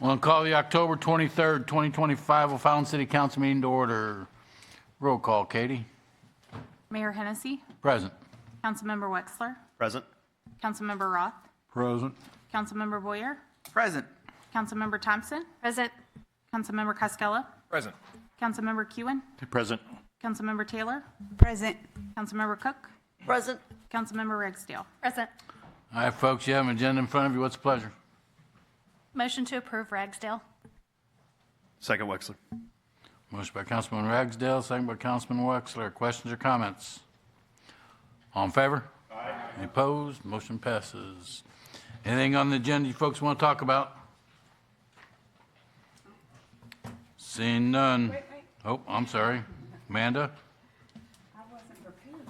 We'll call the October 23rd, 2025 O'Fallon City Council meeting to order. Roll call, Katie. Mayor Hennessy. Present. Councilmember Wexler. Present. Councilmember Roth. Present. Councilmember Boyer. Present. Councilmember Thompson. Present. Councilmember Costello. Present. Councilmember Kewen. Present. Councilmember Taylor. Present. Councilmember Cook. Present. Councilmember Ragsdale. Present. All right, folks, you have an agenda in front of you. What's the pleasure? Motion to approve Ragsdale. Second Wexler. Motion by Councilman Ragsdale, second by Councilman Wexler. Questions or comments? All in favor? Aye. Any opposed? Motion passes. Anything on the agenda you folks want to talk about? Seeing none. Oh, I'm sorry. Amanda? I wasn't prepared.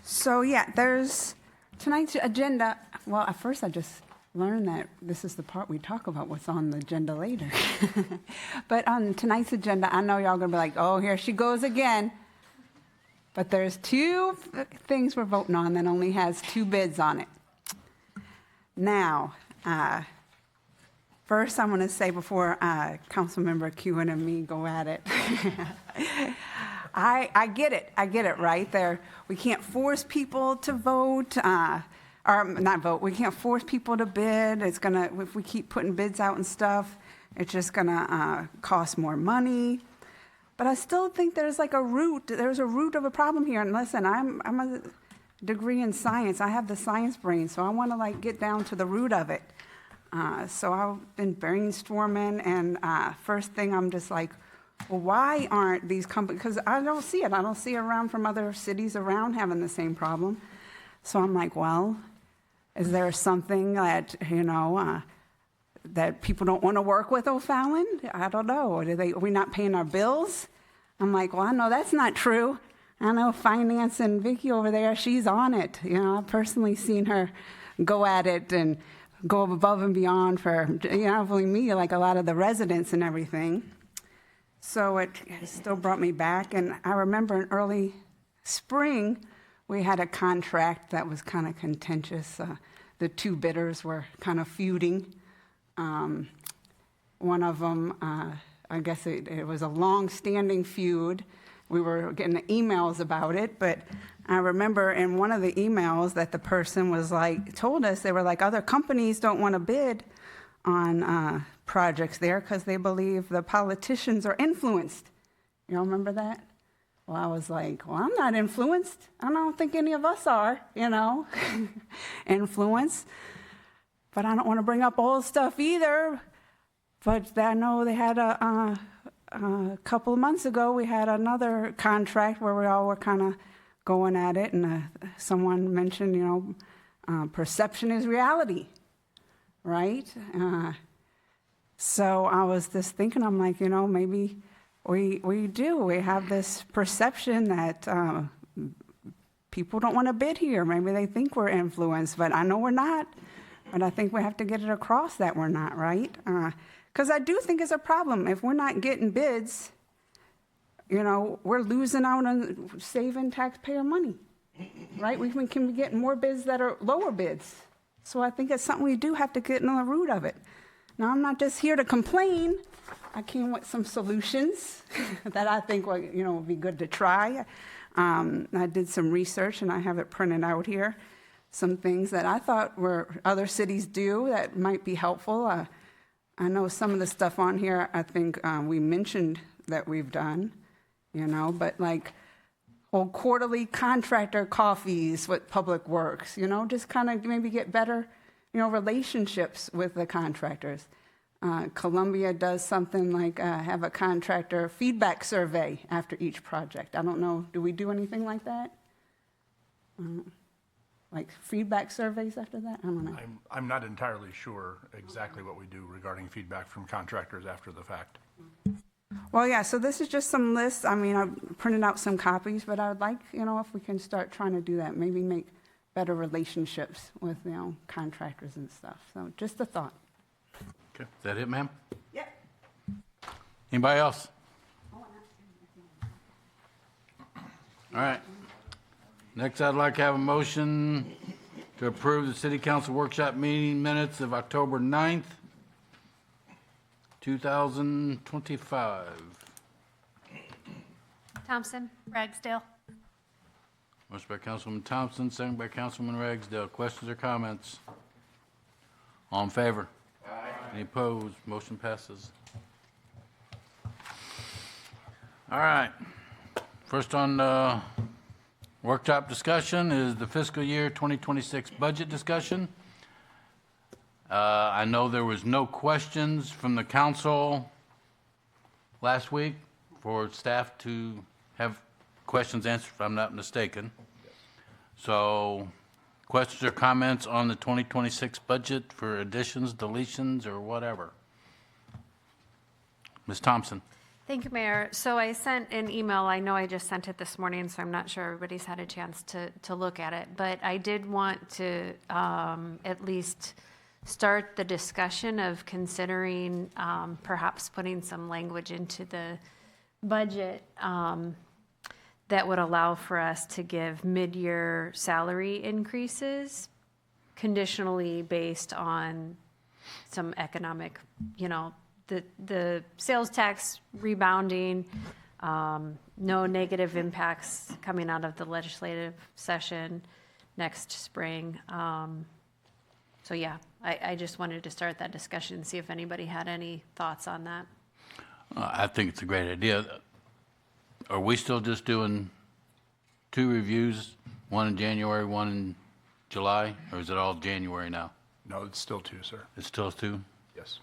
So yeah, there's tonight's agenda. Well, at first I just learned that this is the part we talk about what's on the agenda later. But on tonight's agenda, I know y'all gonna be like, oh, here she goes again. But there's two things we're voting on that only has two bids on it. Now, first I'm gonna say before Councilmember Kewen and me go at it, I get it, right? There, we can't force people to vote, or not vote, we can't force people to bid. It's gonna, if we keep putting bids out and stuff, it's just gonna cost more money. But I still think there's like there's a root of a problem here. And listen, I'm a degree in science. I have the science brain, so I wanna like get down to the root of it. So I've been brainstorming, and first thing I'm just like, well, why aren't these companies, because I don't see it. I don't see it around from other cities around having the same problem. So I'm like, well, is there something that, that people don't want to work with O'Fallon? I don't know. Are we not paying our bills? I'm like, well, I know that's not true. I know finance and Vicky over there, she's on it. I've personally seen her go at it and go above and beyond for, not only me, like a lot of the residents and everything. So it still brought me back. And I remember in early spring, we had a contract that was kind of contentious. The two bidders were kind of feuding. One of them, I guess it was a long-standing feud. We were getting emails about it, but I remember in one of the emails that the person was like, told us, they were like, other companies don't want to bid on projects there because they believe the politicians are influenced. You all remember that? Well, I was like, well, I'm not influenced. I don't think any of us are, influenced. But I don't want to bring up old stuff either. But I know they had a couple of months ago, we had another contract where we all were kind of going at it, and someone mentioned, perception is reality, right? So I was just thinking, I'm like, maybe we have this perception that people don't want to bid here. Maybe they think we're influenced, but I know we're not. But I think we have to get it across that we're not, right? Because I do think it's a problem. If we're not getting bids, we're losing out on saving taxpayer money, right? We can be getting more bids that are lower bids. So I think it's something we do have to get in the root of it. Now, I'm not just here to complain. I came with some solutions that I think would be good to try. I did some research, and I have it printed out here. Some things that I thought were other cities do that might be helpful. I know some of the stuff on here, I think we mentioned that we've done, but like quarterly contractor coffees with Public Works, just kind of maybe get better, relationships with the contractors. Columbia does something like have a contractor feedback survey after each project. I don't know, do we do anything like that? Like feedback surveys after that? I don't know. I'm not entirely sure exactly what we do regarding feedback from contractors after the fact. Well, yeah, so this is just some lists. I mean, I've printed out some copies, but I would like, if we can start trying to do that, maybe make better relationships with, contractors and stuff. So just a thought. Okay. Is that it, ma'am? Yep. Anybody else? All right. Next, I'd like to have a motion to approve the city council workshop meeting minutes of October 9th, 2025. Thompson. Ragsdale. Motion by Councilwoman Thompson, second by Councilman Ragsdale. Questions or comments? All in favor? Aye. Any opposed? Motion passes. All right. First on workshop discussion is the fiscal year 2026 budget discussion. I know there was no questions from the council last week for staff to have questions answered, if I'm not mistaken. So, questions or comments on the 2026 budget for additions, deletions, or whatever? Ms. Thompson? Thank you, Mayor. So I sent an email. I know I just sent it this morning, so I'm not sure everybody's had a chance to look at it. But I did want to at least start the discussion of considering perhaps putting some language into the budget that would allow for us to give mid-year salary increases conditionally based on some economic, the sales tax rebounding, no negative impacts coming out of the legislative session next spring. So yeah, I just wanted to start that discussion and see if anybody had any thoughts on that. I think it's a great idea. Are we still just doing 2 reviews, one in January, one in July, or is it all January now? No, it's still 2, sir. It's still 2? Yes.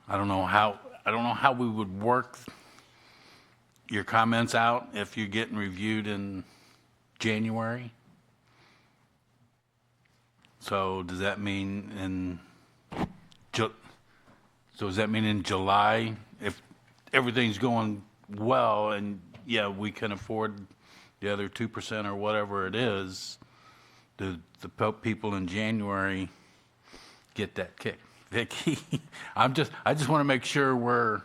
I don't know how we would work your comments out if you're getting reviewed in January. So does that mean in July, if everything's going well and yeah, we can afford the other 2% or whatever it is, do the people in January get that kick? Vicki, I just want to make sure we're.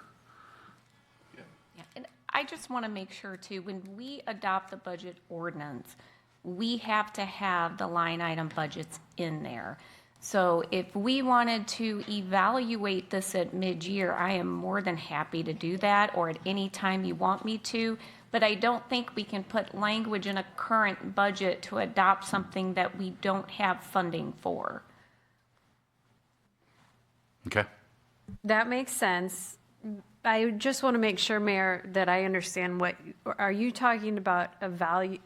Yeah, and I just want to make sure too, when we adopt the budget ordinance, we have to have the line item budgets in there. So if we wanted to evaluate this at mid-year, I am more than happy to do that, or at any time you want me to, but I don't think we can put language in a current budget to adopt something that we don't have funding for. Okay. That makes sense. I just want to make sure, Mayor, that I understand are you talking about evaluating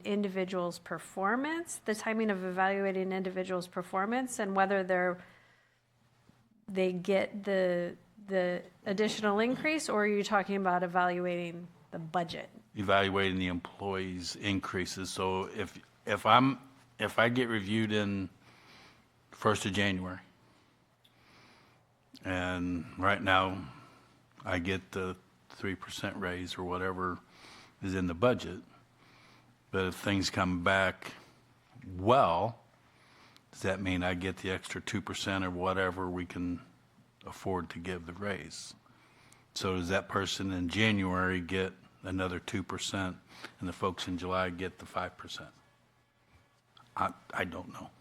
individuals' performance, the timing of evaluating individuals' performance, and whether they get the additional increase, or are you talking about evaluating the budget? Evaluating the employees' increases. So if I get reviewed in 1st of January, and right now, I get the 3% raise or whatever is in the budget. But if things come back well, does that mean I get the extra 2% or whatever we can afford to give the raise? So does that person in January get another 2% and the folks in July get the 5%? I don't know.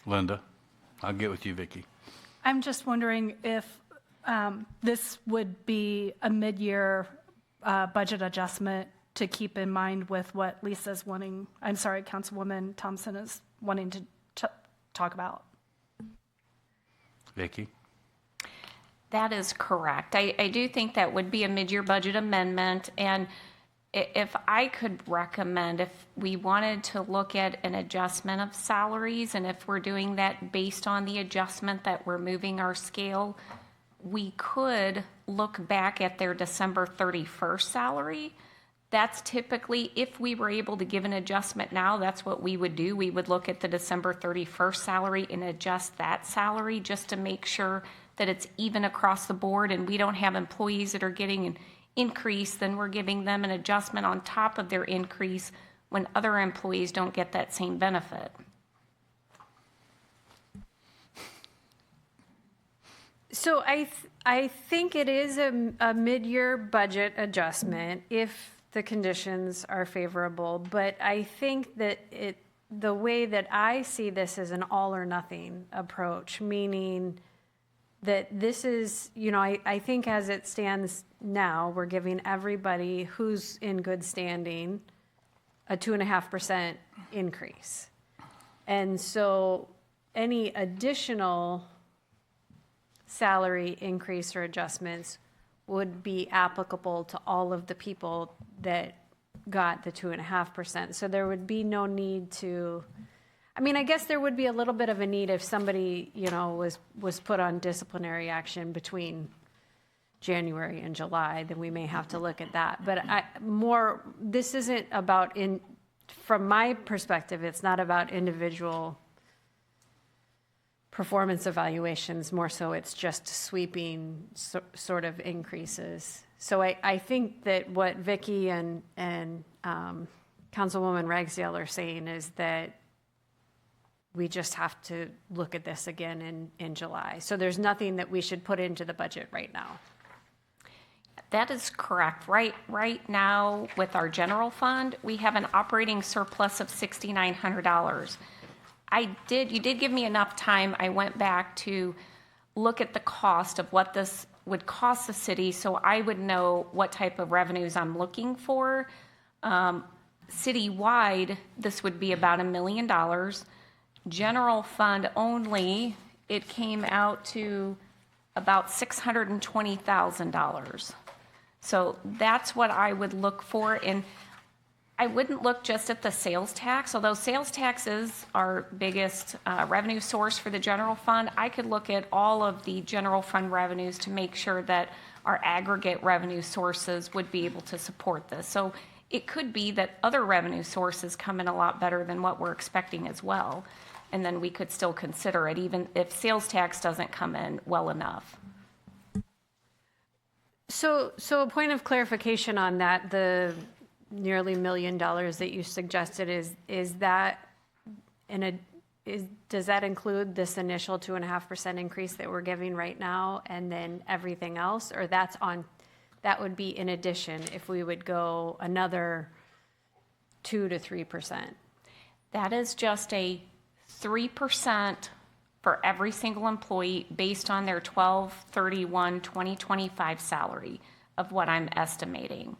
Linda? I'll get with you, Vicki. I'm just wondering if this would be a mid-year budget adjustment to keep in mind with what Lisa's wanting, Councilwoman Thompson is wanting to talk about. Vicki? That is correct. I do think that would be a mid-year budget amendment, and if I could recommend, if we wanted to look at an adjustment of salaries, and if we're doing that based on the adjustment that we're moving our scale, we could look back at their December 31st salary. That's typically, if we were able to give an adjustment now, that's what we would do. We would look at the December 31st salary and adjust that salary just to make sure that it's even across the board and we don't have employees that are getting an increase, then we're giving them an adjustment on top of their increase when other employees don't get that same benefit. So I think it is a mid-year budget adjustment if the conditions are favorable, but I think that the way that I see this is an all or nothing approach, meaning that this is, I think as it stands now, we're giving everybody who's in good standing a 2.5% increase. And so any additional salary increase or adjustments would be applicable to all of the people that got the 2.5%. So there would be no need to, I guess there would be a little bit of a need if somebody, was put on disciplinary action between January and July, then we may have to look at that. But this isn't about, from my perspective, it's not about individual performance evaluations, more so it's just sweeping sort of increases. So I think that what Vicki and Councilwoman Ragsdale are saying is that we just have to look at this again in July. So there's nothing that we should put into the budget right now. That is correct. Right now, with our general fund, we have an operating surplus of $6,900. You did give me enough time. I went back to look at the cost of what this would cost the city, so I would know what type of revenues I'm looking for. Citywide, this would be about $1 million. General fund only, it came out to about $620,000. So that's what I would look for. And I wouldn't look just at the sales tax, although sales tax is our biggest revenue source for the general fund. I could look at all of the general fund revenues to make sure that our aggregate revenue sources would be able to support this. So it could be that other revenue sources come in a lot better than what we're expecting as well. And then we could still consider it, even if sales tax doesn't come in well enough. So a point of clarification on that, the nearly $1 million that you suggested, does that include this initial 2.5% increase that we're giving right now and then everything else? Or that would be in addition if we would go another 2 to 3%? That is just a 3% for every single employee based on their 12/31/2025 salary of what I'm estimating.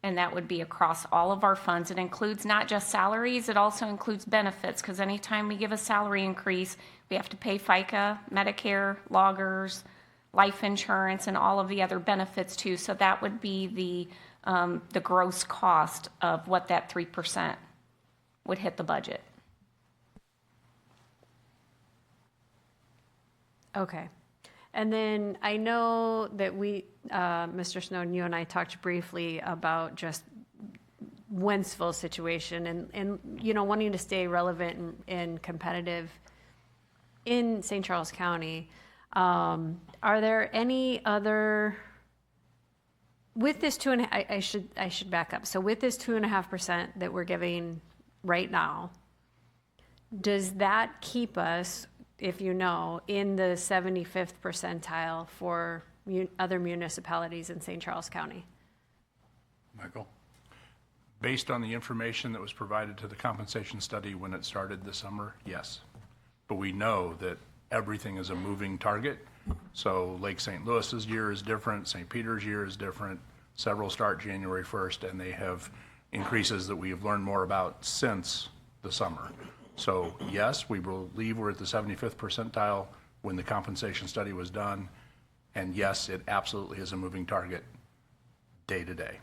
And that would be across all of our funds. It includes not just salaries, it also includes benefits, because anytime we give a salary increase, we have to pay FICA, Medicare, loggers, life insurance, and all of the other benefits too. So that would be the gross cost of what that 3% would hit the budget. Okay. And then I know that Mr. Snowden, you and I talked briefly about just Wentzville's situation and wanting to stay relevant and competitive in St. Charles County. Are there any other, with this I should back up. So with this 2.5% that we're giving right now, does that keep us, if in the 75th percentile for other municipalities in St. Charles County? Michael? Based on the information that was provided to the compensation study when it started this summer, yes. But we know that everything is a moving target. So Lake St. Louis's year is different, St. Peter's year is different. Several start January 1st, and they have increases that we have learned more about since the summer. So yes, we believe we're at the 75th percentile when the compensation study was done. And yes, it absolutely is a moving target day to day.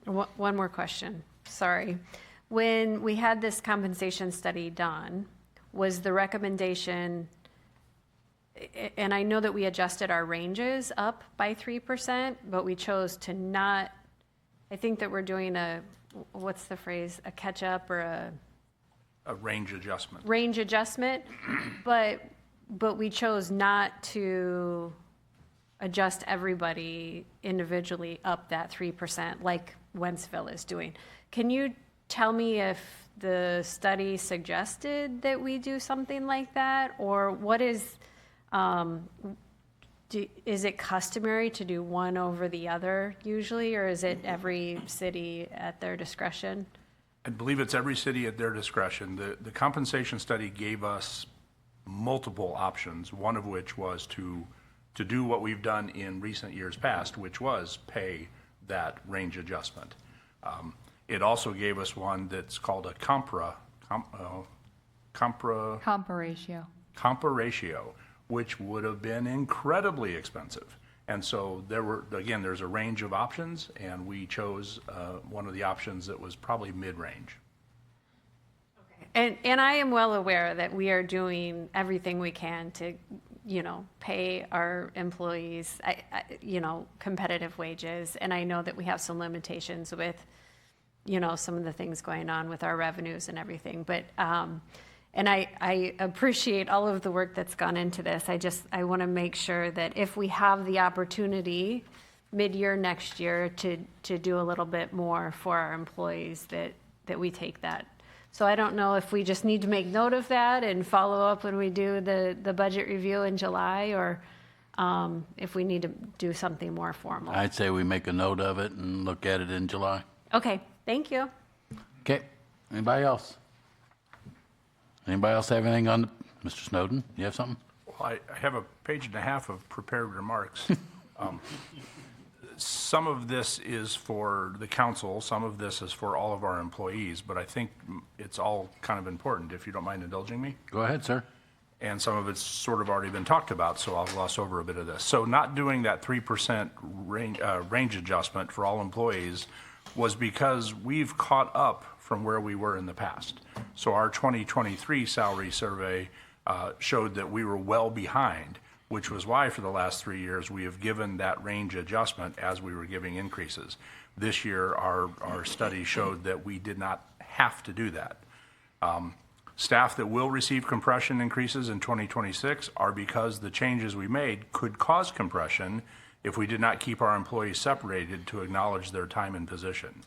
One more question, sorry. When we had this compensation study done, was the recommendation, and I know that we adjusted our ranges up by 3%, but we chose to not, I think that we're doing what's the phrase, a catch up or a range adjustment. Range adjustment, but we chose not to adjust everybody individually up that 3% like Wentzville is doing. Can you tell me if the study suggested that we do something like that, or what is, is it customary to do one over the other usually, or is it every city at their discretion? I believe it's every city at their discretion. The compensation study gave us multiple options, one of which was to do what we've done in recent years past, which was pay that range adjustment. It also gave us one that's called a compra ratio, which would have been incredibly expensive. And so there's a range of options, and we chose one of the options that was probably mid-range. And I am well aware that we are doing everything we can to, pay our employees, competitive wages. And I know that we have some limitations with, some of the things going on with our revenues and everything. But, and I appreciate all of the work that's gone into this. I want to make sure that if we have the opportunity mid-year next year to do a little bit more for our employees, that we take that. So I don't know if we just need to make note of that and follow up when we do the budget review in July, or if we need to do something more formal. I'd say we make a note of it and look at it in July. Okay, thank you. Okay, anybody else? Anybody else have anything on, Mr. Snowden, you have something? Well, I have a page and a half of prepared remarks. Some of this is for the council, some of this is for all of our employees, but I think it's all kind of important, if you don't mind indulging me. Go ahead, sir. And some of it's sort of already been talked about, so I'll gloss over a bit of this. So not doing that 3% range adjustment for all employees was because we've caught up from where we were in the past. So our 2023 salary survey showed that we were well behind, which was why for the last 3 years we have given that range adjustment as we were giving increases. This year, our study showed that we did not have to do that. Staff that will receive compression increases in 2026 are because the changes we made could cause compression if we did not keep our employees separated to acknowledge their time and position.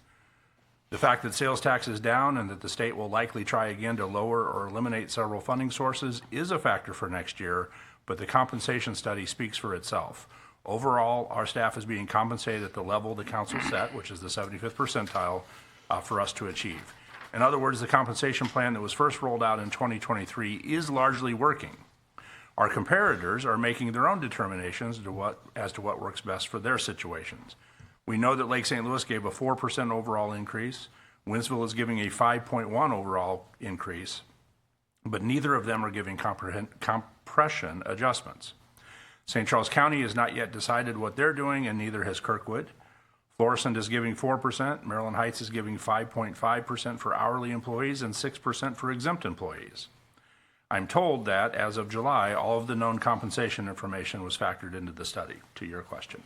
The fact that sales tax is down and that the state will likely try again to lower or eliminate several funding sources is a factor for next year, but the compensation study speaks for itself. Overall, our staff is being compensated at the level the council set, which is the 75th percentile, for us to achieve. In other words, the compensation plan that was first rolled out in 2023 is largely working. Our comparators are making their own determinations as to what works best for their situations. We know that Lake St. Louis gave a 4% overall increase. Winsville is giving a 5.1 overall increase, but neither of them are giving compression adjustments. St. Charles County has not yet decided what they're doing, and neither has Kirkwood. Florissant is giving 4%. Maryland Heights is giving 5.5% for hourly employees and 6% for exempt employees. I'm told that as of July, all of the known compensation information was factored into the study, to your question.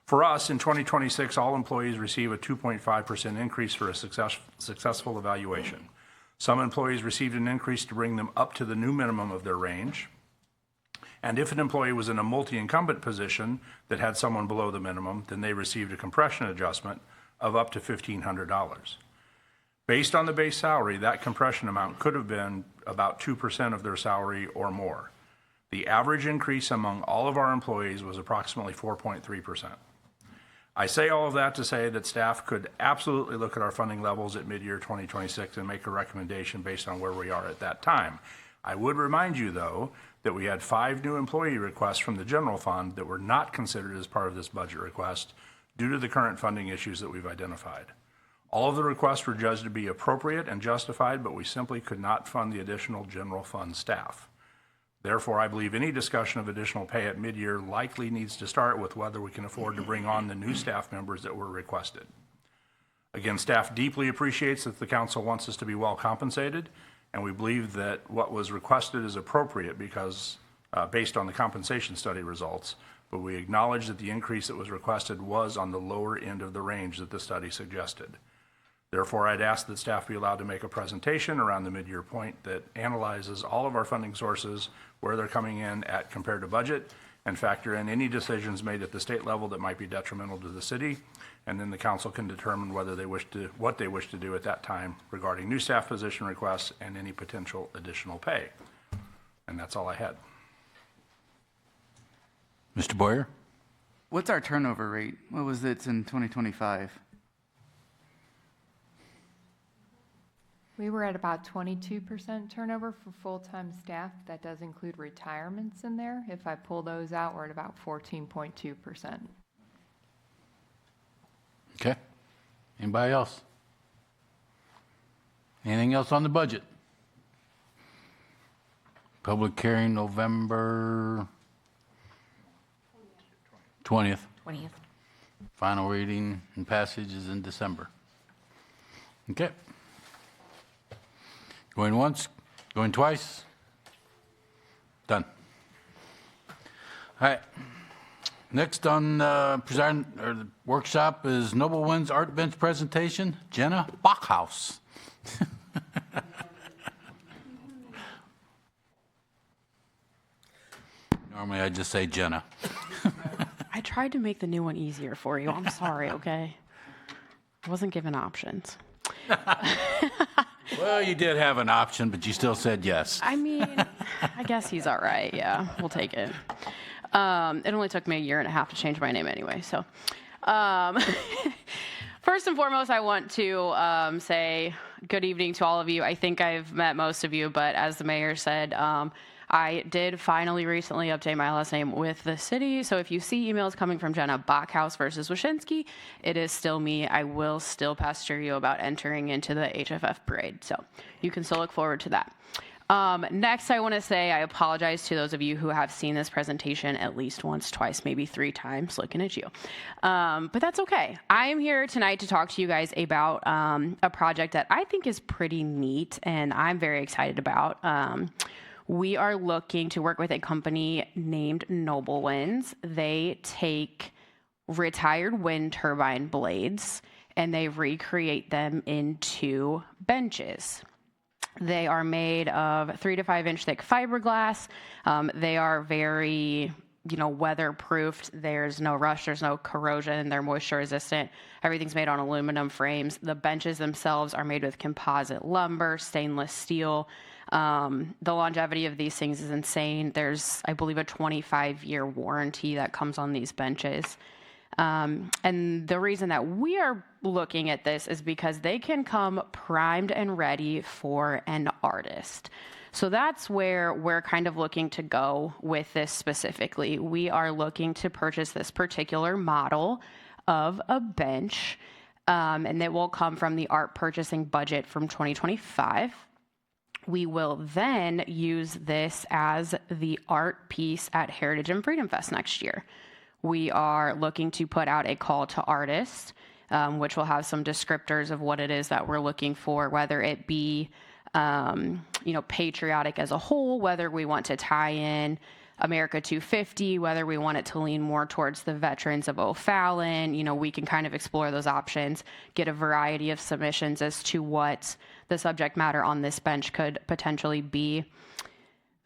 For us, in 2026, all employees receive a 2.5% increase for a successful evaluation. Some employees received an increase to bring them up to the new minimum of their range. And if an employee was in a multi-incumbent position that had someone below the minimum, then they received a compression adjustment of up to $1,500. Based on the base salary, that compression amount could have been about 2% of their salary or more. The average increase among all of our employees was approximately 4.3%. I say all of that to say that staff could absolutely look at our funding levels at mid-year 2026 and make a recommendation based on where we are at that time. I would remind you, though, that we had 5 new employee requests from the general fund that were not considered as part of this budget request due to the current funding issues that we've identified. All of the requests were judged to be appropriate and justified, but we simply could not fund the additional general fund staff. Therefore, I believe any discussion of additional pay at mid-year likely needs to start with whether we can afford to bring on the new staff members that were requested. Again, staff deeply appreciates that the council wants us to be well compensated, and we believe that what was requested is appropriate because, based on the compensation study results, but we acknowledge that the increase that was requested was on the lower end of the range that the study suggested. Therefore, I'd ask that staff be allowed to make a presentation around the mid-year point that analyzes all of our funding sources, where they're coming in at compared to budget, and factor in any decisions made at the state level that might be detrimental to the city, and then the council can determine what they wish to do at that time regarding new staff position requests and any potential additional pay. And that's all I had. Mr. Boyer? What's our turnover rate? What was it in 2025? We were at about 22% turnover for full-time staff. That does include retirements in there. If I pull those out, we're at about 14.2%. Okay. Anybody else? Anything else on the budget? Public hearing November 20th. 20th. Final reading and passage is in December. Okay. Going once, going twice. Done. All right. Next on the workshop is Noble Winds Art Bench presentation, Jenna Bachhaus. Normally I just say Jenna. I tried to make the new one easier for you. I'm sorry, okay? I wasn't given options. Well, you did have an option, but you still said yes. I mean, I guess he's all right. Yeah, we'll take it. It only took me a year and a half to change my name anyway. So, first and foremost, I want to say good evening to all of you. I think I've met most of you, but as the mayor said, I did finally recently update my last name with the city. So if you see emails coming from Jenna Bachhaus versus Wyszynski, it is still me. I will still pester you about entering into the HFF parade. So you can still look forward to that. Next, I want to say I apologize to those of you who have seen this presentation at least once, twice, maybe 3 times, looking at you. But that's okay. I am here tonight to talk to you guys about a project that I think is pretty neat and I'm very excited about. We are looking to work with a company named Noble Winds. They take retired wind turbine blades and they recreate them into benches. They are made of 3 to 5 inch thick fiberglass. They are very, weatherproofed. There's no rust, there's no corrosion. They're moisture resistant. Everything's made on aluminum frames. The benches themselves are made with composite lumber, stainless steel. The longevity of these things is insane. There's, I believe, a 25-year warranty that comes on these benches. And the reason that we are looking at this is because they can come primed and ready for an artist. So that's where we're kind of looking to go with this specifically. We are looking to purchase this particular model of a bench, and it will come from the art purchasing budget from 2025. We will then use this as the art piece at Heritage and Freedom Fest next year. We are looking to put out a call to artists, which will have some descriptors of what it is that we're looking for, whether it be, patriotic as a whole, whether we want to tie in America 250, whether we want it to lean more towards the veterans of OFallon. We can kind of explore those options, get a variety of submissions as to what the subject matter on this bench could potentially be.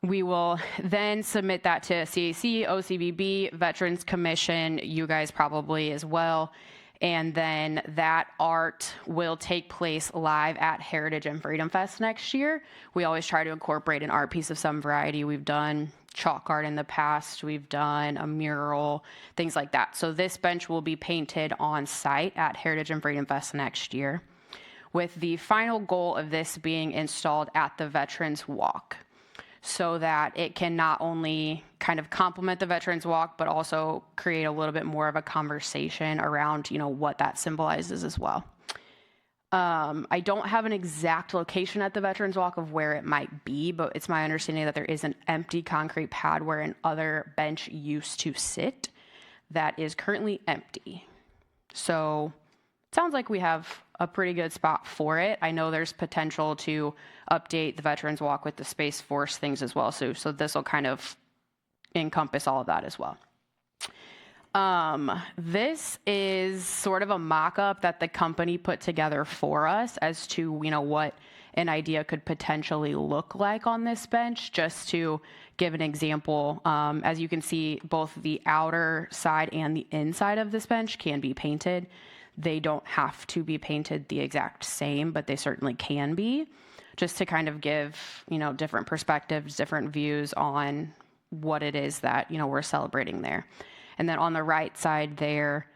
We will then submit that to CAC, OCBB, Veterans Commission, you guys probably as well. And then that art will take place live at Heritage and Freedom Fest next year. We always try to incorporate an art piece of some variety. We've done chalk art in the past. We've done a mural, things like that. So this bench will be painted on site at Heritage and Freedom Fest next year, with the final goal of this being installed at the Veterans Walk, so that it can not only kind of complement the Veterans Walk, but also create a little bit more of a conversation around, what that symbolizes as well. I don't have an exact location at the Veterans Walk of where it might be, but it's my understanding that there is an empty concrete pad where an other bench used to sit that is currently empty. So it sounds like we have a pretty good spot for it. I know there's potential to update the Veterans Walk with the Space Force things as well. So this will kind of encompass all of that as well. This is sort of a mock-up that the company put together for us as to, what an idea could potentially look like on this bench. Just to give an example, as you can see, both the outer side and the inside of this bench can be painted. They don't have to be painted the exact same, but they certainly can be, just to kind of give, different perspectives, different views on what it is that, we're celebrating there. And then on the right side there,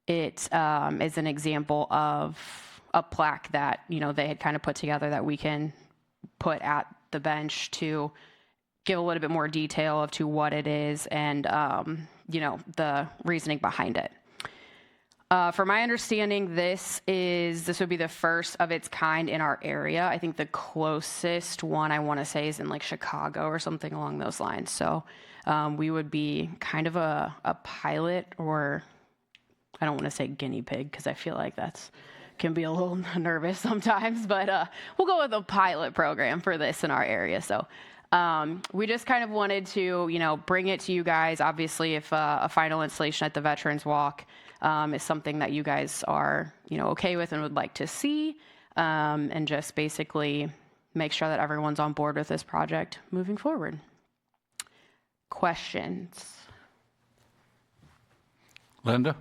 it is an example of a plaque that, they had kind of put together that we can put at the bench to give a little bit more detail of to what it is and, the reasoning behind it. From my understanding, this would be the first of its kind in our area. I think the closest one I want to say is in like Chicago or something along those lines. So we would be kind of a pilot, or I don't want to say guinea pig because I feel like can be a little nervous sometimes, but we'll go with a pilot program for this in our area. So we just kind of wanted to, bring it to you guys. Obviously, if a final installation at the Veterans Walk is something that you guys are, okay with and would like to see, and just basically make sure that everyone's on board with this project moving forward. Questions? Linda?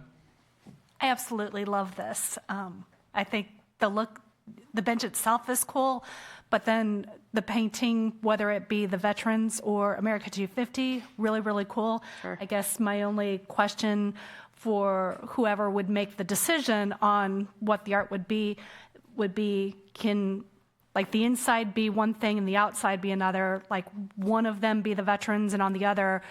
I absolutely love this. I think the bench itself is cool, but then the painting, whether it be the veterans or America 250, really, really cool. Sure. I guess my only question for whoever would make the decision on what the art would be, can like the inside be one thing and the outside be another, like one of them be the veterans and on the other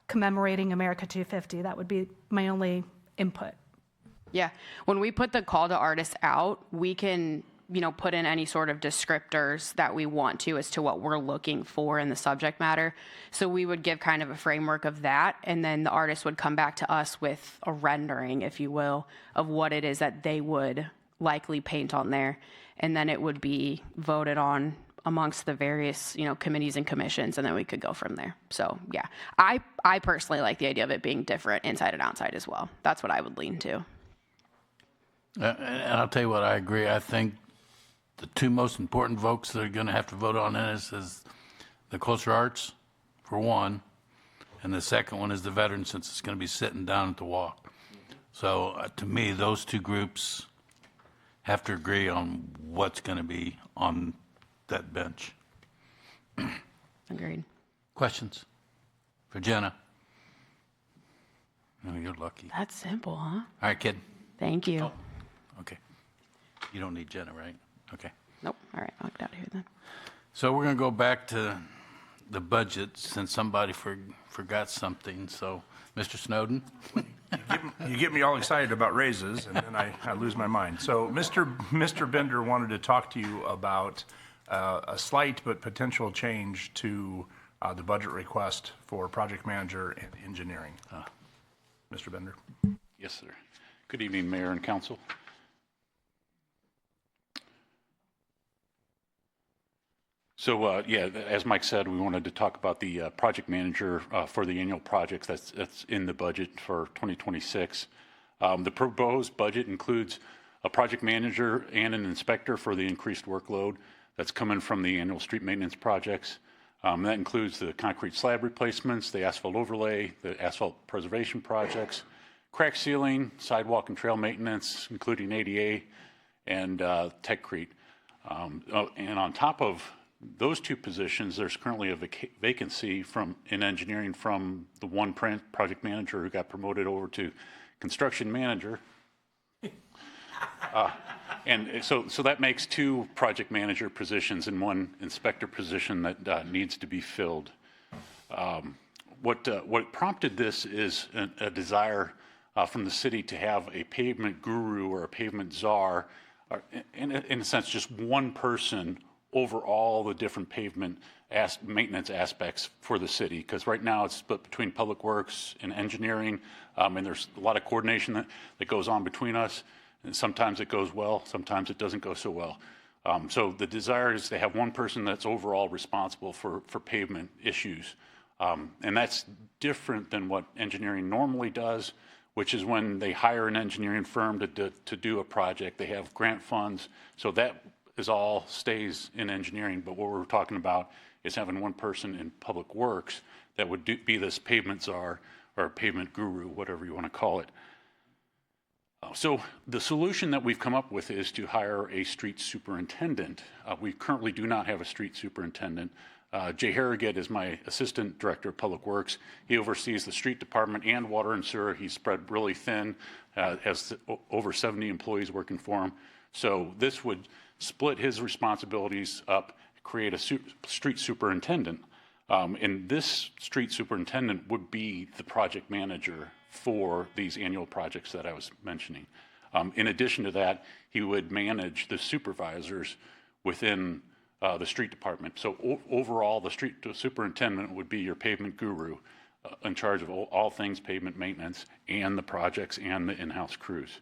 commemorating America 250. That would be my only input. Yeah. When we put the call to artists out, we can, put in any sort of descriptors that we want to as to what we're looking for in the subject matter. So we would give kind of a framework of that, and then the artist would come back to us with a rendering, if you will, of what it is that they would likely paint on there. And then it would be voted on amongst the various, committees and commissions, and then we could go from there. So yeah, I personally like the idea of it being different inside and outside as well. That's what I would lean to. And I'll tell you what, I agree. I think the two most important votes that are going to have to vote on this is the culture arts, for one, and the second one is the veterans, since it's going to be sitting down at the walk. So to me, those two groups have to agree on what's going to be on that bench. Agreed. Questions for Jenna? Oh, you're lucky. That's simple, huh? All right, kid. Thank you. Oh, okay. You don't need Jenna, right? Okay. Nope. All right, I'll get out of here then. So we're going to go back to the budget since somebody forgot something. So, Mr. Snowden? You get me all excited about raises, and then I lose my mind. So Mr. Bender wanted to talk to you about a slight but potential change to the budget request for project manager and engineering. Mr. Bender. Yes, sir. Good evening, Mayor and Council. So, as Mike said, we wanted to talk about the project manager for the annual projects that's in the budget for 2026. The proposed budget includes a project manager and an inspector for the increased workload that's coming from the annual street maintenance projects. That includes the concrete slab replacements, the asphalt overlay, the asphalt preservation projects, crack sealing, sidewalk and trail maintenance, including ADA and Techcrete. And on top of those two positions, there's currently a vacancy in engineering from the one project manager who got promoted over to construction manager. And so that makes two project manager positions and one inspector position that needs to be filled. What prompted this is a desire from the city to have a pavement guru or a pavement czar, or in a sense, just one person over all the different pavement maintenance aspects for the city. Because right now it's split between public works and engineering, and there's a lot of coordination that goes on between us. And sometimes it goes well, sometimes it doesn't go so well. So the desire is to have one person that's overall responsible for pavement issues. And that's different than what engineering normally does, which is when they hire an engineering firm to do a project. They have grant funds, so that all stays in engineering. But what we're talking about is having one person in public works that would be this pavement czar or pavement guru, whatever you want to call it. So the solution that we've come up with is to hire a street superintendent. We currently do not have a street superintendent. Jay Harrogate is my assistant director of public works. He oversees the street department and water and sewer. He's spread really thin, has over 70 employees working for him. So this would split his responsibilities up, create a street superintendent. And this street superintendent would be the project manager for these annual projects that I was mentioning. In addition to that, he would manage the supervisors within the street department. So overall, the street superintendent would be your pavement guru in charge of all things pavement maintenance and the projects and the in-house crews.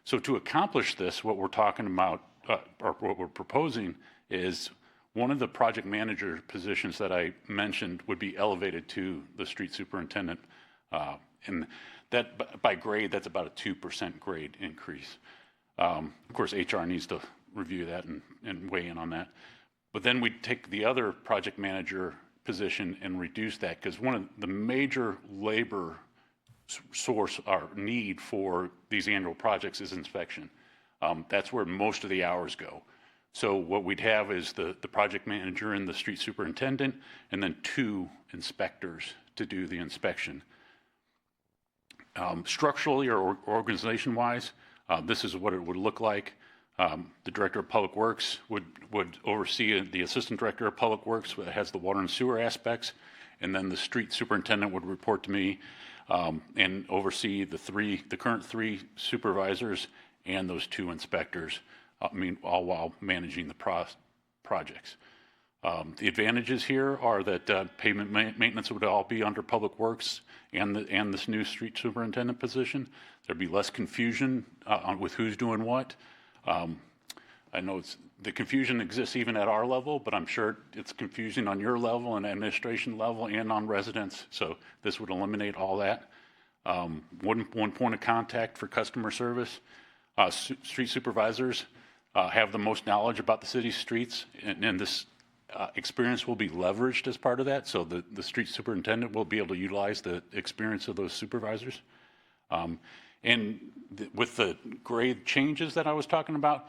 So to accomplish this, what we're talking about, or what we're proposing is one of the project manager positions that I mentioned would be elevated to the street superintendent. And that by grade, that's about a 2% grade increase. Of course, HR needs to review that and weigh in on that. But then we take the other project manager position and reduce that, because one of the major labor source or need for these annual projects is inspection. That's where most of the hours go. So what we'd have is the project manager and the street superintendent, and then 2 inspectors to do the inspection. Structurally or organization-wise, this is what it would look like. The director of public works would oversee the assistant director of public works that has the water and sewer aspects, and then the street superintendent would report to me and oversee the current 3 supervisors and those 2 inspectors. All while managing the projects. The advantages here are that pavement maintenance would all be under public works and this new street superintendent position. There'd be less confusion with who's doing what. I know the confusion exists even at our level, but I'm sure it's confusing on your level and administration level and on residents. So this would eliminate all that. One point of contact for customer service. Street supervisors have the most knowledge about the city's streets, and this experience will be leveraged as part of that. So the street superintendent will be able to utilize the experience of those supervisors. With the grade changes that I was talking about,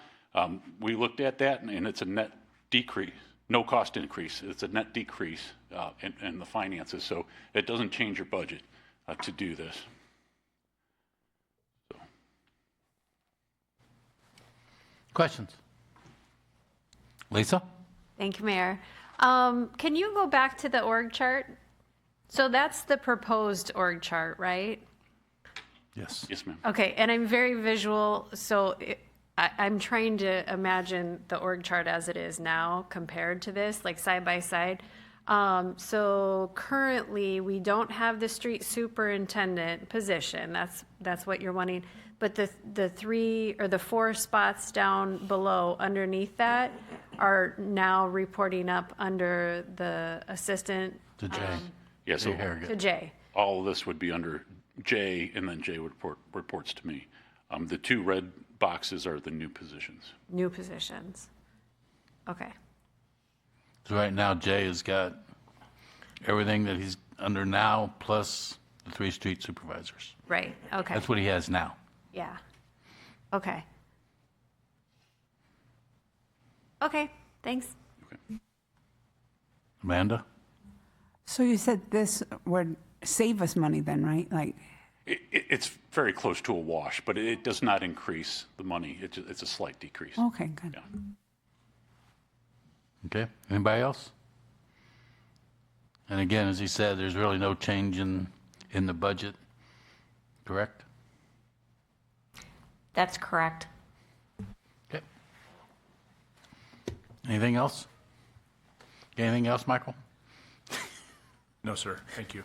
we looked at that, and it's a net decrease, no cost increase. It's a net decrease in the finances. So it doesn't change your budget to do this. Questions? Lisa? Thank you, Mayor. Can you go back to the org chart? So that's the proposed org chart, right? Yes. Yes, ma'am. Okay, and I'm very visual, so I'm trying to imagine the org chart as it is now compared to this, like side by side. So currently, we don't have the street superintendent position. That's what you're wanting. But the 3 or the 4 spots down below underneath that are now reporting up under the assistant. To Jay. Yeah, so To Jay. all of this would be under Jay, and then Jay would reports to me. The 2 red boxes are the new positions. New positions. Okay. So right now, Jay has got everything that he's under now, plus the 3 street supervisors. Right. Okay. That's what he has now. Yeah. Okay. Okay. Thanks. Amanda? So you said this would save us money then, right? Like, It's very close to a wash, but it does not increase the money. It's a slight decrease. okay, good. Yeah. Okay. Anybody else? And again, as he said, there's really no change in the budget, correct? That's correct. Okay. Anything else? Anything else, Michael? No, sir. Thank you.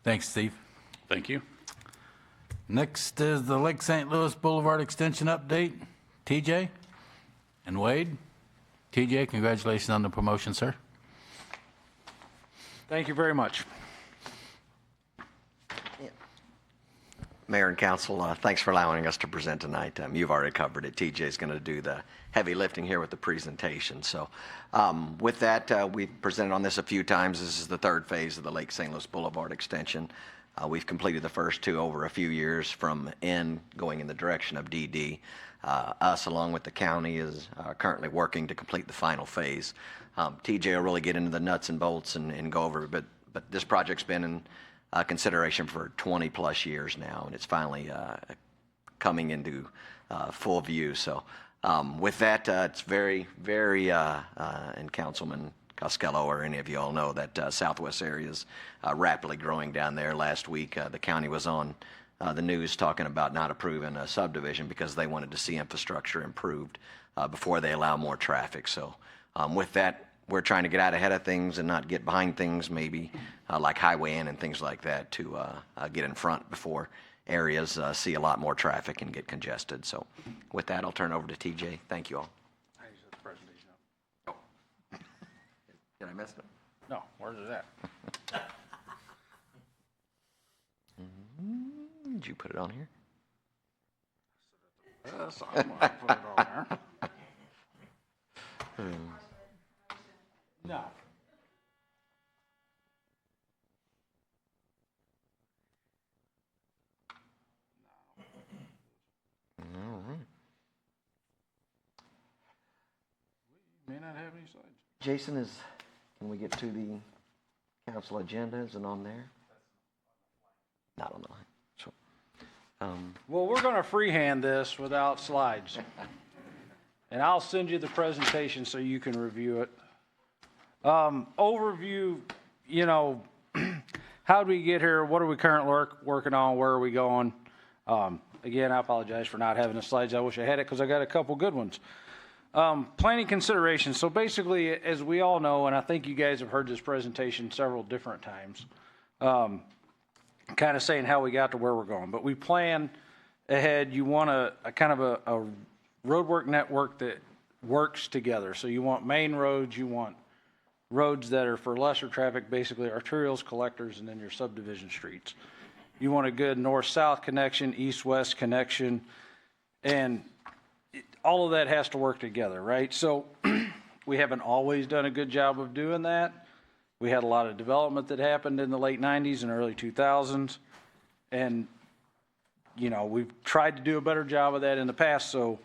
Thanks, Steve. Thank you. Next is the Lake St. Louis Boulevard Extension update. TJ and Wade. TJ, congratulations on the promotion, sir. Thank you very much. Mayor and Council, thanks for allowing us to present tonight. You've already covered it. TJ is going to do the heavy lifting here with the presentation. So with that, we've presented on this a few times. This is the 3rd phase of the Lake St. Louis Boulevard extension. We've completed the first two over a few years from N going in the direction of DD. Us, along with the county, is currently working to complete the final phase. TJ will really get into the nuts and bolts and go over it, but this project's been in consideration for 20 plus years now, and it's finally coming into full view. So with that, it's very, and Councilman Costello or any of you all know that Southwest area is rapidly growing down there. Last week, the county was on the news talking about not approving a subdivision because they wanted to see infrastructure improved before they allow more traffic. So with that, we're trying to get out ahead of things and not get behind things, maybe like Highway N and things like that, to get in front before areas see a lot more traffic and get congested. So with that, I'll turn it over to TJ. Thank you all. Did I mess it up? No, where's it at? Did you put it on here? Yes, I'm gonna put it on there. No. All right. May not have any slides. Jason, can we get to the council agenda? Is it on there? Not on the line. So, Well, we're going to freehand this without slides. And I'll send you the presentation so you can review it. Overview, how did we get here? What are we currently working on? Where are we going? Again, I apologize for not having the slides. I wish I had it because I got a couple good ones. Planning considerations. So basically, as we all know, and I think you guys have heard this presentation several different times, kind of saying how we got to where we're going. But we plan ahead. You want a kind of a roadwork network that works together. So you want main roads, you want roads that are for lesser traffic, basically arterials, collectors, and then your subdivision streets. You want a good north-south connection, east-west connection, and all of that has to work together, right? So we haven't always done a good job of doing that. We had a lot of development that happened in the late 90s and early 2000s, and we've tried to do a better job of that in the past. So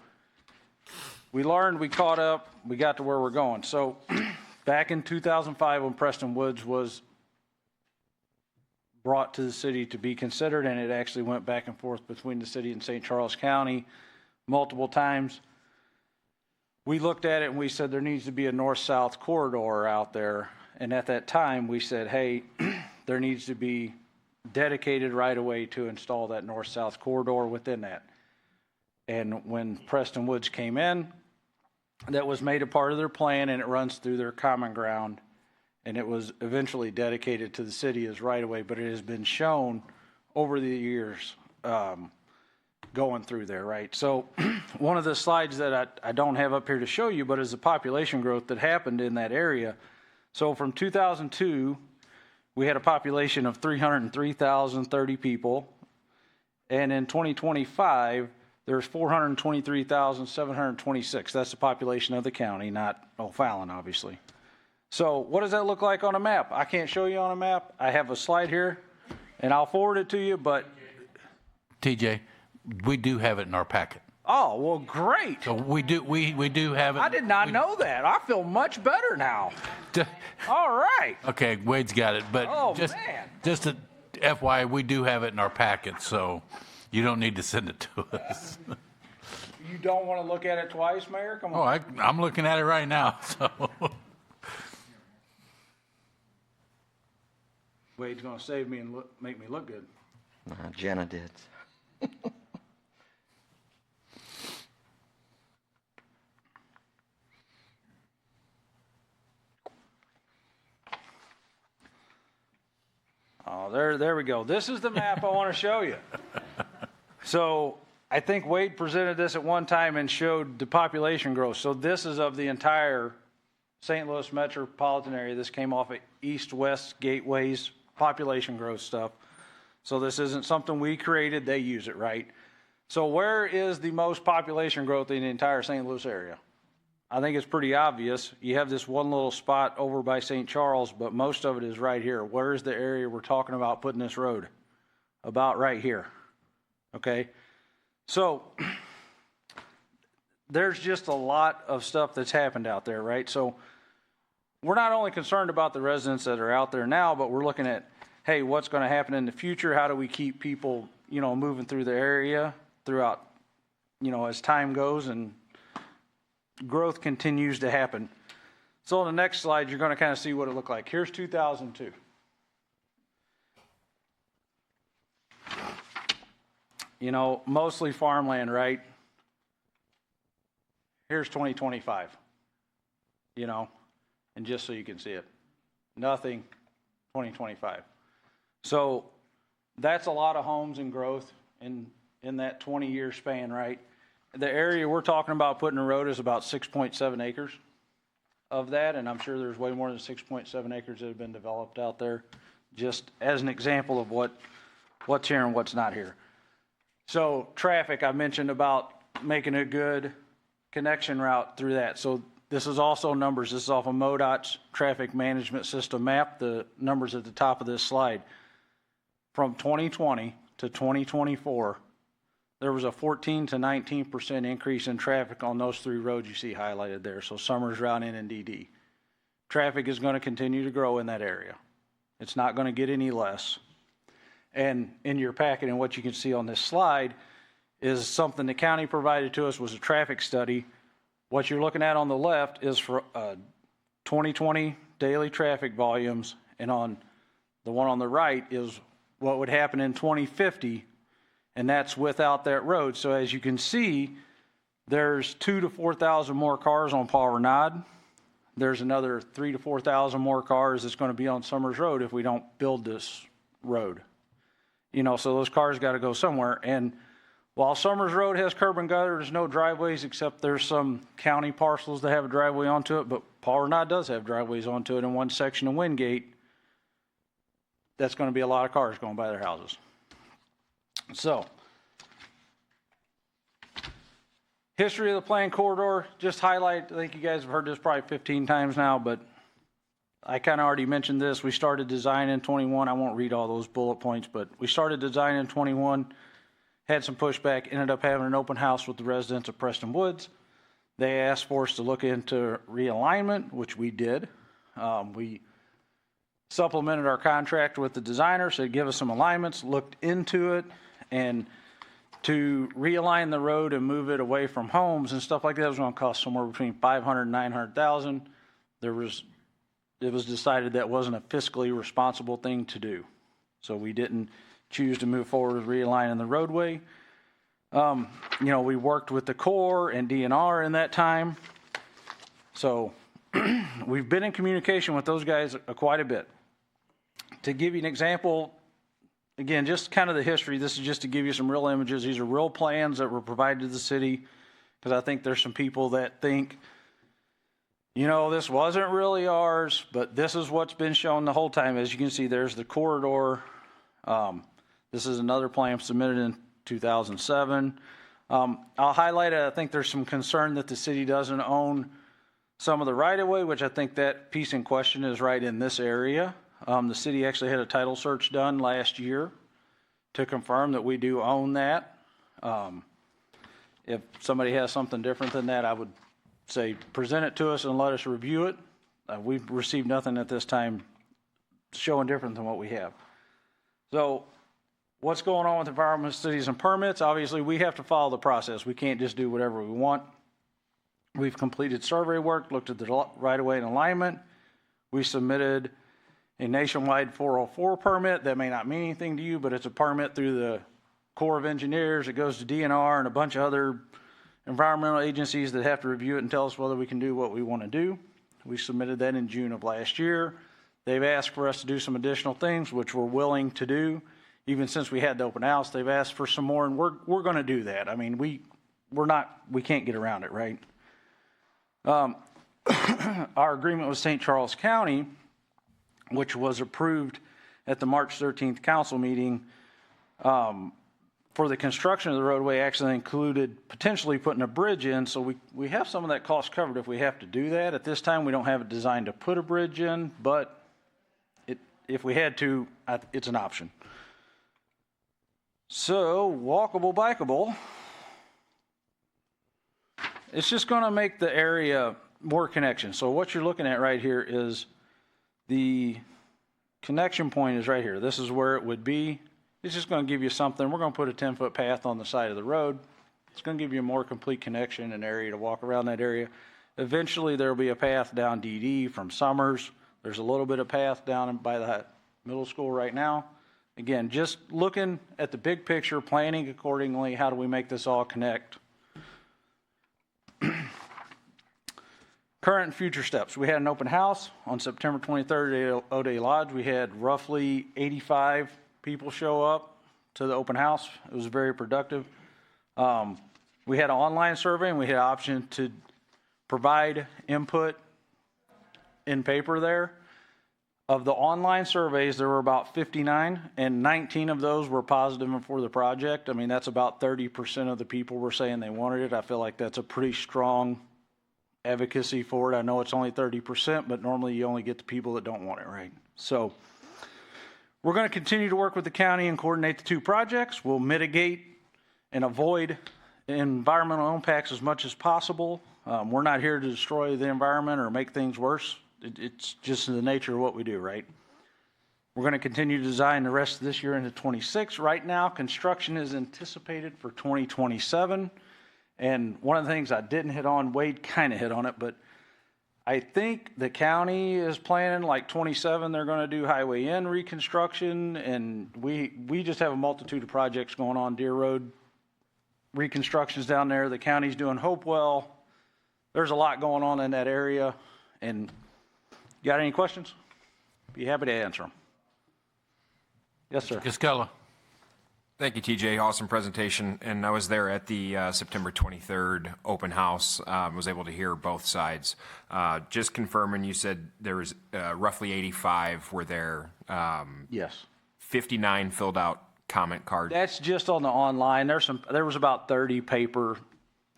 we learned, we caught up, we got to where we're going. So back in 2005, when Preston Woods was brought to the city to be considered, and it actually went back and forth between the city and St. Charles County multiple times, we looked at it and we said there needs to be a north-south corridor out there. And at that time, we said, hey, there needs to be dedicated right-of-way to install that north-south corridor within that. And when Preston Woods came in, that was made a part of their plan, and it runs through their common ground. And it was eventually dedicated to the city as right-of-way, but it has been shown over the years going through there, right? So one of the slides that I don't have up here to show you, but is the population growth that happened in that area. So from 2002, we had a population of 303,030 people. And in 2025, there's 423,726. That's the population of the county, not O'Fallon, obviously. So what does that look like on a map? I can't show you on a map. I have a slide here, and I'll forward it to you, but... TJ, we do have it in our packet. Oh, well, great. So we do have it. I did not know that. I feel much better now. All right. Okay, Wade's got it, but just to FYI, we do have it in our packet, so you don't need to send it to us. You don't want to look at it twice, Mayor? Come on. Oh, I'm looking at it right now, so... Wade's going to save me and make me look good. Jenna did. Oh, there we go. This is the map I want to show you. So I think Wade presented this at one time and showed the population growth. So this is of the entire St. Louis metropolitan area. This came off of east-west gateways, population growth stuff. So this isn't something we created. They use it, right? So where is the most population growth in the entire St. Louis area? I think it's pretty obvious. You have this one little spot over by St. Charles, but most of it is right here. Where is the area we're talking about putting this road? about right here. Okay? So there's just a lot of stuff that's happened out there, right? So we're not only concerned about the residents that are out there now, but we're looking at, hey, what's going to happen in the future? How do we keep people, moving through the area throughout, as time goes and growth continues to happen. So on the next slide, you're going to kind of see what it looked like. Here's 2002. Mostly farmland, right? Here's 2025, and just so you can see it, nothing 2025. So that's a lot of homes and growth in that 20-year span, right? The area we're talking about putting a road is about 6.7 acres of that, and I'm sure there's way more than 6.7 acres that have been developed out there, just as an example of what's here and what's not here. So traffic, I mentioned about making a good connection route through that. So this is also numbers. This is off of MoDOT's traffic management system map, the numbers at the top of this slide. From 2020 to 2024, there was a 14 to 19% increase in traffic on those three roads you see highlighted there. So Summers, Route N, and DD. Traffic is going to continue to grow in that area. It's not going to get any less. And in your packet and what you can see on this slide is something the county provided to us, was a traffic study. What you're looking at on the left is for 2020 daily traffic volumes, and on the one on the right is what would happen in 2050, and that's without that road. So as you can see, there's 2,000 to 4,000 more cars on Paul Renaud. There's another 3,000 to 4,000 more cars that's going to be on Summers Road if we don't build this road. So those cars got to go somewhere. And while Summers Road has curb and gutter, there's no driveways, except there's some county parcels that have a driveway onto it, but Paul Renaud does have driveways onto it in one section of Wingate. That's going to be a lot of cars going by their houses. So, history of the planned corridor, just highlight, I think you guys have heard this probably 15 times now, but I kind of already mentioned this. We started design in 21. I won't read all those bullet points, but we started design in 21, had some pushback, ended up having an open house with the residents of Preston Woods. They asked for us to look into realignment, which we did. We supplemented our contract with the designer, said give us some alignments, looked into it, and to realign the road and move it away from homes and stuff like that was going to cost somewhere between $500,000 and $900,000. It was decided that wasn't a fiscally responsible thing to do. So we didn't choose to move forward with realigning the roadway. We worked with the Corps and DNR in that time. So we've been in communication with those guys quite a bit. To give you an example, again, just kind of the history, this is just to give you some real images. These are real plans that were provided to the city, because I think there's some people that think, this wasn't really ours, but this is what's been shown the whole time. As you can see, there's the corridor. This is another plan submitted in 2007. I'll highlight it. I think there's some concern that the city doesn't own some of the right-of-way, which I think that piece in question is right in this area. The city actually had a title search done last year to confirm that we do own that. If somebody has something different than that, I would say present it to us and let us review it. We've received nothing at this time showing different than what we have. So what's going on with environmental studies and permits? Obviously, we have to follow the process. We can't just do whatever we want. We've completed survey work, looked at the right-of-way and alignment. We submitted a nationwide 404 permit. That may not mean anything to you, but it's a permit through the Corps of Engineers. It goes to DNR and a bunch of other environmental agencies that have to review it and tell us whether we can do what we want to do. We submitted that in June of last year. They've asked for us to do some additional things, which we're willing to do. Even since we had the open house, they've asked for some more, and we're going to do that. I mean, we can't get around it, right? Our agreement with St. Charles County, which was approved at the March 13th council meeting, for the construction of the roadway actually included potentially putting a bridge in, so we have some of that cost covered if we have to do that. At this time, we don't have it designed to put a bridge in, but if we had to, it's an option. So, walkable, bikeable. It's just going to make the area more connection. So what you're looking at right here is the connection point is right here. This is where it would be. It's just going to give you something. We're going to put a 10-foot path on the side of the road. It's going to give you a more complete connection and area to walk around that area. Eventually, there will be a path down DD from Summers. There's a little bit of path down by the middle school right now. Again, just looking at the big picture, planning accordingly. How do we make this all connect? Current and future steps. We had an open house on September 23rd at O'Day Lodge. We had roughly 85 people show up to the open house. It was very productive. We had an online survey, and we had an option to provide input in paper there. Of the online surveys, there were about 59, and 19 of those were positive and for the project. I mean, that's about 30% of the people were saying they wanted it. I feel like that's a pretty strong advocacy for it. I know it's only 30%, but normally you only get the people that don't want it, right? So we're going to continue to work with the county and coordinate the two projects. We'll mitigate and avoid environmental impacts as much as possible. We're not here to destroy the environment or make things worse. It's just the nature of what we do, right? We're going to continue to design the rest of this year into 26. Right now, construction is anticipated for 2027. And one of the things I didn't hit on, Wade kind of hit on it, but I think the county is planning like 27, they're going to do Highway N reconstruction. And we just have a multitude of projects going on. Deer Road reconstructions down there. The county's doing Hopewell. There's a lot going on in that area. And you got any questions? Be happy to answer them. Yes, sir. Cascella. Thank you, TJ. Awesome presentation. And I was there at the September 23rd open house. Was able to hear both sides. Just confirming, you said there was roughly 85 were there. Yes. 59 filled out comment cards. That's just on the online. There was about 30 paper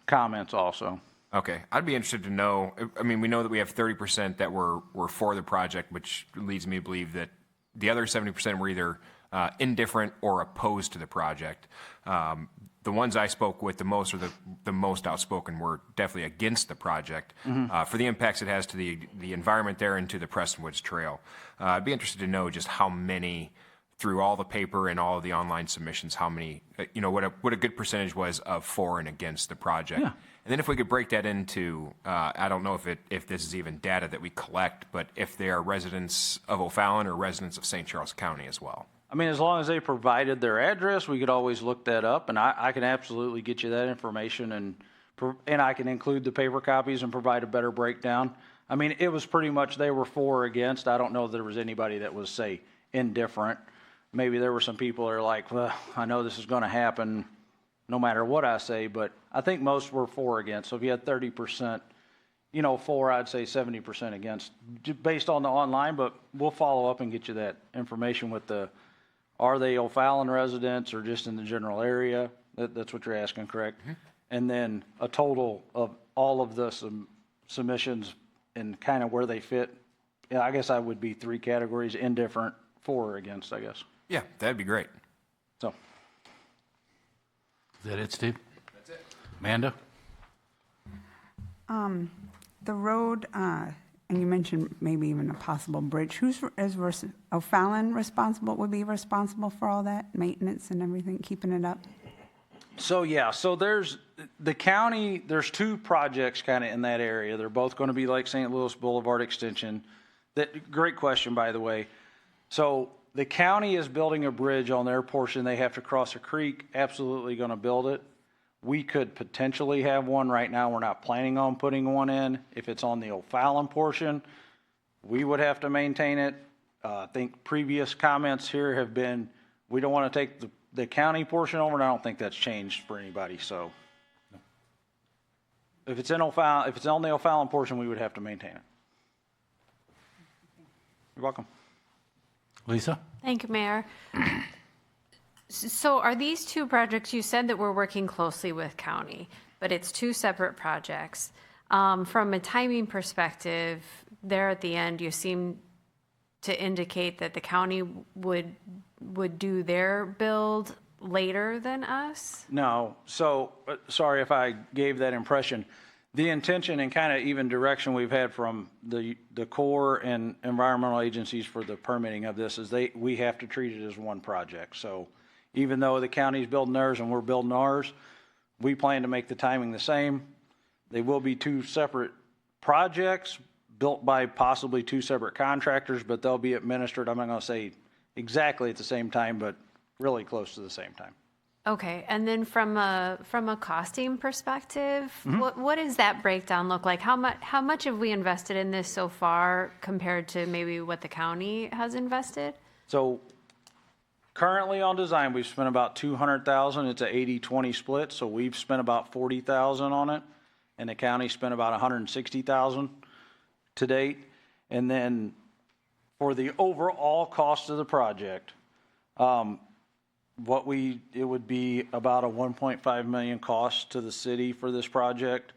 comments also. Okay. I'd be interested to know, I mean, we know that we have 30% that were for the project, which leads me to believe that the other 70% were either indifferent or opposed to the project. The ones I spoke with the most, or the most outspoken, were definitely against the project for the impacts it has to the environment there and to the Preston Woods Trail. I'd be interested to know just how many, through all the paper and all of the online submissions, how many, what a good percentage was of for and against the project. Yeah. And then if we could break that into, I don't know if this is even data that we collect, but if they are residents of O'Fallon or residents of St. Charles County as well. I mean, as long as they provided their address, we could always look that up, and I can absolutely get you that information, and I can include the paper copies and provide a better breakdown. I mean, it was pretty much they were for or against. I don't know if there was anybody that was, say, indifferent. Maybe there were some people that are like, well, I know this is going to happen no matter what I say, but I think most were for or against. So if you had 30%, for, I'd say 70% against, based on the online, but we'll follow up and get you that information with are they O'Fallon residents or just in the general area? That's what you're asking, correct? Mm-hmm. And then a total of all of the submissions and kind of where they fit. Yeah, I guess I would be 3 categories: indifferent, for or against, I guess. Yeah, that'd be great. So. Is that it, Steve? That's it. Amanda? The road, and you mentioned maybe even a possible bridge. O'Fallon would be responsible for all that maintenance and everything, keeping it up? So there's the county, there's 2 projects kind of in that area. They're both going to be like St. Louis Boulevard Extension. Great question, by the way. So the county is building a bridge on their portion. They have to cross a creek, absolutely going to build it. We could potentially have one. Right now, we're not planning on putting one in. If it's on the O'Fallon portion, we would have to maintain it. I think previous comments here have been, we don't want to take the county portion over, and I don't think that's changed for anybody. So if it's on the O'Fallon portion, we would have to maintain it. You're welcome. Lisa? Thank you, Mayor. So are these 2 projects, you said that we're working closely with county, but it's 2 separate projects. From a timing perspective, there at the end, you seem to indicate that the county would do their build later than us? No. So, sorry if I gave that impression. The intention and kind of even direction we've had from the Corps and environmental agencies for the permitting of this is we have to treat it as one project. So even though the county's building theirs and we're building ours, we plan to make the timing the same. They will be two separate projects built by possibly two separate contractors, but they'll be administered, I'm not going to say exactly at the same time, but really close to the same time. Okay, and then from a costing perspective, what does that breakdown look like? How much have we invested in this so far compared to maybe what the county has invested? So currently on design, we've spent about $200,000. It's a 80-20 split, so we've spent about $40,000 on it, and the county spent about $160,000 to date. And then for the overall cost of the project, it would be about a $1.5 million cost to the city for this project.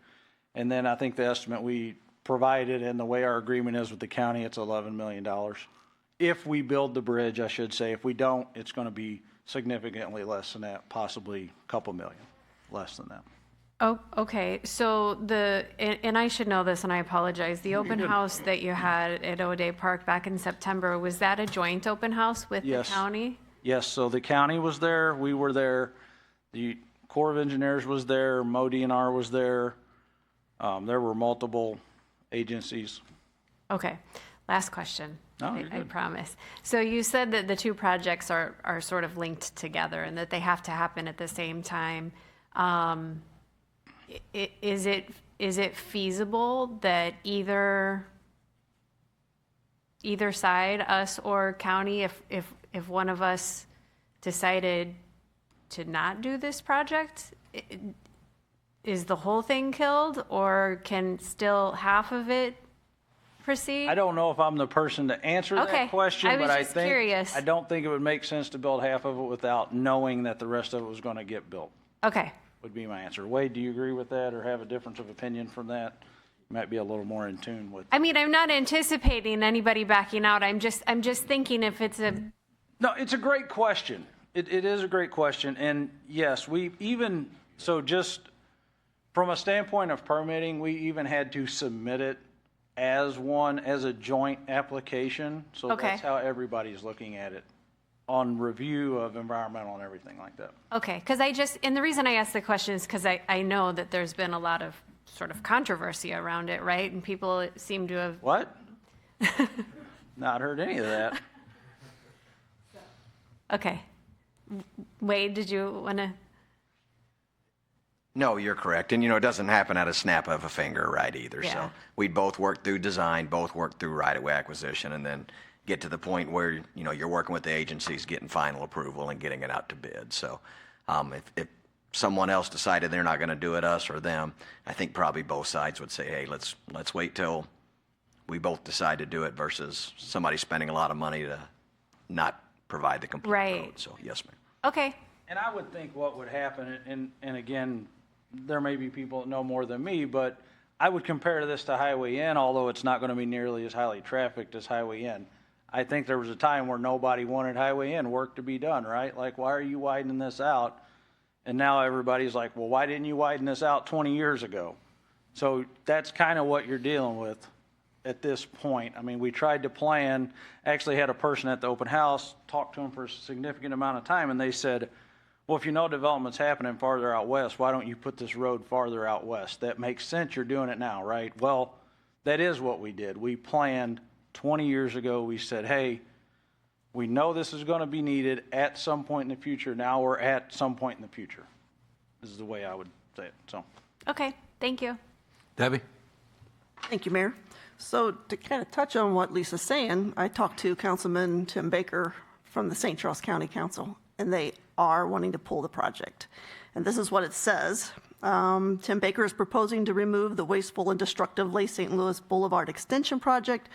And then I think the estimate we provided and the way our agreement is with the county, it's $11 million. If we build the bridge, I should say. If we don't, it's going to be significantly less than that, possibly a couple million less than that. Oh, okay. So and I should know this, and I apologize. The open house that you had at O'Day Park back in September, was that a joint open house with the county? Yes. So the county was there. We were there. The Corps of Engineers was there. MoDNR was there. There were multiple agencies. Okay. Last question. No, you're I good. promise. So you said that the two projects are sort of linked together and that they have to happen at the same time. Is it feasible that either side, us or county, if one of us decided to not do this project, is the whole thing killed, or can still half of it proceed? I don't know if I'm the person to answer that question, I was but just curious. I don't think it would make sense to build half of it without knowing that the rest of it was going to get built. Okay. Would be my answer. Wade, do you agree with that or have a difference of opinion from that? You might be a little more in tune with. I mean, I'm not anticipating anybody backing out. I'm just thinking if it's a. No, it's a great question. It is a great question. And yes, just from a standpoint of permitting, we even had to submit it as a joint application. So that's how everybody's looking at it on review of environmental and everything like that. Okay, because and the reason I asked the question is because I know that there's been a lot of sort of controversy around it, right? And people seem to have. What? Not heard any of that. Okay. Wade, did you want to? No, you're correct. And, it doesn't happen at a snap of a finger, right, either. Yeah. So we'd both work through design, both work through right-of-way acquisition, and then get to the point where, you're working with the agencies, getting final approval and getting it out to bid. So if someone else decided they're not going to do it, us or them, I think probably both sides would say, hey, let's wait till we both decide to do it versus somebody spending a lot of money to not provide the complete road. So, yes, ma'am. Okay. And I would think what would happen, and again, there may be people that know more than me, but I would compare this to Highway N, although it's not going to be nearly as highly trafficked as Highway N. I think there was a time where nobody wanted Highway N work to be done, right? Like, why are you widening this out? And now everybody's like, well, why didn't you widen this out 20 years ago? So that's kind of what you're dealing with at this point. I mean, we tried to plan, actually had a person at the open house, talk to them for a significant amount of time, and they said, well, if you know development's happening farther out west, why don't you put this road farther out west? That makes sense. You're doing it now, right? Well, that is what we did. We planned 20 years ago. We said, hey, we know this is going to be needed at some point in the future. Now we're at some point in the future. This is the way I would say it. So. Okay. Thank you. Debbie? Thank you, Mayor. So to kind of touch on what Lisa's saying, I talked to Councilman Tim Baker from the St. Charles County Council, and they are wanting to pull the project. And this is what it says. Tim Baker is proposing to remove the wasteful and destructive Lake St. Louis Boulevard Extension Project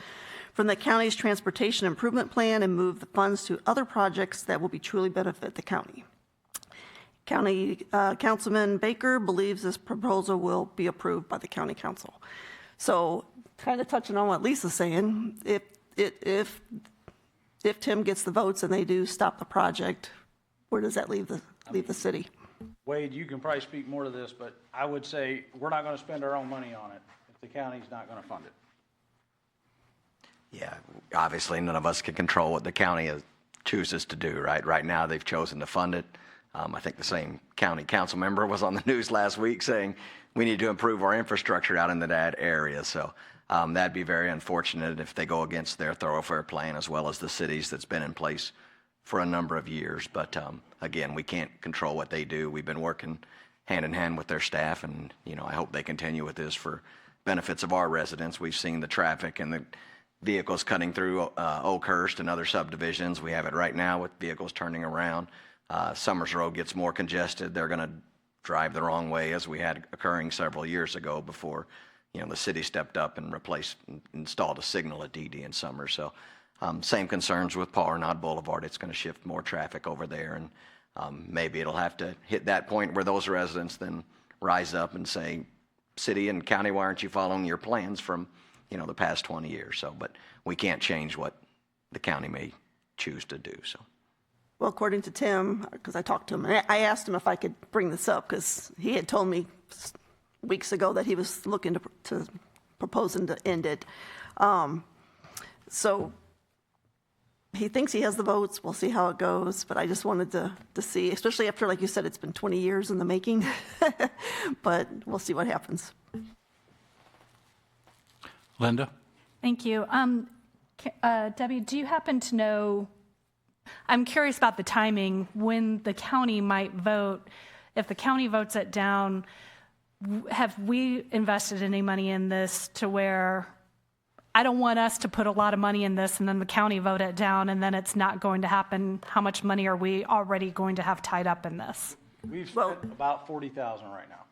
from the county's transportation improvement plan and move the funds to other projects that will be truly benefit the county. Councilman Baker believes this proposal will be approved by the county council. So kind of touching on what Lisa's saying, if Tim gets the votes and they do stop the project, where does that leave the leave the city. Wade, you can probably speak more to this, but I would say we're not going to spend our own money on it if the county's not going to fund it. Yeah, obviously, none of us can control what the county chooses to do, right? Right now, they've chosen to fund it. I think the same county council member was on the news last week saying we need to improve our infrastructure out in that area. So that'd be very unfortunate if they go against their thoroughfare plan as well as the city's that's been in place for a number of years. But again, we can't control what they do. We've been working hand in hand with their staff, and I hope they continue with this for benefits of our residents. We've seen the traffic and the vehicles cutting through Oakhurst and other subdivisions. We have it right now with vehicles turning around. Summers Road gets more congested. They're going to drive the wrong way, as we had occurring several years ago before the city stepped up and installed a signal at DD in Summers. So same concerns with Paul Arnaud Boulevard. It's going to shift more traffic over there, and maybe it'll have to hit that point where those residents then rise up and say, city and county, why aren't you following your plans from the past 20 years? So, but we can't change what the county may choose to do. So. Well, according to Tim, because I talked to him, and I asked him if I could bring this up because he had told me weeks ago that he was looking to proposing to end it. So he thinks he has the votes. We'll see how it goes. But I just wanted to see, especially after, like you said, it's been 20 years in the making. But we'll see what happens. Linda? Thank you. Debbie, do you happen to know, I'm curious about the timing, when the county might vote. If the county votes it down, have we invested any money in this to where I don't want us to put a lot of money in this and then the county vote it down and then it's not going to happen? How much money are we already going to have tied up in this? We've spent about $40,000 right now.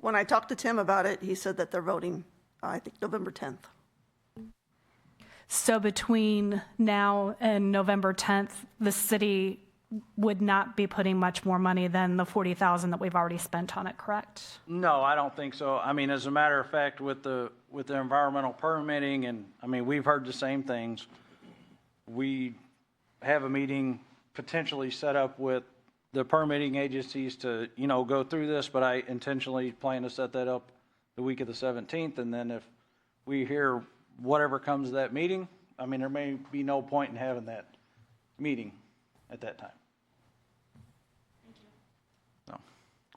When I talked to Tim about it, he said that they're voting, I think, November 10th. So between now and November 10th, the city would not be putting much more money than the $40,000 that we've already spent on it, correct? No, I don't think so. I mean, as a matter of fact, with the environmental permitting, and I mean, we've heard the same things. We have a meeting potentially set up with the permitting agencies to, go through this, but I intentionally plan to set that up the week of the 17th, and then if we hear whatever comes of that meeting, I mean, there may be no point in having that meeting at that time. So.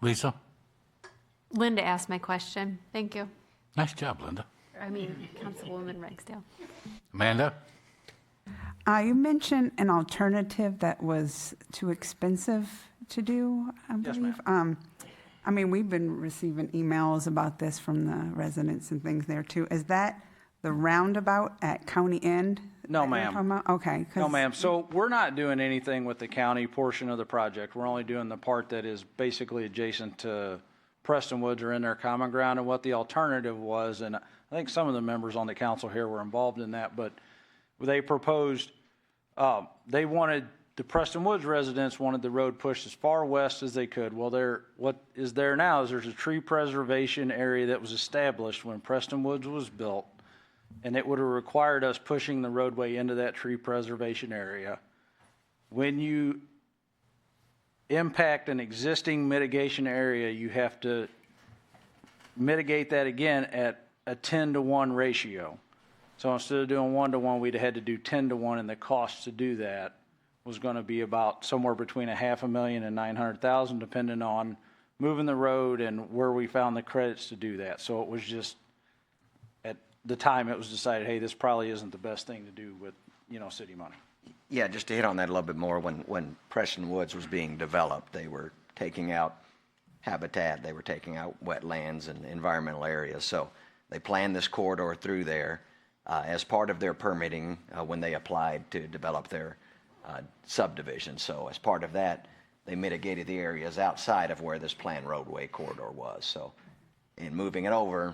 Lisa? Linda asked my question. Thank you. Nice job, Linda. Councilwoman Ragsdale. Amanda? You mentioned an alternative that was too expensive to do, I believe. Yes, ma'am. I mean, we've been receiving emails about this from the residents and things there too. Is that the roundabout at County End? No, ma'am. Okay. No, ma'am. So we're not doing anything with the county portion of the project. We're only doing the part that is basically adjacent to Preston Woods or in their common ground, and what the alternative was, and I think some of the members on the council here were involved in that, but they proposed, they wanted, the Preston Woods residents wanted the road pushed as far west as they could. Well, what is there now is there's a tree preservation area that was established when Preston Woods was built, and it would have required us pushing the roadway into that tree preservation area. When you impact an existing mitigation area, you have to mitigate that again at a 10-to-1 ratio. So instead of doing 1-to-1, we'd have had to do 10-to-1, and the cost to do that was going to be about somewhere between $500,000 and $900,000, depending on moving the road and where we found the credits to do that. So it was just, at the time, it was decided, hey, this probably isn't the best thing to do with, city money. Yeah, just to hit on that a little bit more, when Preston Woods was being developed, they were taking out habitat, they were taking out wetlands and environmental areas. So they planned this corridor through there as part of their permitting when they applied to develop their subdivision. So as part of that, they mitigated the areas outside of where this planned roadway corridor was. So in moving it over,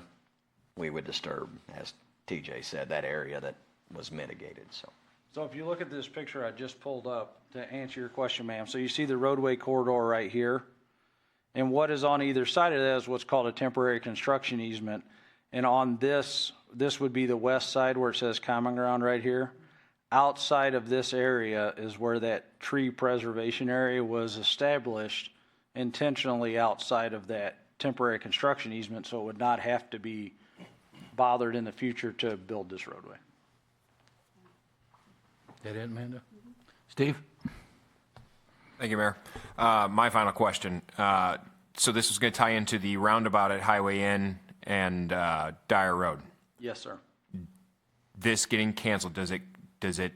we would disturb, as TJ said, that area that was mitigated. So if you look at this picture I just pulled up to answer your question, ma'am, so you see the roadway corridor right here, and what is on either side of that is what's called a temporary construction easement. And on this would be the west side where it says common ground right here. outside of this area is where that tree preservation area was established intentionally outside of that temporary construction easement, so it would not have to be bothered in the future to build this roadway. That it, Amanda? Steve? Thank you, Mayor. My final question. So this is going to tie into the roundabout at Highway N and Dyer Road. Yes, sir. This getting canceled, does it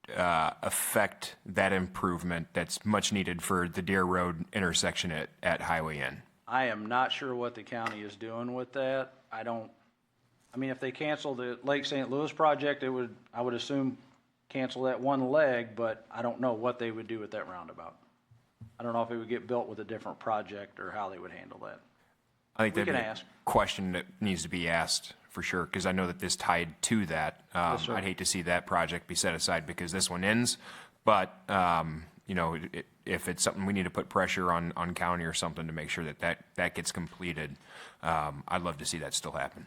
affect that improvement that's much needed for the Deer Road intersection at Highway N? I am not sure what the county is doing with that. I mean, if they cancel the Lake St. Louis project, I would assume cancel that one leg, but I don't know what they would do with that roundabout. I don't know if it would get built with a different project or how they would handle that. I think We that's can a ask. question that needs to be asked for sure, because I know that this tied to that. Yes, sir. I'd hate to see that project be set aside because this one ends, but if it's something we need to put pressure on county or something to make sure that gets completed, I'd love to see that still happen.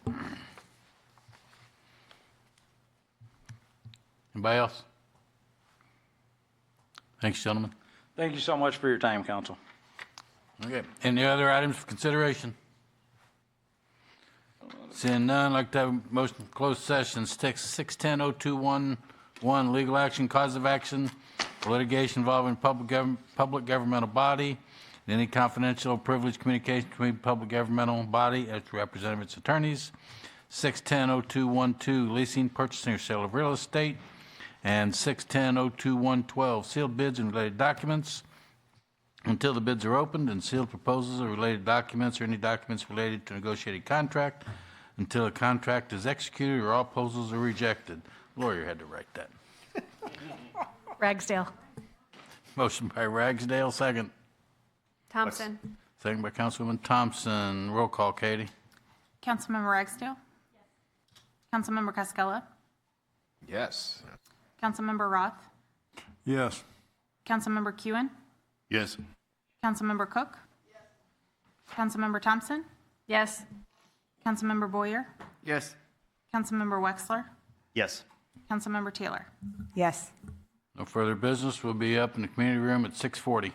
Anybody else? Thanks, gentlemen. Thank you so much for your time, council. Okay. Any other items for consideration? Seeing none, I'd like to have a motion to close sessions. Text 610-0211, legal action, cause of action, litigation involving public governmental body, and any confidential or privileged communication between public governmental body as representative of its attorneys. 610-0212, leasing, purchasing, or sale of real estate, and 610-0212, sealed bids and related documents. Until the bids are opened, and sealed proposals or related documents or any documents related to negotiated contract, until a contract is executed or all proposals are rejected. Lawyer had to write that. Ragsdale. Motion by Ragsdale, second. Thompson. Second by Councilwoman Thompson. Roll call, Katie. Councilmember Ragsdale? Councilmember Cascola? Yes. Councilmember Roth? Yes. Councilmember Kewen? Yes. Councilmember Cook? Councilmember Thompson? Yes. Councilmember Boyer? Yes. Councilmember Wexler? Yes. Councilmember Taylor? Yes. No further business. Will be up in the community room at 6:40.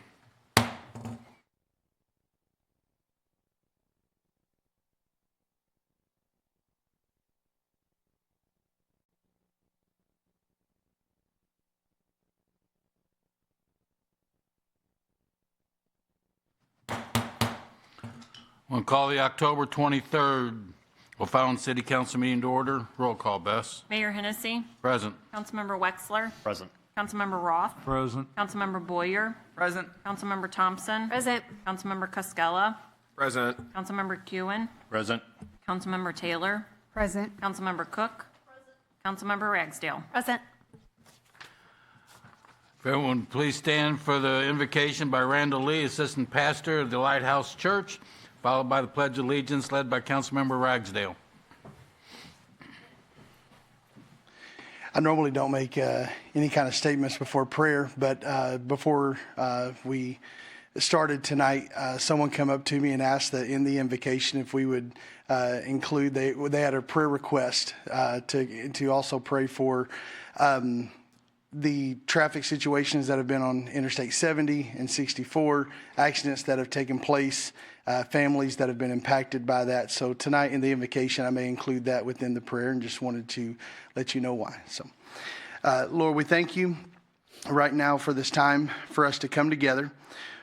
We'll call the October 23rd O'Fallon City Council meeting to order. Roll call, Bess. Mayor Hennessy. Present. Councilmember Wexler. Present. Councilmember Roth. Present. Councilmember Boyer. Present. Councilmember Thompson. Present. Councilmember Cascola. President. Councilmember Kewen. Present. Councilmember Taylor. Present. Councilmember Cook. Councilmember Ragsdale. Present. If everyone please stand for the invocation by Randall Lee, Assistant Pastor of the Lighthouse Church, followed by the Pledge of Allegiance led by Councilmember Ragsdale. I normally don't make any kind of statements before prayer, but before we started tonight, someone come up to me and asked that in the invocation if we would include, they had a prayer request to also pray for the traffic situations that have been on Interstate 70 and 64, accidents that have taken place, families that have been impacted by that. So tonight in the invocation, I may include that within the prayer and just wanted to let you know why. So, Lord, we thank you right now for this time for us to come together,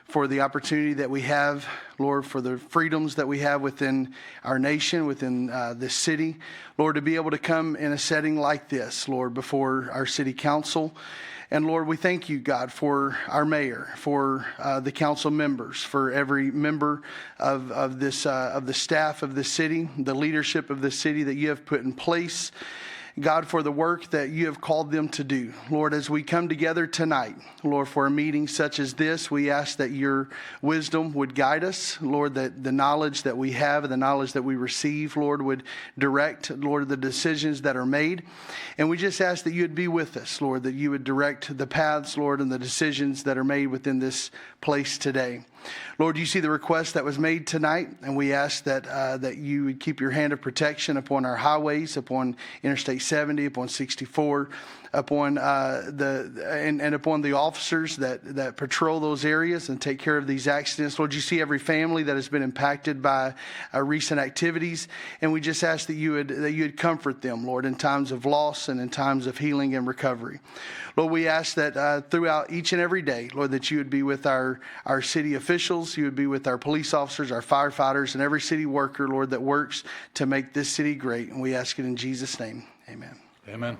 for the opportunity that we have, Lord, for the freedoms that we have within our nation, within this city. Lord, to be able to come in a setting like this, Lord, before our city council. And Lord, we thank you, God, for our mayor, for the council members, for every member of the staff of the city, the leadership of the city that you have put in place. God, for the work that you have called them to do. Lord, as we come together tonight, Lord, for a meeting such as this, we ask that your wisdom would guide us. Lord, that the knowledge that we have and the knowledge that we receive, Lord, would direct, Lord, the decisions that are made. And we just ask that you would be with us, Lord, that you would direct the paths, Lord, and the decisions that are made within this place today. Lord, you see the request that was made tonight, and we ask that you would keep your hand of protection upon our highways, upon Interstate 70, upon 64, upon upon the officers that patrol those areas and take care of these accidents. Lord, you see every family that has been impacted by recent activities, and we just ask that you would comfort them, Lord, in times of loss and in times of healing and recovery. Lord, we ask that throughout each and every day, Lord, that you would be with our city officials, you would be with our police officers, our firefighters, and every city worker, Lord, that works to make this city great. And we ask it in Jesus' name. Amen. Amen.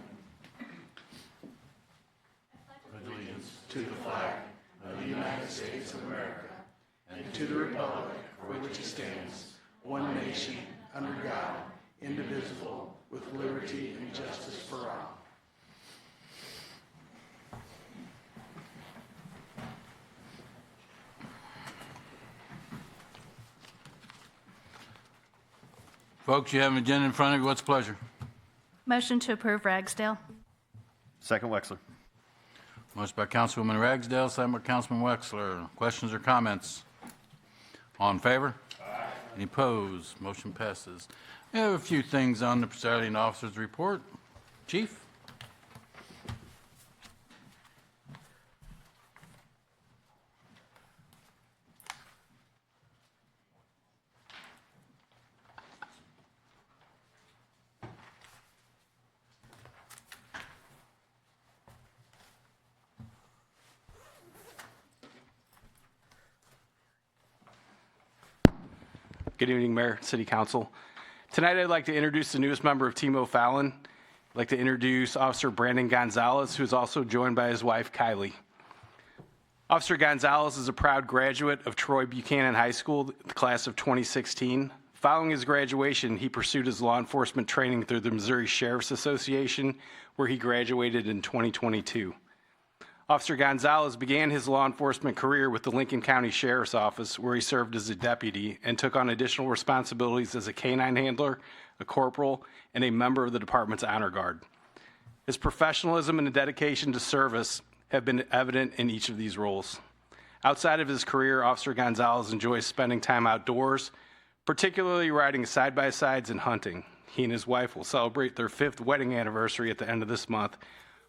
To the flag of the United States of America and to the republic for which it stands, one nation, under God, indivisible, with liberty and justice for all. Folks, you have an agenda in front of you. What's the pleasure? Motion to approve Ragsdale. Second Wexler. Motion by Councilwoman Ragsdale, second by Councilman Wexler. Questions or comments? All in favor? Aye. Any opposed? Motion passes. We have a few things on the presiding officer's report. Chief? Good evening, Mayor, City Council. Tonight, I'd like to introduce the newest member of Team OFallon. I'd like to introduce Officer Brandon Gonzalez, who is also joined by his wife, Kylie. Officer Gonzalez is a proud graduate of Troy Buchanan High School, the class of 2016. Following his graduation, he pursued his law enforcement training through the Missouri Sheriff's Association, where he graduated in 2022. Officer Gonzalez began his law enforcement career with the Lincoln County Sheriff's Office, where he served as a deputy and took on additional responsibilities as a canine handler, a corporal, and a member of the department's honor guard. His professionalism and dedication to service have been evident in each of these roles. Outside of his career, Officer Gonzalez enjoys spending time outdoors, particularly riding side-by-sides and hunting. He and his wife will celebrate their 5th wedding anniversary at the end of this month,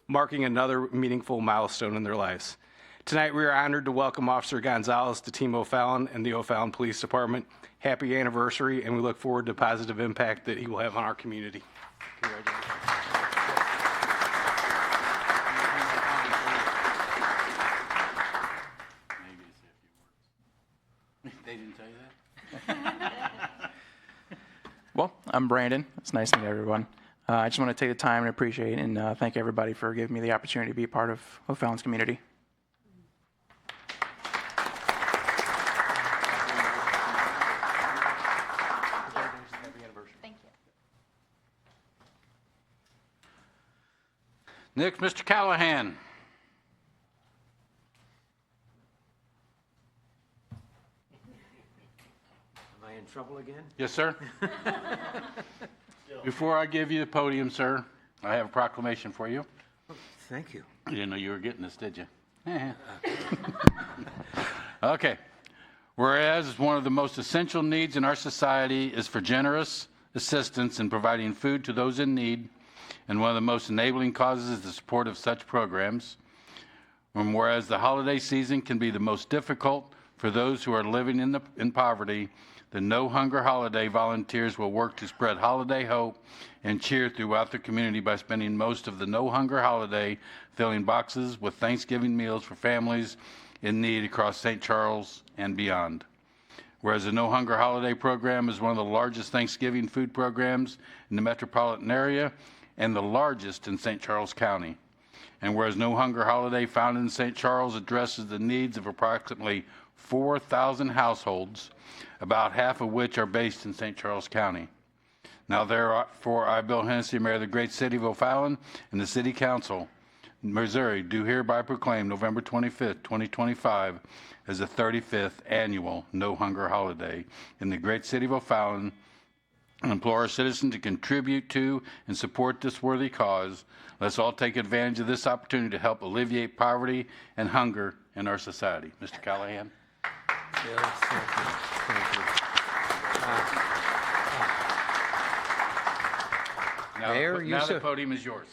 marking another meaningful milestone in their lives. Tonight, we are honored to welcome Officer Gonzalez to Team O'Fallon and the O'Fallon Police Department. Happy anniversary, and we look forward to the positive impact that he will have on our community. Congratulations. They didn't tell you that? Well, I'm Brandon. It's nice to meet everyone. I just want to take the time and appreciate and thank everybody for giving me the opportunity to be a part of O'Fallon's community. Thank you. Next, Mr. Callahan. Am I in trouble again? Yes, sir. Before I give you the podium, sir, I have a proclamation for you. Thank you. You didn't know you were getting this, did you? Okay. Whereas one of the most essential needs in our society is for generous assistance in providing food to those in need, and one of the most enabling causes is the support of such programs. And whereas the holiday season can be the most difficult for those who are living in poverty, the No Hunger Holiday volunteers will work to spread holiday hope and cheer throughout the community by spending most of the No Hunger Holiday filling boxes with Thanksgiving meals for families in need across St. Charles and beyond. Whereas the No Hunger Holiday program is one of the largest Thanksgiving food programs in the metropolitan area and the largest in St. Charles County. And whereas No Hunger Holiday, founded in St. Charles, addresses the needs of approximately 4,000 households, about half of which are based in St. Charles County. Now therefore, I, Bill Hennessy, Mayor of the great city of O'Fallon, and the City Council, Missouri, do hereby proclaim November 25th, 2025 as the 35th annual No Hunger Holiday in the great city of O'Fallon, and implore our citizens to contribute to and support this worthy cause. Let's all take advantage of this opportunity to help alleviate poverty and hunger in our society. Mr. Callahan. Bill. Thank you. Thank you. Now the podium is yours.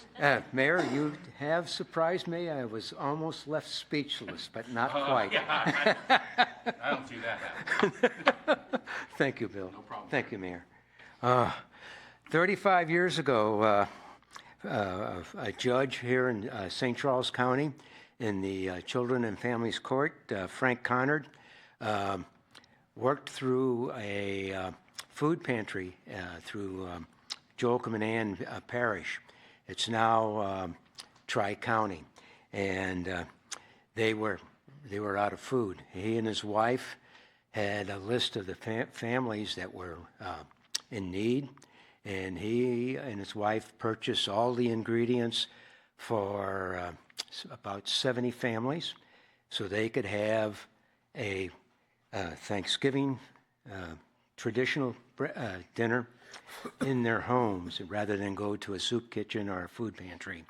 Mayor, you have surprised me. I was almost left speechless, but not quite. Yeah, I don't see that happening. Thank you, Bill. No problem. Thank you, Mayor. 35 years ago, a judge here in St. Charles County in the Children and Families Court, Frank Connard, worked through a food pantry through Joachim and Ann Parish. It's now Tri-County, and they were out of food. He and his wife had a list of the families that were in need, and he and his wife purchased all the ingredients for about 70 families so they could have a Thanksgiving traditional dinner in their homes rather than go to a soup kitchen or a food pantry.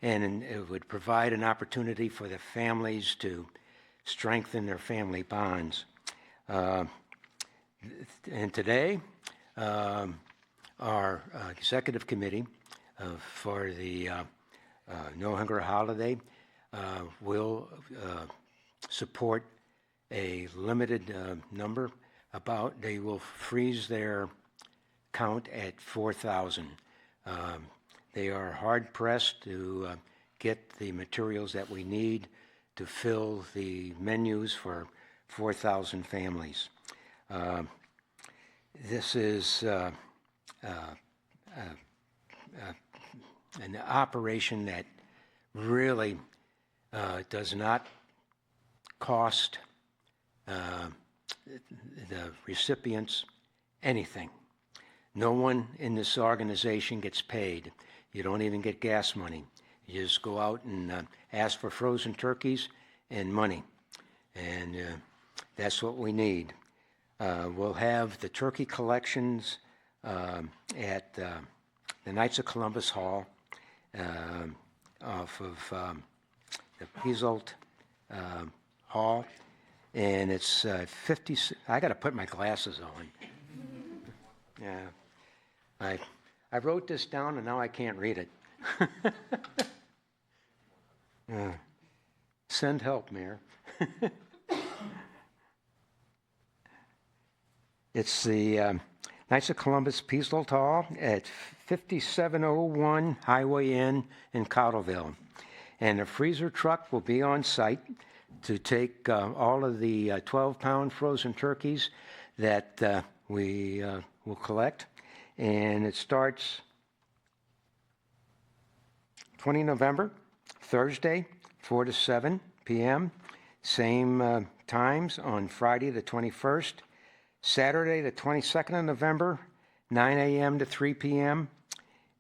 And it would provide an opportunity for the families to strengthen their family bonds. And today, our executive committee for the No Hunger Holiday will support a limited number. They will freeze their count at 4,000. They are hard pressed to get the materials that we need to fill the menus for 4,000 families. This is an operation that really does not cost the recipients anything. No one in this organization gets paid. You don't even get gas money. You just go out and ask for frozen turkeys and money. And that's what we need. We'll have the turkey collections at the Knights of Columbus Hall off of the Piezolt Hall. And it's 50, I got to put my glasses on. Yeah. I wrote this down and now I can't read it. Send help, Mayor. It's the Knights of Columbus Piezolt Hall at 5701 Highway N in Cottleville. And a freezer truck will be on site to take all of the 12-pound frozen turkeys that we will collect. And it starts 20 November, Thursday, 4 to 7 p.m. Same times on Friday the 21st. Saturday the 22nd of November, 9 a.m. to 3 p.m.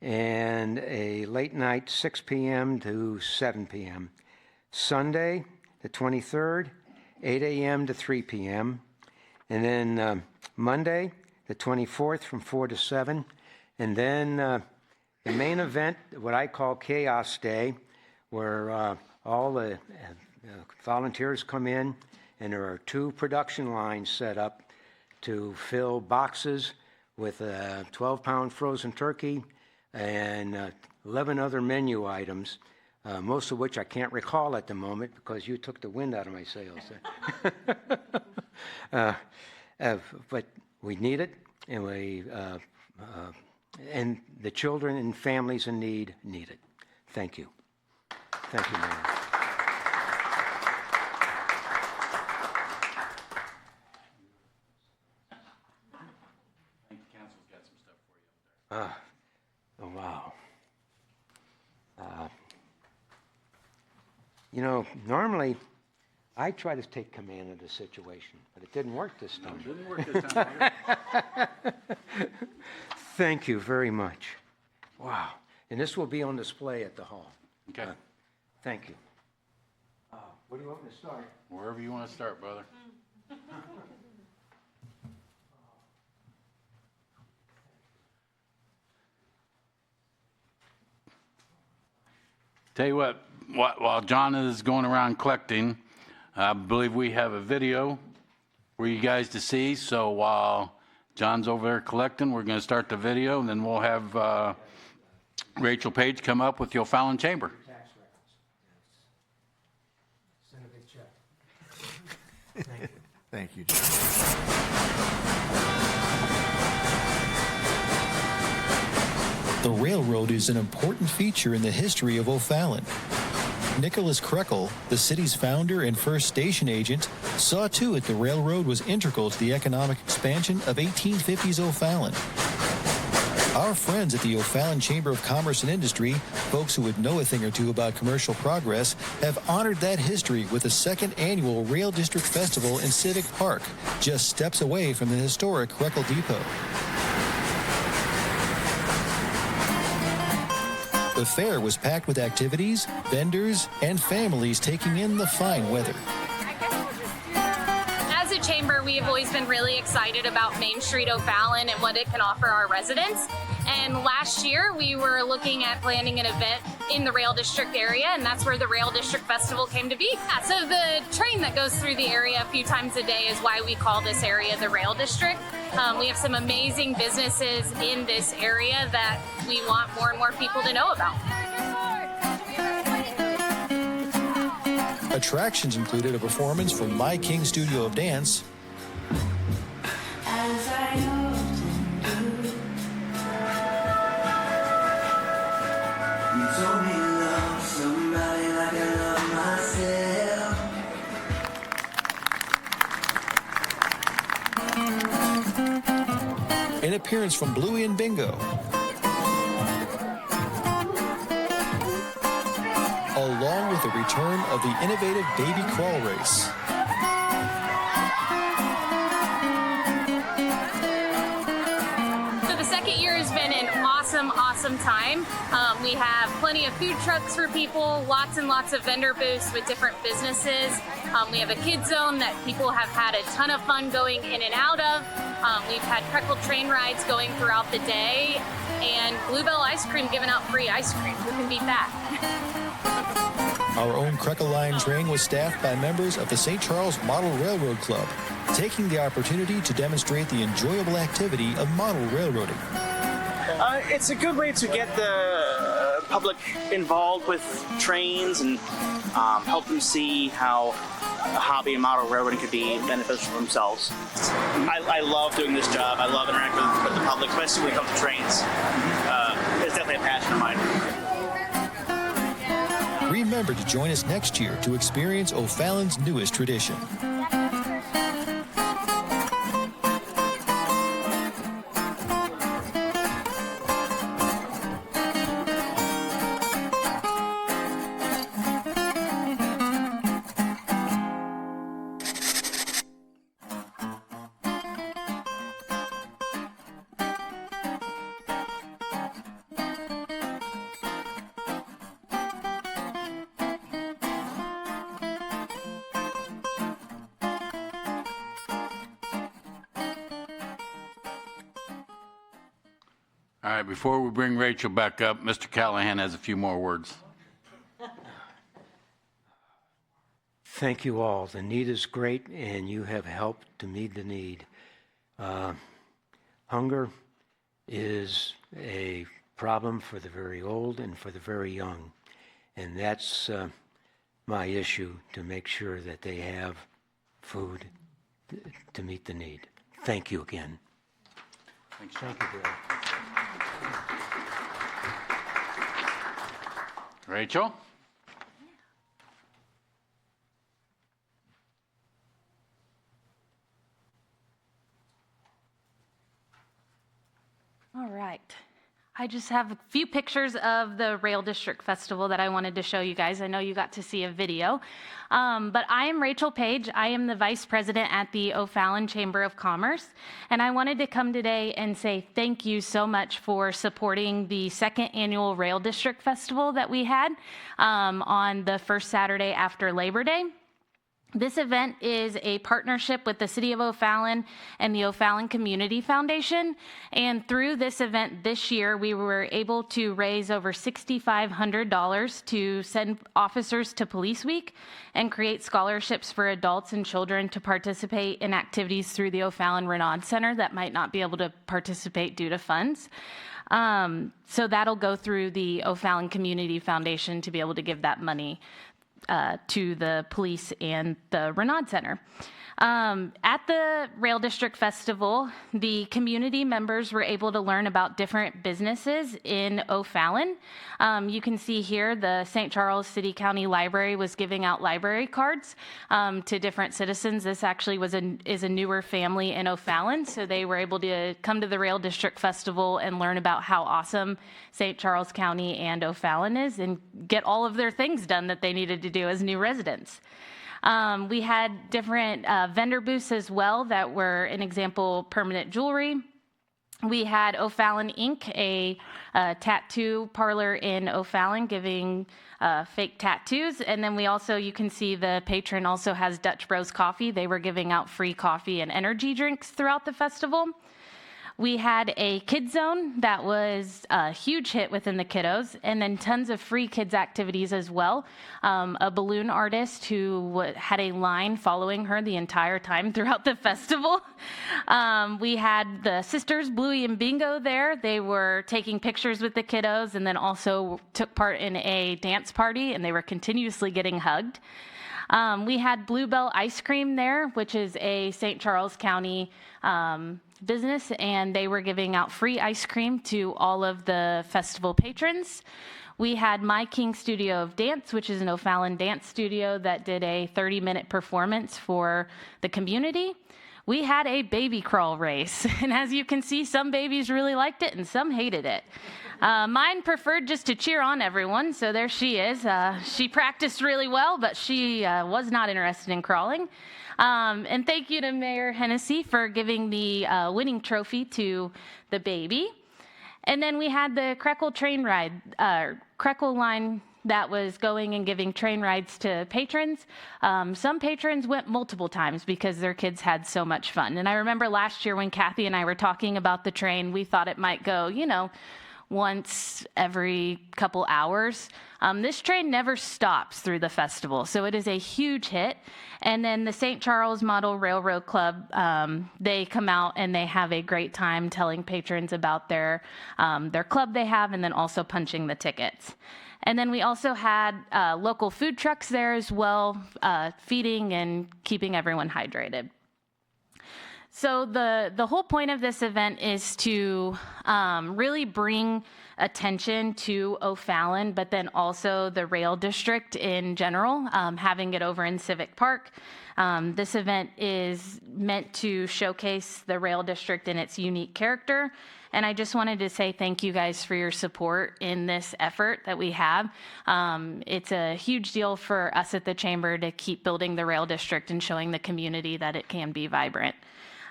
And a late night, 6 p.m. to 7 p.m. Sunday the 23rd, 8 a.m. to 3 p.m. And then Monday the 24th from 4 to 7. And then the main event, what I call Chaos Day, where all the volunteers come in, and there are 2 production lines set up to fill boxes with a 12-pound frozen turkey and 11 other menu items, most of which I can't recall at the moment because you took the wind out of my sails. But we need it, and the children and families in need it. Thank you. Thank you, Mayor. Oh, wow. Normally I try to take command of the situation, but it didn't work this time. No, it didn't work this time. Thank you very much. Wow. And this will be on display at the hall. Okay. Thank you. Where do you want me to start? Wherever you want to start, brother. Tell you what, while John is going around collecting, I believe we have a video for you guys to see. So while John's over there collecting, we're going to start the video, and then we'll have Rachel Page come up with the O'Fallon Chamber. Thank you. The railroad is an important feature in the history of O'Fallon. Nicholas Krekel, the city's founder and first station agent, saw to it the railroad was integral to the economic expansion of 1850s O'Fallon. Our friends at the O'Fallon Chamber of Commerce and Industry, folks who would know a thing or two about commercial progress, have honored that history with the second annual Rail District Festival in Civic Park, just steps away from the historic Krekel Depot. The fair was packed with activities, vendors, and families taking in the fine weather. As a chamber, we have always been really excited about Main Street O'Fallon and what it can offer our residents. And last year, we were looking at planning an event in the Rail District area, and that's where the Rail District Festival came to be. Yeah, so the train that goes through the area a few times a day is why we call this area the Rail District. We have some amazing businesses in this area that we want more and more people to know about. Attractions included a performance from My King Studio of Dance, an appearance from Bluey and Bingo, along with the return of the innovative Baby Crawl Race. So the second year has been an awesome time. We have plenty of food trucks for people, lots and lots of vendor booths with different businesses. We have a kid zone that people have had a ton of fun going in and out of. We've had Krekel train rides going throughout the day, and Bluebell Ice Cream giving out free ice cream. Who can beat that? Our own Krekel Line train was staffed by members of the St. Charles Model Railroad Club, taking the opportunity to demonstrate the enjoyable activity of model railroading. It's a good way to get the public involved with trains and help them see how a hobby in model railroading could be beneficial for themselves. I love doing this job. I love interacting with the public, especially when it comes to trains. It's definitely a passion of mine. Remember to join us next year to experience O'Fallon's newest tradition. All right, before we bring Rachel back up, Mr. Callahan has a few more words. Thank you all. The need is great, and you have helped to meet the need. Hunger is a problem for the very old and for the very young, and that's my issue, to make sure that they have food to meet the need. Thank you again. Thanks, Thank you, Bill. Rachel? All right. I just have a few pictures of the Rail District Festival that I wanted to show you guys. I know you got to see a video. But I am Rachel Page. I am the Vice President at the O'Fallon Chamber of Commerce. And I wanted to come today and say thank you so much for supporting the second annual Rail District Festival that we had on the first Saturday after Labor Day. This event is a partnership with the City of O'Fallon and the O'Fallon Community Foundation. And through this event this year, we were able to raise over $6,500 to send officers to Police Week and create scholarships for adults and children to participate in activities through the O'Fallon Renaud Center that might not be able to participate due to funds. So that'll go through the O'Fallon Community Foundation to be able to give that money to the police and the Renaud Center. At the Rail District Festival, the community members were able to learn about different businesses in O'Fallon. You can see here the St. Charles City County Library was giving out library cards to different citizens. This actually is a newer family in O'Fallon, so they were able to come to the Rail District Festival and learn about how awesome St. Charles County and O'Fallon is and get all of their things done that they needed to do as new residents. We had different vendor booths as well that were, an example, permanent jewelry. We had O'Fallon Inc., a tattoo parlor in O'Fallon giving fake tattoos. And then we also, you can see the patron also has Dutch Bros Coffee. They were giving out free coffee and energy drinks throughout the festival. We had a kid zone that was a huge hit within the kiddos, and then tons of free kids activities as well. A balloon artist who had a line following her the entire time throughout the festival. We had the sisters, Bluey and Bingo, there. They were taking pictures with the kiddos and then also took part in a dance party, and they were continuously getting hugged. We had Bluebell Ice Cream there, which is a St. Charles County business, and they were giving out free ice cream to all of the festival patrons. We had My King Studio of Dance, which is an O'Fallon dance studio that did a 30-minute performance for the community. We had a baby crawl race, and as you can see, some babies really liked it and some hated it. Mine preferred just to cheer on everyone, so there she is. She practiced really well, but she was not interested in crawling. And thank you to Mayor Hennessy for giving the winning trophy to the baby. And then we had the Krekel train ride, Krekel line that was going and giving train rides to patrons. Some patrons went multiple times because their kids had so much fun. And I remember last year when Kathy and I were talking about the train, we thought it might go, once every couple hours. This train never stops through the festival, so it is a huge hit. And then the St. Charles Model Railroad Club, they come out and they have a great time telling patrons about their club they have, and then also punching the tickets. And then we also had local food trucks there as well, feeding and keeping everyone hydrated. So the whole point of this event is to really bring attention to O'Fallon, but then also the Rail District in general, having it over in Civic Park. This event is meant to showcase the Rail District and its unique character. And I just wanted to say thank you guys for your support in this effort that we have. It's a huge deal for us at the Chamber to keep building the Rail District and showing the community that it can be vibrant.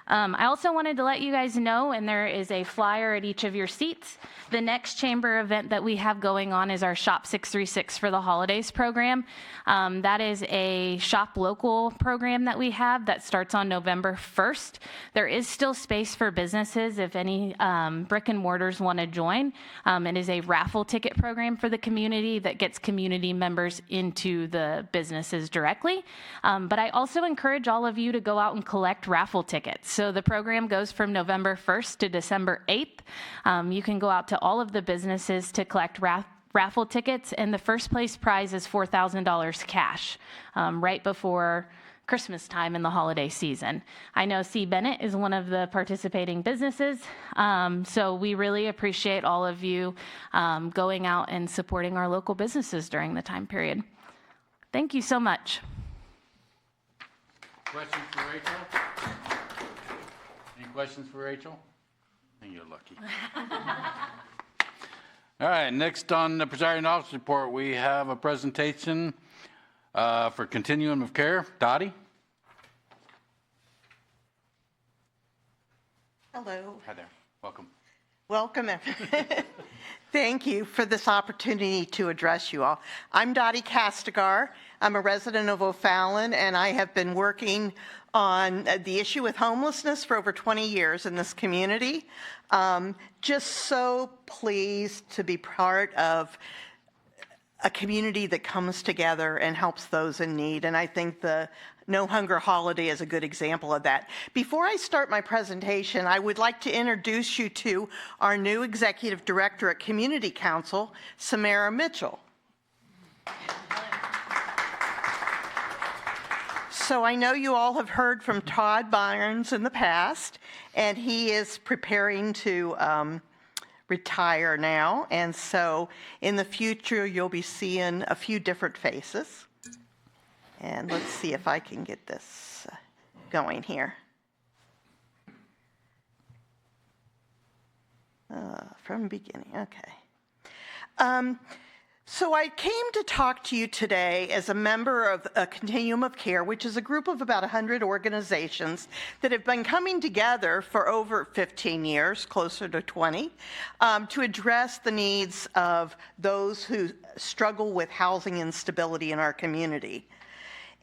I also wanted to let you guys know, and there is a flyer at each of your seats, the next Chamber event that we have going on is our Shop 636 for the Holidays program. That is a shop local program that we have that starts on November 1st. There is still space for businesses if any brick and mortars want to join. It is a raffle ticket program for the community that gets community members into the businesses directly. But I also encourage all of you to go out and collect raffle tickets. So the program goes from November 1st to December 8th. You can go out to all of the businesses to collect raffle tickets, and the first place prize is $4,000 cash right before Christmas time in the holiday season. I know C. Bennett is one of the participating businesses, so we really appreciate all of you going out and supporting our local businesses during the time period. Thank you so much. Questions for Rachel? Any questions for Rachel? I think you're lucky. All right, next on the presiding officer's report, we have a presentation for continuum of care. Dottie? Hello. Hi there. Welcome. Welcome. Thank you for this opportunity to address you all. I'm Dottie Castigar. I'm a resident of O'Fallon, and I have been working on the issue with homelessness for over 20 years in this community. Just so pleased to be part of a community that comes together and helps those in need, and I think the No Hunger Holiday is a good example of that. Before I start my presentation, I would like to introduce you to our new Executive Director at Community Council, Samara Mitchell. So I know you all have heard from Todd Barnes in the past, and he is preparing to retire now, and so in the future you'll be seeing a few different faces. And let's see if I can get this going here. From beginning, okay. So I came to talk to you today as a member of a Continuum of Care, which is a group of about 100 organizations that have been coming together for over 15 years, closer to 20, to address the needs of those who struggle with housing instability in our community.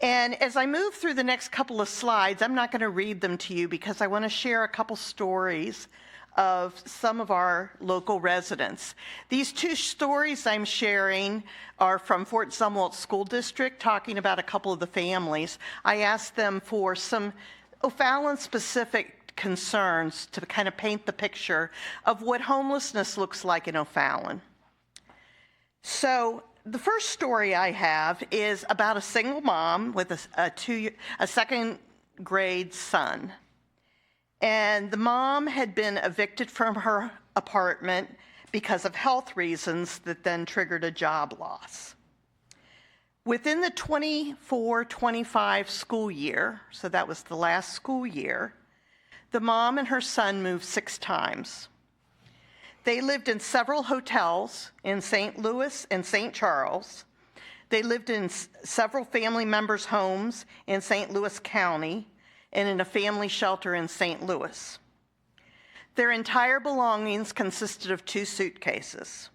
And as I move through the next couple of slides, I'm not going to read them to you because I want to share a couple stories of some of our local residents. These two stories I'm sharing are from Fort Zumwalt School District, talking about a couple of the families. I asked them for some O'Fallon-specific concerns to kind of paint the picture of what homelessness looks like in O'Fallon. So the first story I have is about a single mom with a second grade son. And the mom had been evicted from her apartment because of health reasons that then triggered a job loss. Within the 24-25 school year, so that was the last school year, the mom and her son moved 6 times. They lived in several hotels in St. Louis and St. Charles. They lived in several family members' homes in St. Louis County and in a family shelter in St. Louis. Their entire belongings consisted of 2 suitcases.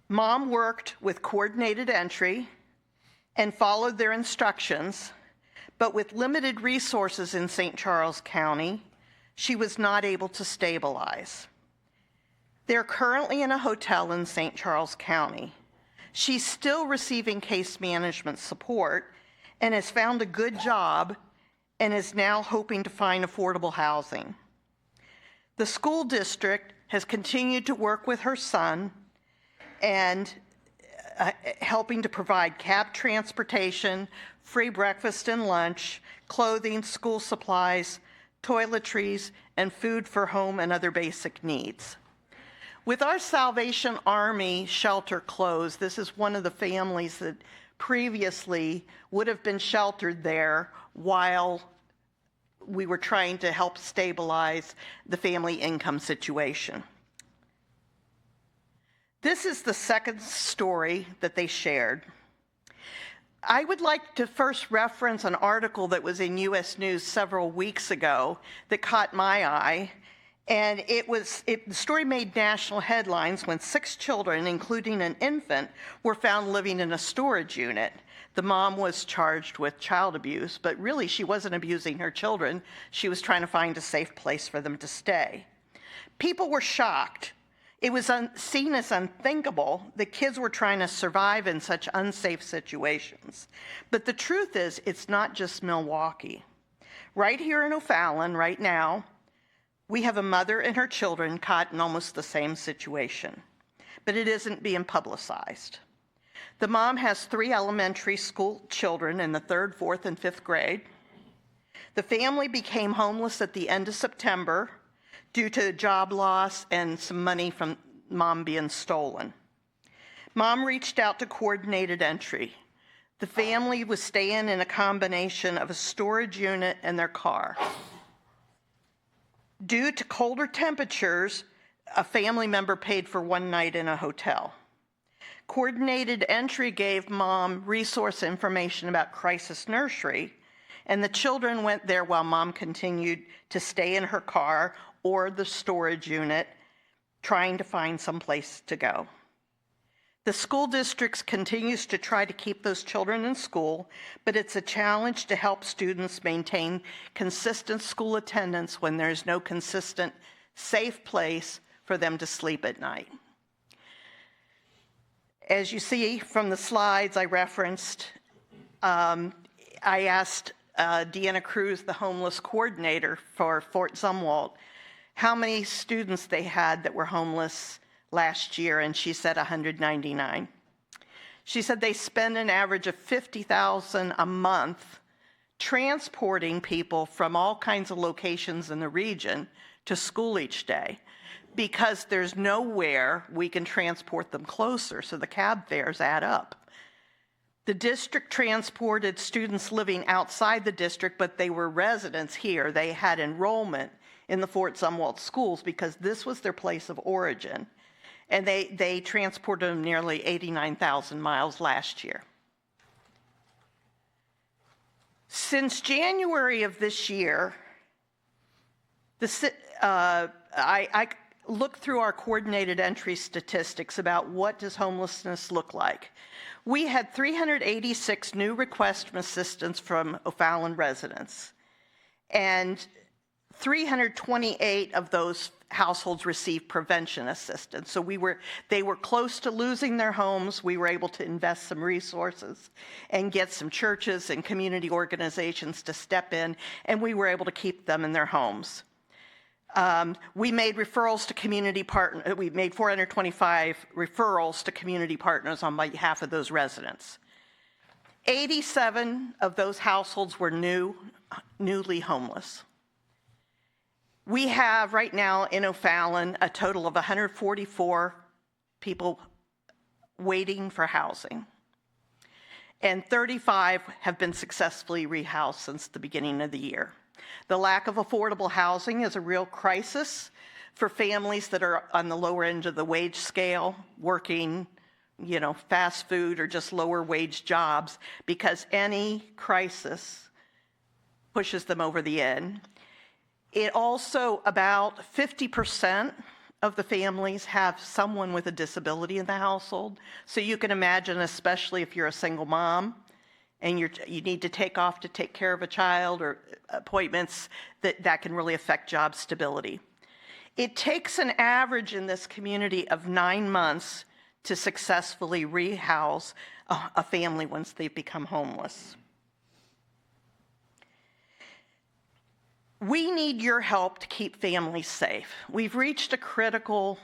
Mom worked with coordinated entry and followed their instructions, but with limited resources in St. Charles County, she was not able to stabilize. They're currently in a hotel in St. Charles County. She's still receiving case management support and has found a good job and is now hoping to find affordable housing. The school district has continued to work with her son and helping to provide cab transportation, free breakfast and lunch, clothing, school supplies, toiletries, and food for home and other basic needs. With our Salvation Army shelter closed, this is one of the families that previously would have been sheltered there while we were trying to help stabilize the family income situation. This is the second story that they shared. I would like to first reference an article that was in U.S. News several weeks ago that caught my eye. And the story made national headlines when 6 children, including an infant, were found living in a storage unit. The mom was charged with child abuse, but really she wasn't abusing her children. She was trying to find a safe place for them to stay. People were shocked. It was seen as unthinkable that kids were trying to survive in such unsafe situations. But the truth is, it's not just Milwaukee. Right here in O'Fallon, right now, we have a mother and her children caught in almost the same situation, but it isn't being publicized. The mom has 3 elementary school children in the 3rd, 4th, and 5th grade. The family became homeless at the end of September due to job loss and some money from mom being stolen. Mom reached out to coordinated entry. The family was staying in a combination of a storage unit and their car. Due to colder temperatures, a family member paid for 1 night in a hotel. Coordinated entry gave mom resource information about crisis nursery, and the children went there while mom continued to stay in her car or the storage unit trying to find some place to go. The school districts continues to try to keep those children in school, but it's a challenge to help students maintain consistent school attendance when there's no consistent, safe place for them to sleep at night. As you see from the slides I referenced, I asked Deanna Cruz, the homeless coordinator for Fort Zumwalt, how many students they had that were homeless last year, and she said 199. She said they spend an average of $50,000 a month transporting people from all kinds of locations in the region to school each day because there's nowhere we can transport them closer, so the cab fares add up. The district transported students living outside the district, but they were residents here. They had enrollment in the Fort Zumwalt schools because this was their place of origin. And they transported them nearly 89,000 miles last year. Since January of this year, I looked through our coordinated entry statistics about what does homelessness look like. We had 386 new requests from assistance from O'Fallon residents, and 328 of those households received prevention assistance. So they were close to losing their homes. We were able to invest some resources and get some churches and community organizations to step in, and we were able to keep them in their homes. We made referrals to community partners. We made 425 referrals to community partners on behalf of those residents. 87 of those households were newly homeless. We have right now in O'Fallon a total of 144 people waiting for housing, and 35 have been successfully rehoused since the beginning of the year. The lack of affordable housing is a real crisis for families that are on the lower end of the wage scale, working, fast food or just lower wage jobs, because any crisis pushes them over the edge. It also, about 50% of the families have someone with a disability in the household. So you can imagine, especially if you're a single mom and you need to take off to take care of a child or appointments, that can really affect job stability. It takes an average in this community of 9 months to successfully rehouse a family once they've become homeless. We need your help to keep families safe. We've reached a crisis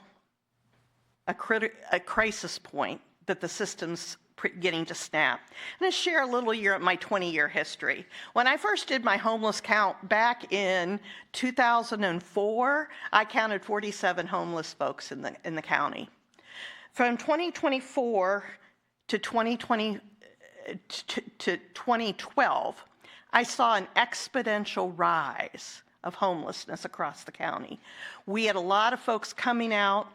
point that the system's getting to snap. I'm going to share a little my 20-year history. When I first did my homeless count back in 2004, I counted 47 homeless folks in the county. From 2024 to 2012, I saw an exponential rise of homelessness across the county. We had a lot of folks coming out,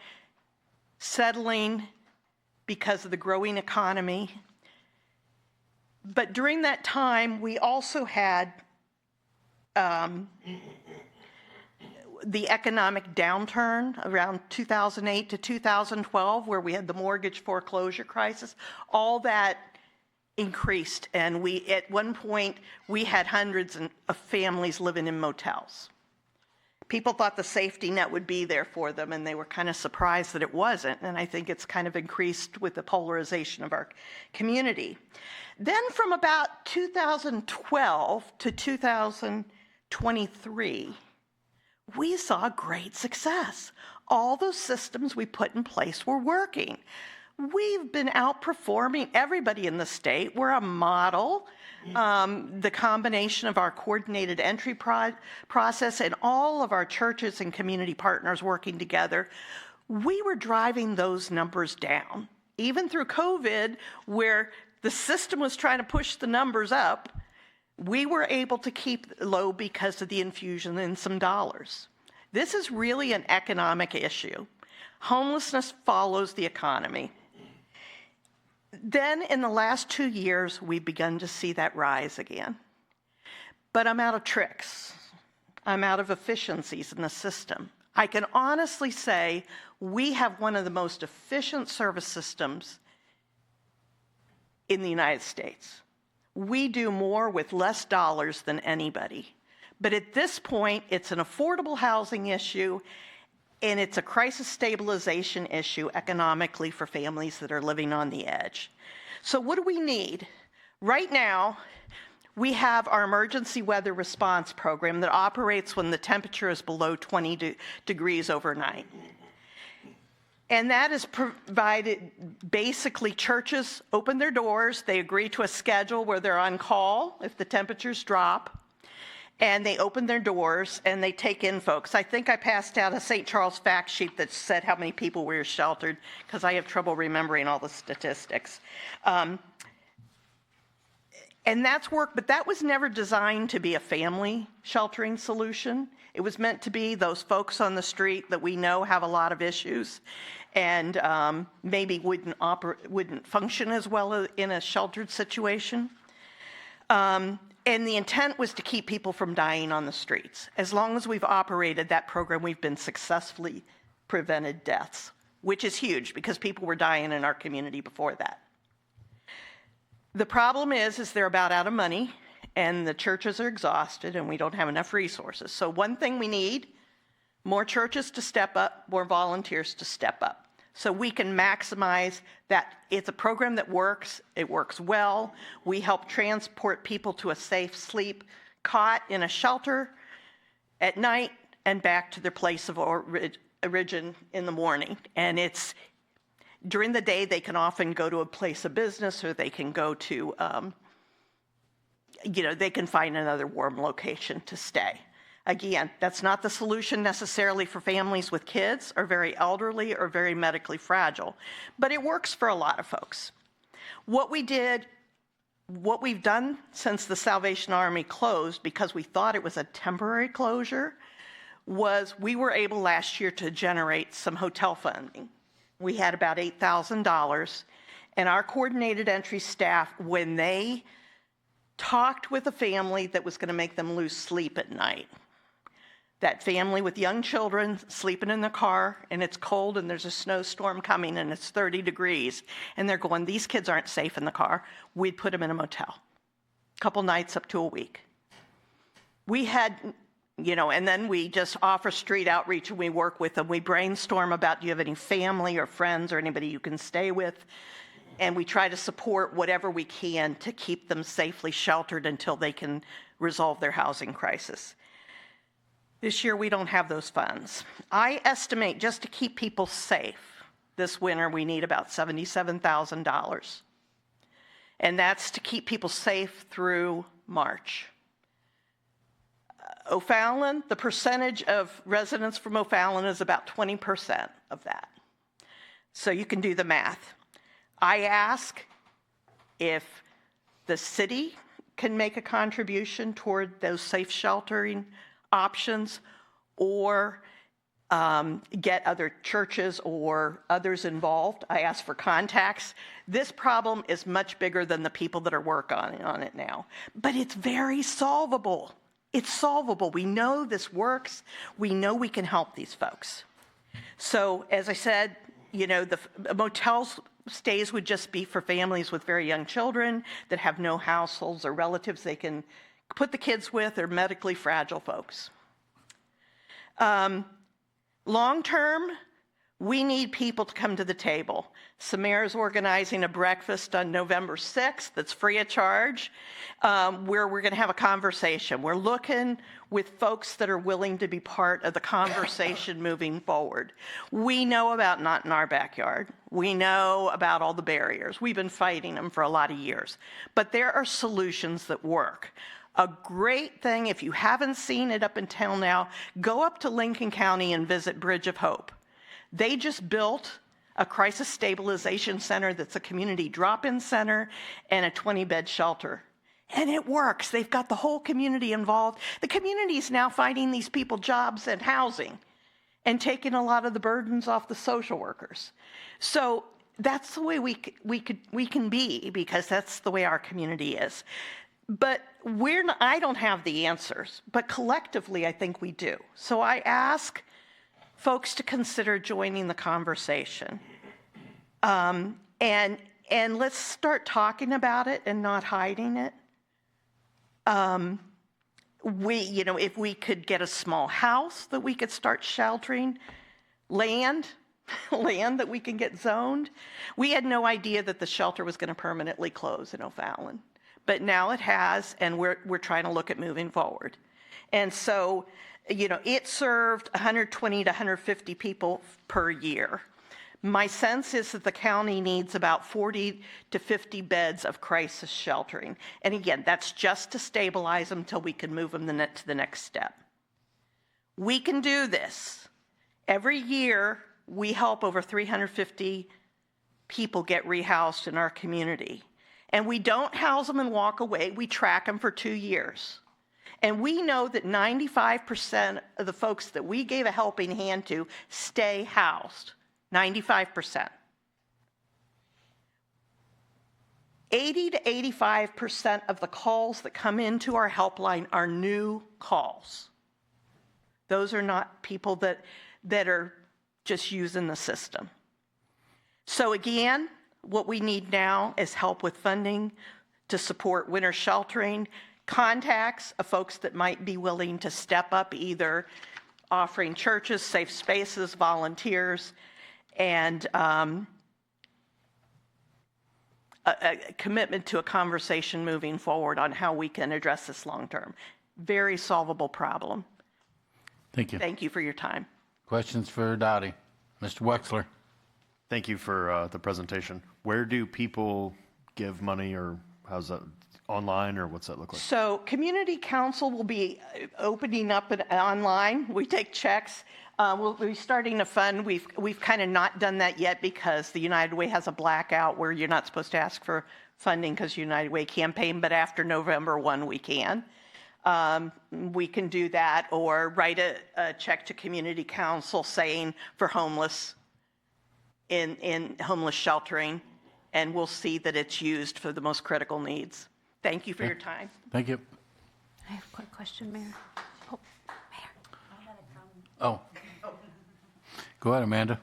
settling because of the growing economy. But during that time, we also had the economic downturn around 2008 to 2012, where we had the mortgage foreclosure crisis. All that increased, and at one point we had hundreds of families living in motels. People thought the safety net would be there for them, and they were kind of surprised that it wasn't, and I think it's kind of increased with the polarization of our community. Then from about 2012 to 2023, we saw great success. All those systems we put in place were working. We've been outperforming everybody in the state. We're a model. The combination of our coordinated entry process and all of our churches and community partners working together, we were driving those numbers down. Even through COVID, where the system was trying to push the numbers up, we were able to keep low because of the infusion in some dollars. This is really an economic issue. Homelessness follows the economy. Then in the last 2 years, we've begun to see that rise again. But I'm out of tricks. I'm out of efficiencies in the system. I can honestly say we have one of the most efficient service systems in the United States. We do more with less dollars than anybody. But at this point, it's an affordable housing issue, and it's a crisis stabilization issue economically for families that are living on the edge. So what do we need? Right now, we have our emergency weather response program that operates when the temperature is below 20 degrees overnight. And that is provided, basically churches open their doors, they agree to a schedule where they're on call if the temperatures drop, and they open their doors and they take in folks. I think I passed out a St. Charles fact sheet that said how many people were sheltered, because I have trouble remembering all the statistics. And that's work, but that was never designed to be a family sheltering solution. It was meant to be those folks on the street that we know have a lot of issues and maybe wouldn't function as well in a sheltered situation. And the intent was to keep people from dying on the streets. As long as we've operated that program, we've been successfully prevented deaths, which is huge because people were dying in our community before that. The problem is they're about out of money, and the churches are exhausted, and we don't have enough resources. So one thing we need, more churches to step up, more volunteers to step up, so we can maximize that. It's a program that works. It works well. We help transport people to a safe sleep cot in a shelter at night and back to their place of origin in the morning. And it's during the day, they can often go to a place of business, or they can go to, they can find another warm location to stay. Again, that's not the solution necessarily for families with kids or very elderly or very medically fragile, but it works for a lot of folks. What we've done since the Salvation Army closed, because we thought it was a temporary closure, was we were able last year to generate some hotel funding. We had about $8,000, and our coordinated entry staff, when they talked with a family that was going to make them lose sleep at night, that family with young children sleeping in the car, and it's cold, and there's a snowstorm coming, and it's 30 degrees, and they're going, these kids aren't safe in the car, we'd put them in a motel, a couple nights up to a week. We had... and then we just offer street outreach, and we work with them. We brainstorm about, do you have any family or friends or anybody you can stay with? And we try to support whatever we can to keep them safely sheltered until they can resolve their housing crisis. This year, we don't have those funds. I estimate just to keep people safe this winter, we need about $77,000. And that's to keep people safe through March. O'Fallon, the percentage of residents from O'Fallon is about 20% of that. So you can do the math. I ask if the city can make a contribution toward those safe sheltering options, or get other churches or others involved. I ask for contacts. This problem is much bigger than the people that are working on it now, but it's very solvable. It's solvable. We know this works. We know we can help these folks. So as I said, the motels stays would just be for families with very young children that have no households or relatives they can put the kids with, or medically fragile folks. Long term, we need people to come to the table. Samir is organizing a breakfast on November 6th that's free of charge, where we're going to have a conversation. We're looking with folks that are willing to be part of the conversation moving forward. We know about not in our backyard. We know about all the barriers. We've been fighting them for a lot of years. But there are solutions that work. A great thing, if you haven't seen it up until now, go up to Lincoln County and visit Bridge of Hope. They just built a crisis stabilization center that's a community drop-in center and a 20-bed shelter. And it works. They've got the whole community involved. The community is now finding these people jobs and housing and taking a lot of the burdens off the social workers. So that's the way we can be, because that's the way our community is. But I don't have the answers, but collectively I think we do. So I ask folks to consider joining the conversation. And let's start talking about it and not hiding it. If we could get a small house that we could start sheltering, land that we can get zoned. We had no idea that the shelter was going to permanently close in O'Fallon, but now it has, and we're trying to look at moving forward. And so, it served 120 to 150 people per year. My sense is that the county needs about 40 to 50 beds of crisis sheltering. And again, that's just to stabilize them until we can move them to the next step. We can do this. Every year, we help over 350 people get rehoused in our community. And we don't house them and walk away. We track them for 2 years. And we know that 95% of the folks that we gave a helping hand to stay housed. 95%. 80 to 85% of the calls that come into our helpline are new calls. Those are not people that are just using the system. So again, what we need now is help with funding to support winter sheltering, contacts of folks that might be willing to step up, either offering churches, safe spaces, volunteers, and a commitment to a conversation moving forward on how we can address this long term. Very solvable problem. Thank you. Thank you for your time. Questions for Dottie? Mr. Wexler. Thank you for the presentation. Where do people give money, or how's that, online, or what's that look like? So Community Council will be opening up online. We take checks. We'll be starting a fund. We've kind of not done that yet because the United Way has a blackout where you're not supposed to ask for funding because United Way campaign, but after November 1, we can. We can do that, or write a check to Community Council saying for homeless in homeless sheltering, and we'll see that it's used for the most critical needs. Thank you for your time. Thank you. I have a quick question, Mayor. Oh. Go ahead, Amanda.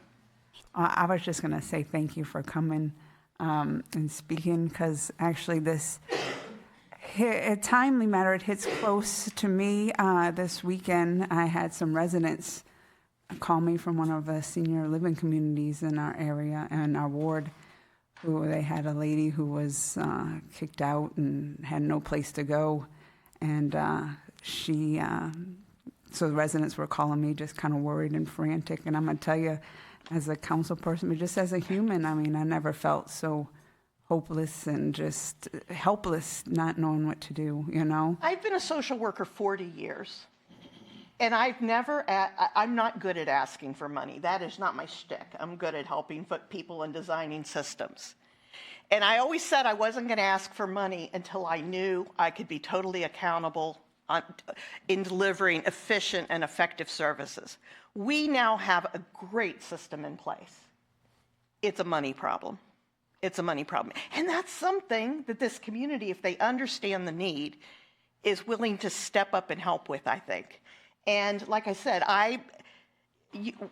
I was just going to say thank you for coming and speaking, because actually this a timely matter. It hits close to me. This weekend, I had some residents call me from one of the senior living communities in our area and our ward, who they had a lady who was kicked out and had no place to go, and so the residents were calling me just kind of worried and frantic. And I'm going to tell you, as a council person, but just as a human, I mean, I never felt so hopeless and just helpless, not knowing what to do, I've been a social worker 40 years, and I'm not good at asking for money. That is not my shtick. I'm good at helping people and designing systems. And I always said I wasn't going to ask for money until I knew I could be totally accountable in delivering efficient and effective services. We now have a great system in place. It's a money problem. It's a money problem. And that's something that this community, if they understand the need, is willing to step up and help with, I think. And like I said,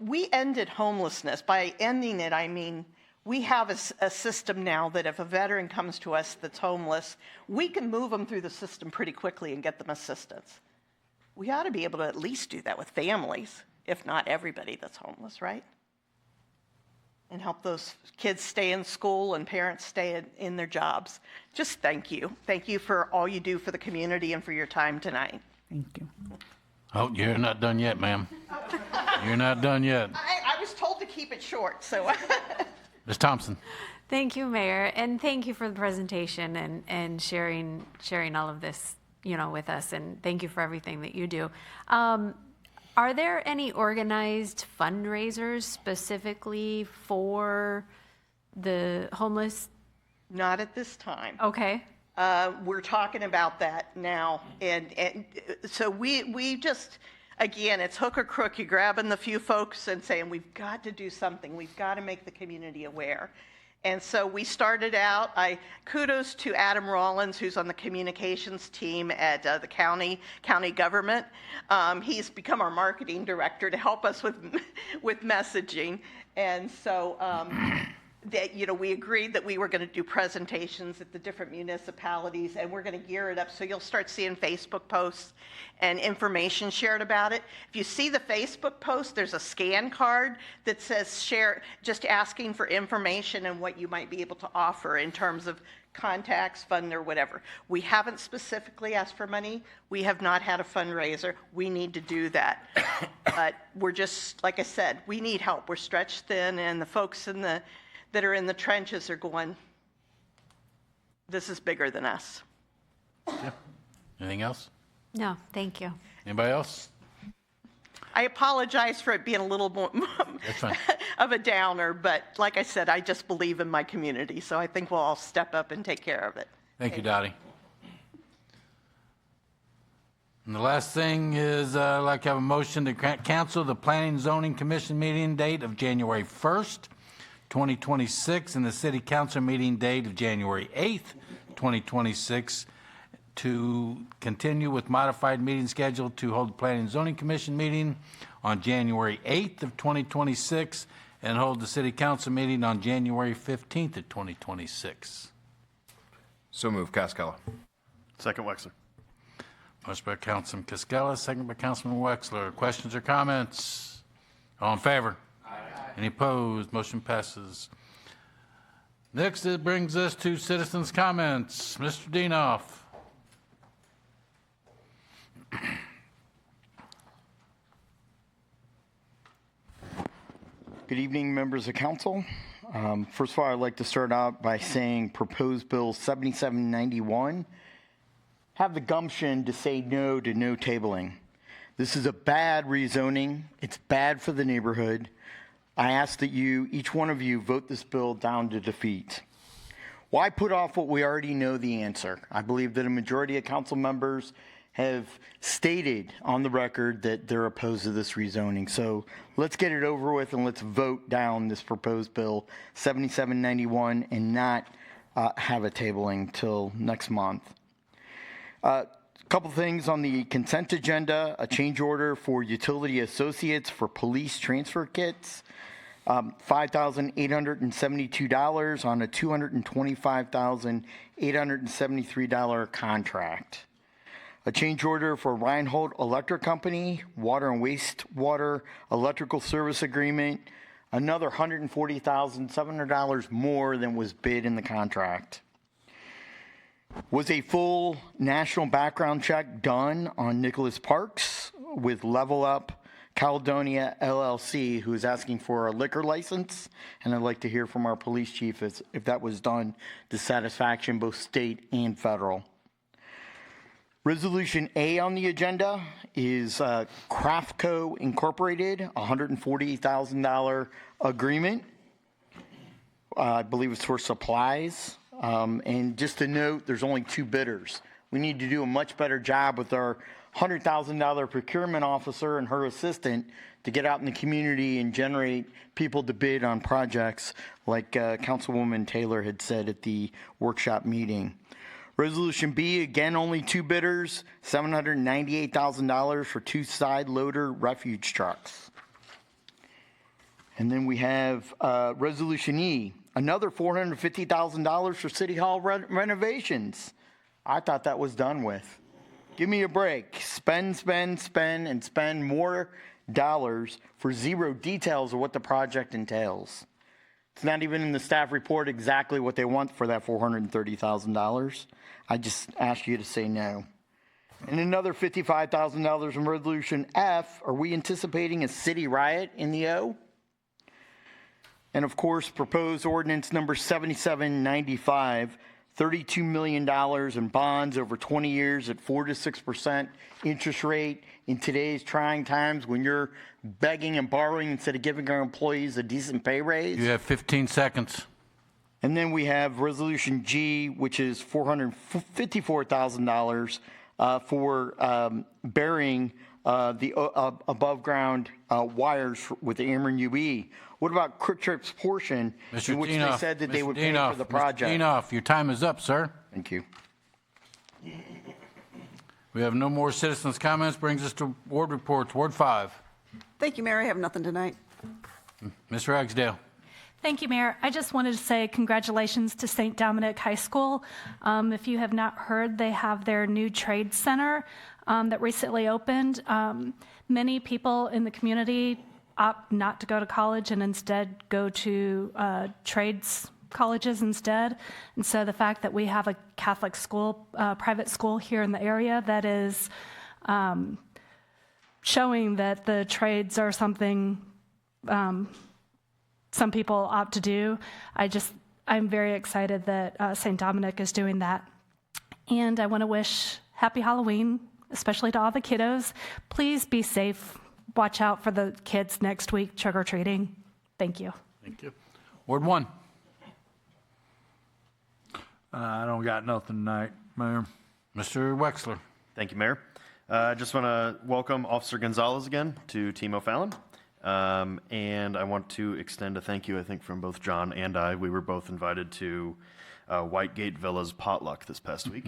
we ended homelessness. By ending it, I mean, we have a system now that if a veteran comes to us that's homeless, we can move them through the system pretty quickly and get them assistance. We ought to be able to at least do that with families, if not everybody that's homeless, right? And help those kids stay in school and parents stay in their jobs. Just thank you. Thank you for all you do for the community and for your time tonight. Thank you. Oh, you're not done yet, ma'am. You're not done yet. I was told to keep it short, so. Ms. Thompson. Thank you, Mayor, and thank you for the presentation and sharing all of this, with us, and thank you for everything that you do. Are there any organized fundraisers specifically for the homeless? Not at this time. Okay. We're talking about that now, and so we just, again, it's hook or crook. You're grabbing the few folks and saying, we've got to do something. We've got to make the community aware. And so we started out, kudos to Adam Rollins, who's on the communications team at the county government. He's become our marketing director to help us with messaging. And so that, we agreed that we were going to do presentations at the different municipalities, and we're going to gear it up so you'll start seeing Facebook posts and information shared about it. If you see the Facebook post, there's a scan card that says share, just asking for information and what you might be able to offer in terms of contacts, fund, or whatever. We haven't specifically asked for money. We have not had a fundraiser. We need to do that. But we're just, like I said, we need help. We're stretched thin, and the folks that are in the trenches are going, this is bigger than us. Yeah. Anything else? No, thank you. Anybody else? I apologize for it being a little more That's fine. of a downer, but like I said, I just believe in my community, so I think we'll all step up and take care of it. Thank you, Dottie. And the last thing is I'd like to have a motion to cancel the Planning and Zoning Commission meeting date of January 1st, 2026, and the City Council meeting date of January 8th, 2026, to continue with modified meeting schedule to hold the Planning and Zoning Commission meeting on January 8th of 2026 and hold the City Council meeting on January 15th of 2026. So move, Cascella. Second, Wexler. Motion by Councilman Cascella, second by Councilman Wexler. Questions or comments? All in favor? Aye. Any opposed? Motion passes. Next, it brings us to citizens' comments. Mr. Dienoff. Good evening, members of council. First of all, I'd like to start out by saying proposed bill 7791 have the gumption to say no to no tabling. This is a bad rezoning. It's bad for the neighborhood. I ask that you, each one of you, vote this bill down to defeat. Why put off what we already know the answer? I believe that a majority of council members have stated on the record that they're opposed to this rezoning. So let's get it over with and let's vote down this proposed bill 7791 and not have a tabling till next month. A couple things on the consent agenda: a change order for utility associates for police transfer kits, $5,872 on a $225,873 contract. A change order for Reinhold Electric Company, water and wastewater electrical service agreement, another $140,700 more than was bid in the contract. Was a full national background check done on Nicholas Parks with Level Up Caledonia LLC, who is asking for a liquor license? And I'd like to hear from our police chief if that was done to satisfaction, both state and federal. Resolution A on the agenda is Craftco Incorporated, $140,000 agreement. I believe it's for supplies. And just to note, there's only 2 bidders. We need to do a much better job with our $100,000 procurement officer and her assistant to get out in the community and generate people to bid on projects like Councilwoman Taylor had said at the workshop meeting. Resolution B, again, only 2 bidders, $798,000 for 2 side loader refuge trucks. And then we have Resolution E, another $450,000 for City Hall renovations. I thought that was done with. Give me a break. Spend, spend, spend, and spend more dollars for zero details of what the project entails. It's not even in the staff report exactly what they want for that $430,000. I just ask you to say no. And another $55,000 in Resolution F. Are we anticipating a city riot in the O? And of course, proposed ordinance number 7795, $32 million in bonds over 20 years at 4 to 6% interest rate in today's trying times when you're begging and borrowing instead of giving our employees a decent pay raise. You have 15 seconds. And then we have Resolution G, which is $454,000 for burying the above ground wires with the Ameren UE. What about Quick Trip's portion in which they said that they would pay for the project? Mr. Dinoff, your time is up, sir. Thank you. We have no more citizens' comments. Brings us to ward reports. Ward 5. Thank you, Mayor. I have nothing tonight. Ms. Ragsdale. Thank you, Mayor. I just wanted to say congratulations to St. Dominic High School. If you have not heard, they have their new trade center that recently opened. Many people in the community opt not to go to college and instead go to trades colleges instead. And so the fact that we have a Catholic school, private school here in the area that is showing that the trades are something some people opt to do. I'm very excited that St. Dominic is doing that. And I want to wish happy Halloween, especially to all the kiddos. Please be safe. Watch out for the kids next week trick-or-treating. Thank you. Thank you. Ward 1. I don't got nothing tonight, Mayor. Mr. Wexler. Thank you, Mayor. I just want to welcome Officer Gonzalez again to Team O'Fallon. And I want to extend a thank you, I think, from both John and I. We were both invited to Whitegate Villa's potluck this past week.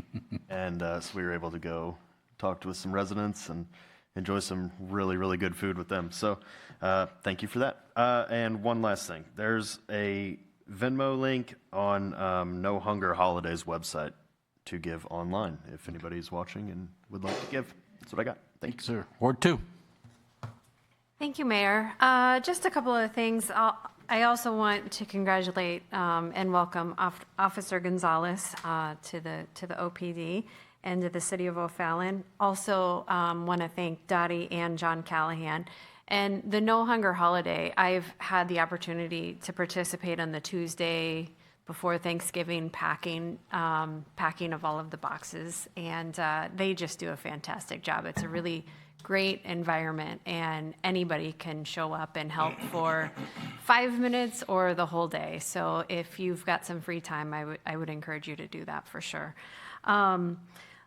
And so we were able to go talk with some residents and enjoy some really, really good food with them. So thank you for that. And one last thing. There's a Venmo link on No Hunger Holidays website to give online if anybody's watching and would like to give. That's what I got. Thank you, sir. Ward 2. Thank you, Mayor. Just a couple of things. I also want to congratulate and welcome Officer Gonzalez to the OPD and to the City of O'Fallon. Also want to thank Dottie and John Callahan. And the No Hunger Holiday, I've had the opportunity to participate on the Tuesday before Thanksgiving packing of all of the boxes, and they just do a fantastic job. It's a really great environment, and anybody can show up and help for 5 minutes or the whole day. So if you've got some free time, I would encourage you to do that for sure.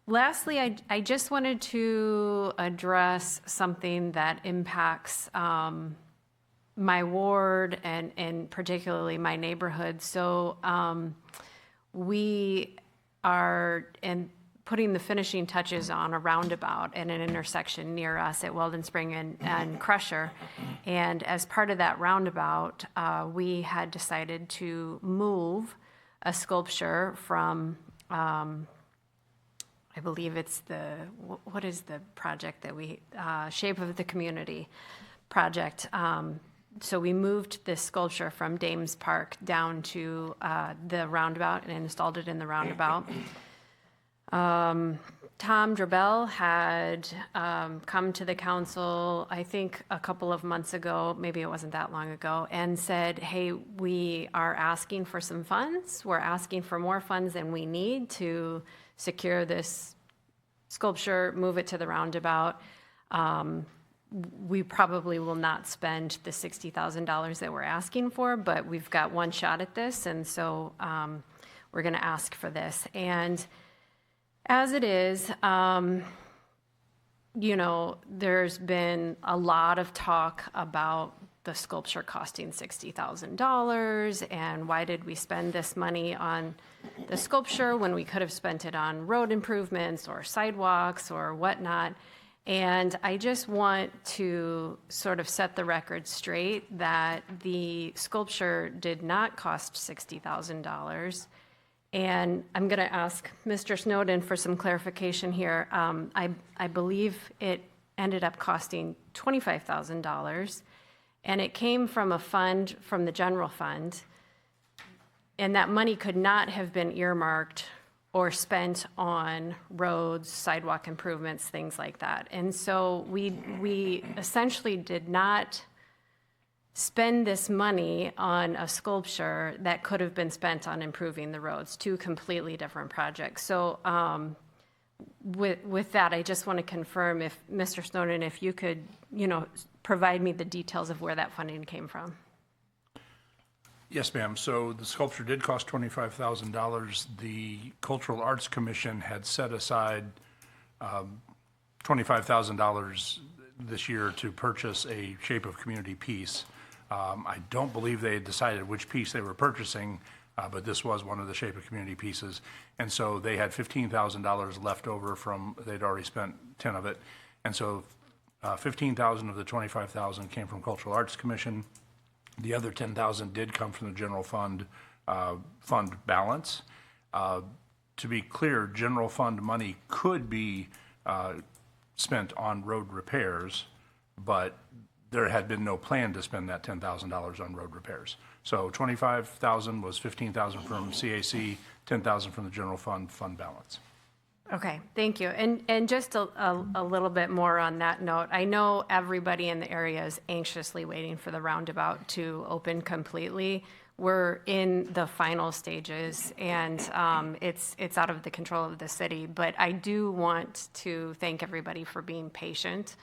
Lastly, I just wanted to address something that impacts my ward and particularly my neighborhood. So we are putting the finishing touches on a roundabout in an intersection near us at Weldon Spring and Crusher. And as part of that roundabout, we had decided to move a sculpture from, I believe it's what is the project that Shape of the Community project. So we moved this sculpture from Dames Park down to the roundabout and installed it in the roundabout. Tom Drabell had come to the council, I think a couple of months ago, maybe it wasn't that long ago, and said, hey, we are asking for some funds. We're asking for more funds than we need to secure this sculpture, move it to the roundabout. We probably will not spend the $60,000 that we're asking for, but we've got one shot at this, and so we're going to ask for this. And as it is, there's been a lot of talk about the sculpture costing $60,000, and why did we spend this money on the sculpture when we could have spent it on road improvements or sidewalks or whatnot. And I just want to sort of set the record straight that the sculpture did not cost $60,000. And I'm going to ask Mr. Snowden for some clarification here. I believe it ended up costing $25,000, and it came from a fund from the general fund, and that money could not have been earmarked or spent on roads, sidewalk improvements, things like that. And so we essentially did not spend this money on a sculpture that could have been spent on improving the roads, two completely different projects. So with that, I just want to confirm if, Mr. Snowden, if you could, provide me the details of where that funding came from. Yes, ma'am. So the sculpture did cost $25,000. The Cultural Arts Commission had set aside $25,000 this year to purchase a Shape of Community piece. I don't believe they had decided which piece they were purchasing, but this was one of the Shape of Community pieces. And so they had $15,000 left over from, they'd already spent 10 of it. And so 15,000 of the 25,000 came from Cultural Arts Commission. The other 10,000 did come from the general fund balance. To be clear, general fund money could be spent on road repairs, but there had been no plan to spend that $10,000 on road repairs. So 25,000 was 15,000 from CAC, 10,000 from the general fund balance. Okay, thank you. And just a little bit more on that note, I know everybody in the area is anxiously waiting for the roundabout to open completely. We're in the final stages, and it's out of the control of the city. But I do want to thank everybody for being patient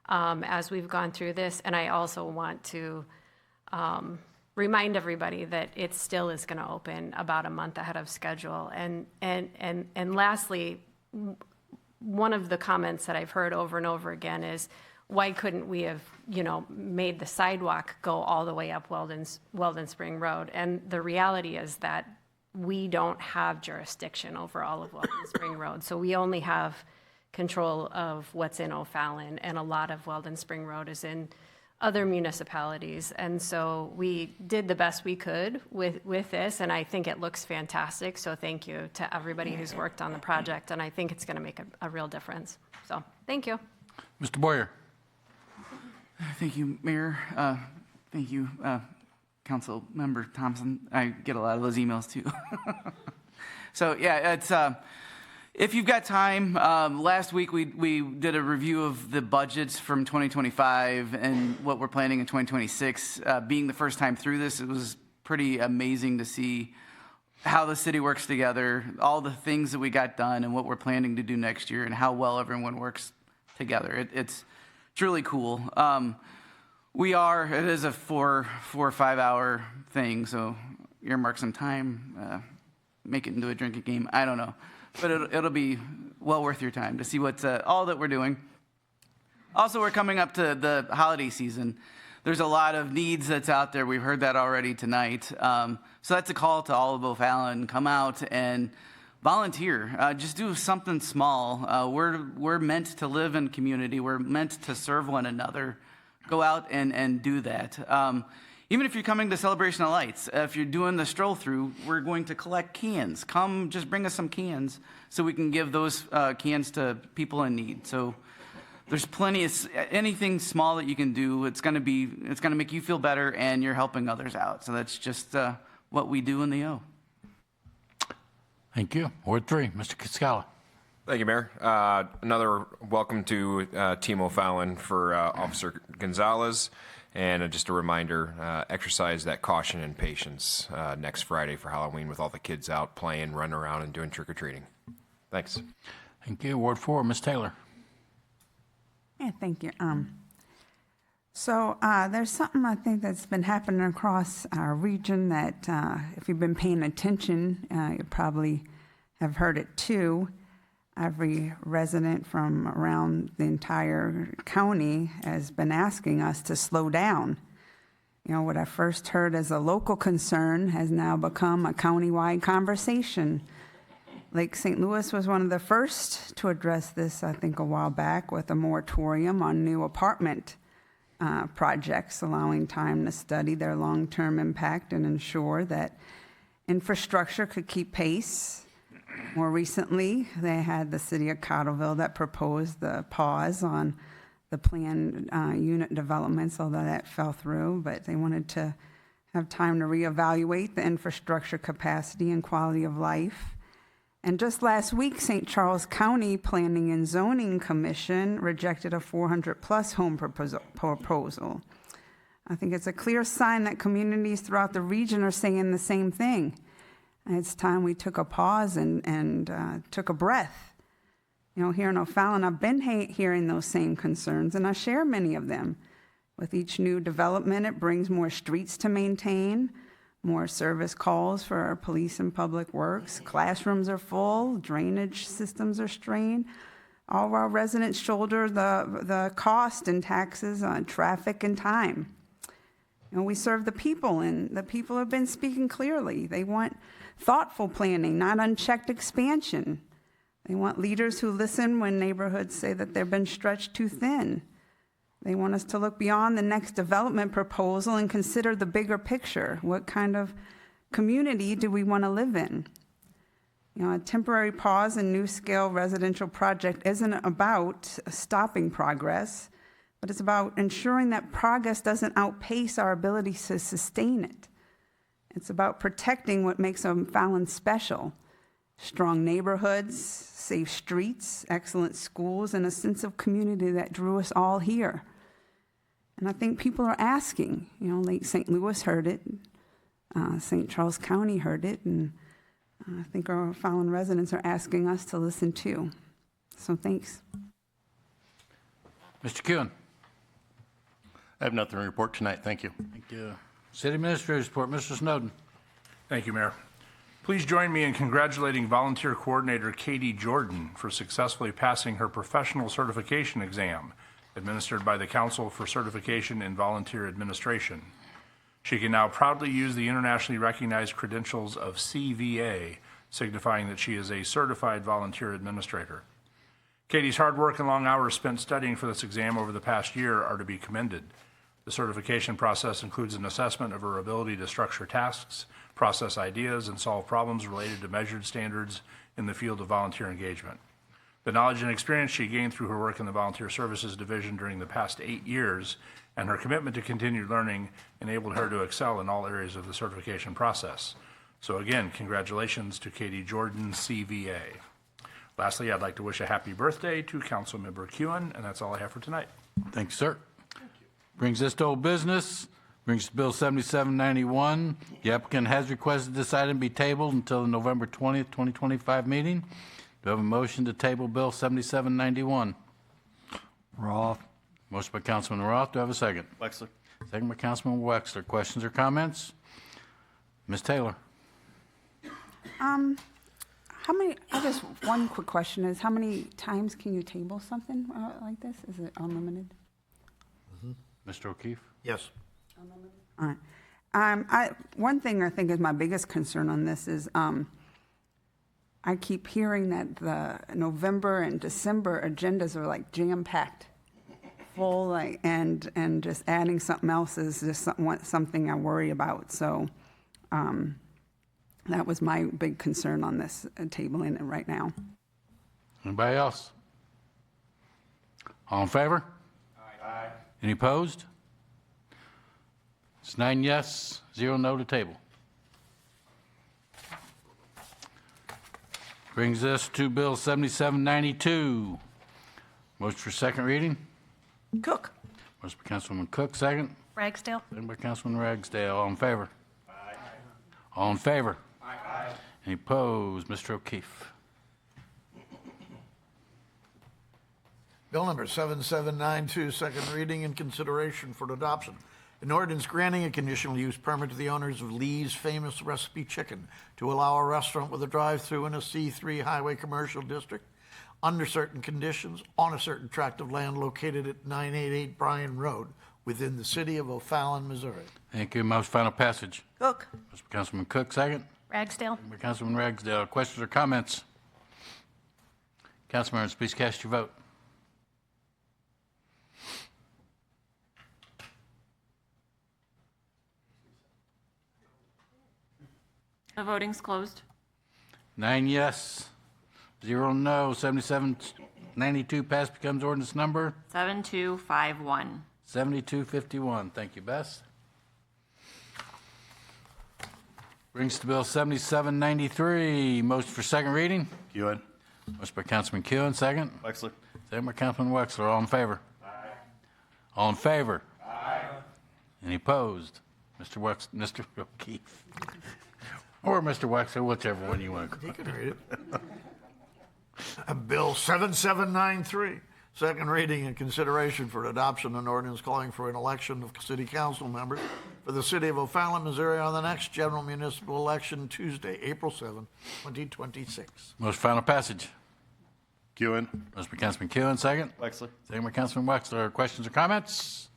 as we've gone through this, and I also want to remind everybody that it still is going to open about a month ahead of schedule. And lastly, one of the comments that I've heard over and over again is, why couldn't we have, made the sidewalk go all the way up Weldon Spring Road? And the reality is that we don't have jurisdiction over all of Weldon Spring Road. So we only have control of what's in O'Fallon, and a lot of Weldon Spring Road is in other municipalities. And so we did the best we could with this, and I think it looks fantastic. So thank you to everybody who's worked on the project, and I think it's going to make a real difference. So thank you. Mr. Boyer. Thank you, Mayor. Thank you, Council Member Thompson. I get a lot of those emails too. So yeah, it's if you've got time. Last week we did a review of the budgets from 2025 and what we're planning in 2026. Being the first time through this, it was pretty amazing to see how the city works together, all the things that we got done, and what we're planning to do next year, and how well everyone works together. It's really cool. It is a 4 or 5 hour thing, so earmark some time, make it into a drinking game. I don't know, but it'll be well worth your time to see what's all that we're doing. Also, we're coming up to the holiday season. There's a lot of needs that's out there. We've heard that already tonight. So that's a call to all of O'Fallon. Come out and volunteer. Just do something small. We're meant to live in community. We're meant to serve one another. Go out and do that. Even if you're coming to Celebration of Lights, if you're doing the stroll through, we're going to collect cans. Come, just bring us some cans so we can give those cans to people in need. So there's plenty of anything small that you can do. It's going to make you feel better, and you're helping others out. So that's just what we do in the O. Thank you. Ward 3, Mr. Cascala. Thank you, Mayor. Another welcome to Team O'Fallon for Officer Gonzalez. And just a reminder, exercise that caution and patience next Friday for Halloween with all the kids out playing, running around, and doing trick-or-treating. Thanks. Thank you. Ward 4, Ms. Taylor. Yeah, thank you. So there's something I think that's been happening across our region that if you've been paying attention, you probably have heard it too. Every resident from around the entire county has been asking us to slow down. You know, what I first heard as a local concern has now become a countywide conversation. Lake St. Louis was one of the first to address this, I think, a while back with a moratorium on new apartment projects, allowing time to study their long-term impact and ensure that infrastructure could keep pace. More recently, they had the city of Cottleville that proposed the pause on the planned unit developments, although that fell through, but they wanted to have time to reevaluate the infrastructure capacity and quality of life. And just last week, St. Charles County Planning and Zoning Commission rejected a 400-plus home proposal. I think it's a clear sign that communities throughout the region are saying the same thing. And it's time we took a pause and took a breath. You know, here in O'Fallon, I've been hearing those same concerns, and I share many of them. With each new development, it brings more streets to maintain, more service calls for our police and public works. Classrooms are full, drainage systems are strained. All of our residents shoulder the cost and taxes on traffic and time. And we serve the people, and the people have been speaking clearly. They want thoughtful planning, not unchecked expansion. They want leaders who listen when neighborhoods say that they've been stretched too thin. They want us to look beyond the next development proposal and consider the bigger picture. What kind of community do we want to live in? You know, a temporary pause in new-scale residential project isn't about stopping progress, but it's about ensuring that progress doesn't outpace our ability to sustain it. It's about protecting what makes O'Fallon special: strong neighborhoods, safe streets, excellent schools, and a sense of community that drew us all here. And I think people are asking. You know, Lake St. Louis heard it, St. Charles County heard it, and I think our O'Fallon residents are asking us to listen too. So thanks. Mr. Kuhn. I have nothing to report tonight. Thank you. Thank you. City Administrator's report, Mr. Snowden. Thank you, Mayor. Please join me in congratulating Volunteer Coordinator Katie Jordan for successfully passing her professional certification exam administered by the Council for Certification in Volunteer Administration. She can now proudly use the internationally recognized credentials of CVA, signifying that she is a certified volunteer administrator. Katie's hard work and long hours spent studying for this exam over the past year are to be commended. The certification process includes an assessment of her ability to structure tasks, process ideas, and solve problems related to measured standards in the field of volunteer engagement. The knowledge and experience she gained through her work in the Volunteer Services Division during the past 8 years and her commitment to continued learning enabled her to excel in all areas of the certification process. So again, congratulations to Katie Jordan, CVA. Lastly, I'd like to wish a happy birthday to Councilmember Kuhn, and that's all I have for tonight. Thank you, sir. Brings us to old business. Brings us to Bill 7791. The applicant has requested this item be tabled until the November 20th, 2025 meeting. Do I have a motion to table Bill 7791? Roth. Motion by Councilman Roth. Do I have a second? Wexler. Second by Councilman Wexler. Questions or comments? Ms. Taylor. How many, just one quick question is, how many times can you table something like this? Is it unlimited? Mr. O'Keefe? Yes. All right. One thing I think is my biggest concern on this is I keep hearing that the November and December agendas are like jam-packed, full, like, and just adding something else is just something I worry about. So that was my big concern on this tabling it right now. Anybody else? All in favor? Aye. Any opposed? It's 9 yes, 0 no to table. Brings us to Bill 7792. Motion for second reading. Cook. Motion by Councilwoman Cook, second. Ragsdale. Second by Councilman Ragsdale. All in favor? Aye. All in favor? Aye. Any opposed? Mr. O'Keefe. Bill number 7792, second reading and consideration for adoption. An ordinance granting a conditional use permit to the owners of Lee's Famous Recipe Chicken to allow a restaurant with a drive-through in a C3 highway commercial district under certain conditions on a certain tract of land located at 988 Bryan Road within the city of O'Fallon, Missouri. Thank you. Motion final passage. Cook. Motion by Councilman Cook, second. Ragsdale. Second by Councilman Ragsdale. Questions or comments? Council members, please cast your vote. The voting's closed. 9 yes, 0 no. 7792 passed, becomes ordinance number 7251. 7251. Thank you, Bess. Brings to Bill 7793. Motion for second reading. Kuhn. Motion by Councilman Kuhn, second. Wexler. Second by Councilman Wexler. All in favor? Aye. All in favor? Aye. Any opposed? Mr. O'Keefe. Or Mr. Wexler, whichever one you want to call. You can read it. Bill 7793, second reading and consideration for adoption, an ordinance calling for an election of city council members for the city of O'Fallon, Missouri on the next general municipal election Tuesday, April 7, 2026. Motion final passage. Kewen. Motion by Councilman Kewen, second. Wexler. Second by Councilman Wexler. Questions or comments?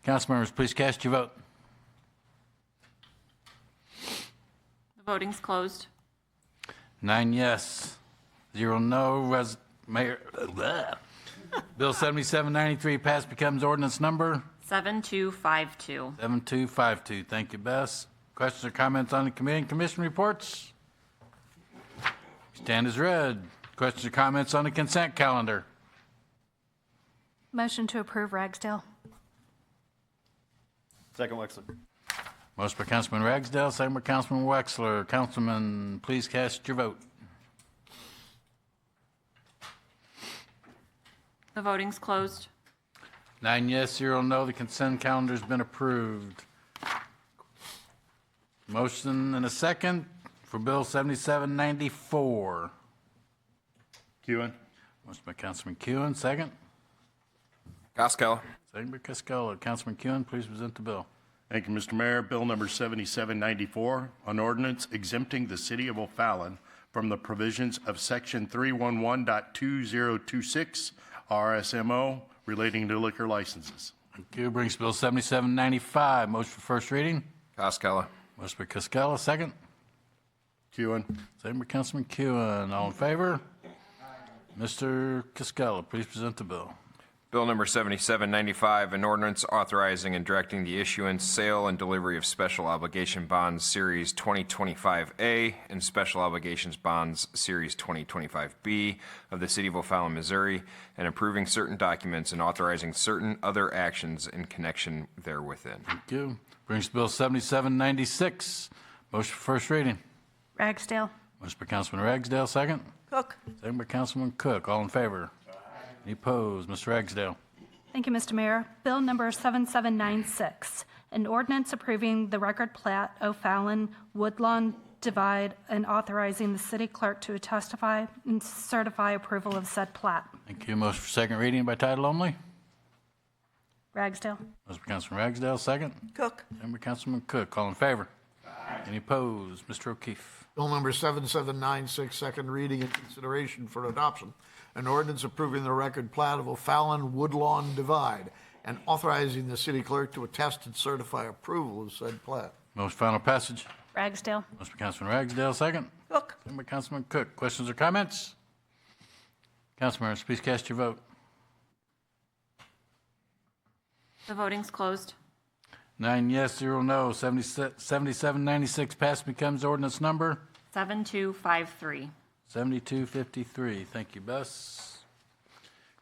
Council members, please cast your vote. The voting's closed. 9 yes, 0 no. Bill 7793 passed, becomes ordinance number 7252. 7252. Thank you, Bess. Questions or comments on the committee and commission reports? Stand as read. Questions or comments on the consent calendar? Motion to approve Ragsdale. Second, Wexler. Motion by Councilman Ragsdale, second by Councilman Wexler. Councilman, please cast your vote. The voting's closed. 9 yes, 0 no. The consent calendar's been approved. Motion and a second for Bill 7794. Kewen. Motion by Councilman Kewen, second. Costello. Second by Costello. Councilman Kewen, please present the bill. Thank you, Mr. Mayor. Bill number 7794, an ordinance exempting the city of O'Fallon from the provisions of section 311.2026 RSMO relating to liquor licenses. Thank you. Brings Bill 7795. Motion for first reading. Costello. Motion by Costello, second. Kewen. Second by Councilman Kewen. All in favor? Mr. Costello, please present the bill. Bill number 7795, an ordinance authorizing and directing the issuance, sale, and delivery of special obligation bonds Series 2025A and special obligations bonds Series 2025B of the City of O'Fallon, Missouri, and approving certain documents and authorizing certain other actions in connection therewithin. Thank you. Brings Bill 7796. Motion for first reading. Ragsdale. Motion by Councilman Ragsdale, second. Cook. Second by Councilman Cook. All in favor? Any opposed? Mr. Ragsdale. Thank you, Mr. Mayor. Bill number 7796, an ordinance approving the record plat O'Fallon Woodlawn Divide and authorizing the city clerk to testify and certify approval of said plat. Thank you. Motion for second reading by title only. Ragsdale. Motion by Councilman Ragsdale, second. Cook. Second by Councilman Cook. All in favor? Any opposed? Mr. O'Keefe. Bill number 7796, second reading and consideration for adoption. An ordinance approving the record plat of O'Fallon Woodlawn Divide and authorizing the city clerk to attest and certify approval of said plat. Motion final passage. Ragsdale. Motion by Councilman Ragsdale, second. Cook. Second by Councilman Cook. Questions or comments? Council members, please cast your vote. The voting's closed. 9 yes, 0 no. 7796 passed, becomes ordinance number 7253. 7253. Thank you, Bess.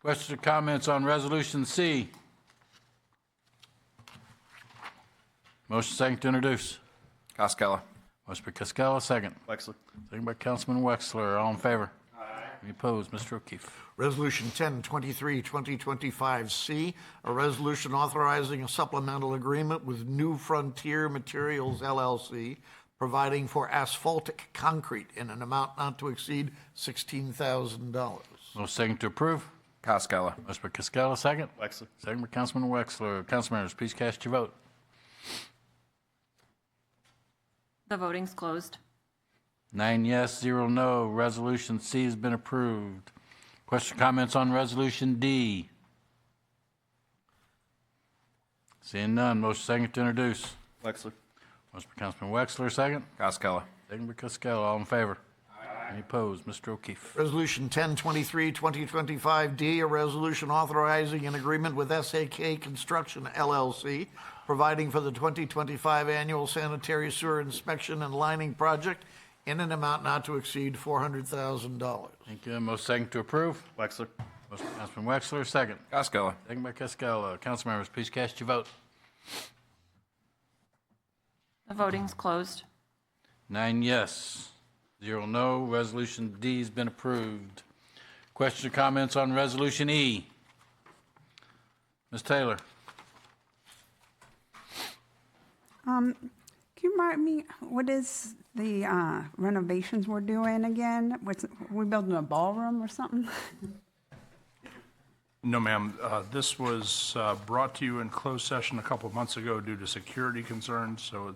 Questions or comments on Resolution C? Motion second to introduce. Costello. Motion by Costello, second. Wexler. Second by Councilman Wexler. All in favor? Any opposed? Mr. O'Keefe. Resolution 1023, 2025C, a resolution authorizing a supplemental agreement with New Frontier Materials LLC, providing for asphaltic concrete in an amount not to exceed $16,000. Motion second to approve. Costello. Motion by Costello, second. Wexler. Second by Councilman Wexler. Council members, please cast your vote. The voting's closed. 9 yes, 0 no. Resolution C has been approved. Questions or comments on Resolution D? Seeing none, motion second to introduce. Wexler. Motion by Councilman Wexler, second. Costello. Second by Costello. All in favor? Any opposed? Mr. O'Keefe. Resolution 1023, 2025D, a resolution authorizing an agreement with SAK Construction LLC, providing for the 2025 annual sanitary sewer inspection and lining project in an amount not to exceed $400,000. Thank you. Motion second to approve. Wexler. Motion by Councilman Wexler, second. Costello. Second by Costello. Council members, please cast your vote. The voting's closed. 9 yes, 0 no. Resolution D has been approved. Questions or comments on Resolution E? Ms. Taylor. Can you remind me, what is the renovations we're doing again? We building a ballroom or something? No, ma'am. This was brought to you in closed session a couple of months ago due to security concerns. So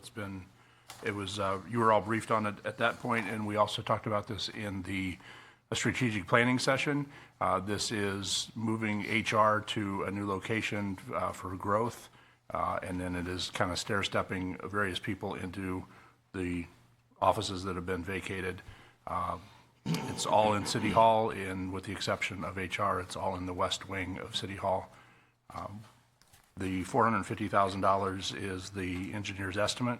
you were all briefed on it at that point, and we also talked about this in the a strategic planning session. This is moving HR to a new location for growth, and then it is kind of stair-stepping various people into the offices that have been vacated. It's all in City Hall, and with the exception of HR, it's all in the west wing of City Hall. The $450,000 is the engineer's estimate.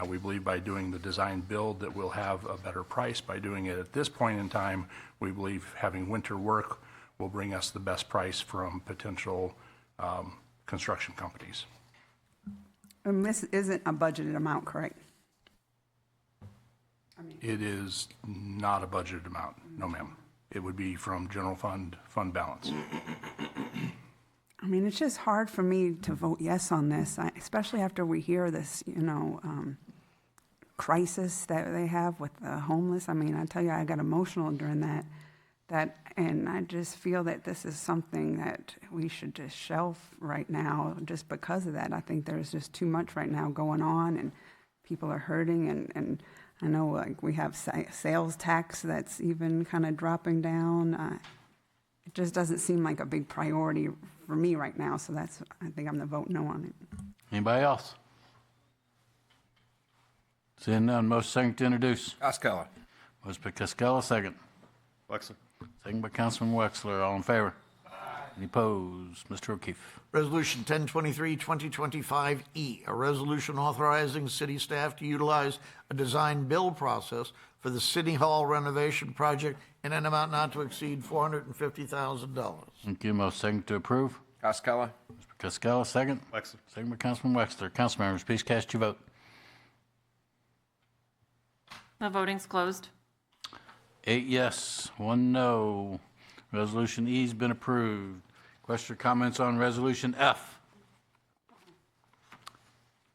We believe by doing the design build that we'll have a better price. By doing it at this point in time, we believe having winter work will bring us the best price from potential construction companies. And this isn't a budgeted amount, correct? It is not a budgeted amount, no ma'am. It would be from general fund balance. I mean, it's just hard for me to vote yes on this, especially after we hear this, crisis that they have with the homeless. I mean, I tell you, I got emotional during that, and I just feel that this is something that we should just shelf right now just because of that. I think there's just too much right now going on, and people are hurting, and I know like we have sales tax that's even kind of dropping down. It just doesn't seem like a big priority for me right now, so I think I'm going to vote no on it. Anybody else? Seeing none, motion second to introduce. Costello. Motion by Costello, second. Wexler. Second by Councilman Wexler. All in favor? Any opposed? Mr. O'Keefe. Resolution 1023, 2025E, a resolution authorizing city staff to utilize a design build process for the City Hall renovation project in an amount not to exceed $450,000. Thank you. Motion second to approve. Costello. Mr. Costello, second. Wexler. Second by Councilman Wexler. Council members, please cast your vote. The voting's closed. 8 yes, 1 no. Resolution E's been approved. Question or comments on Resolution F?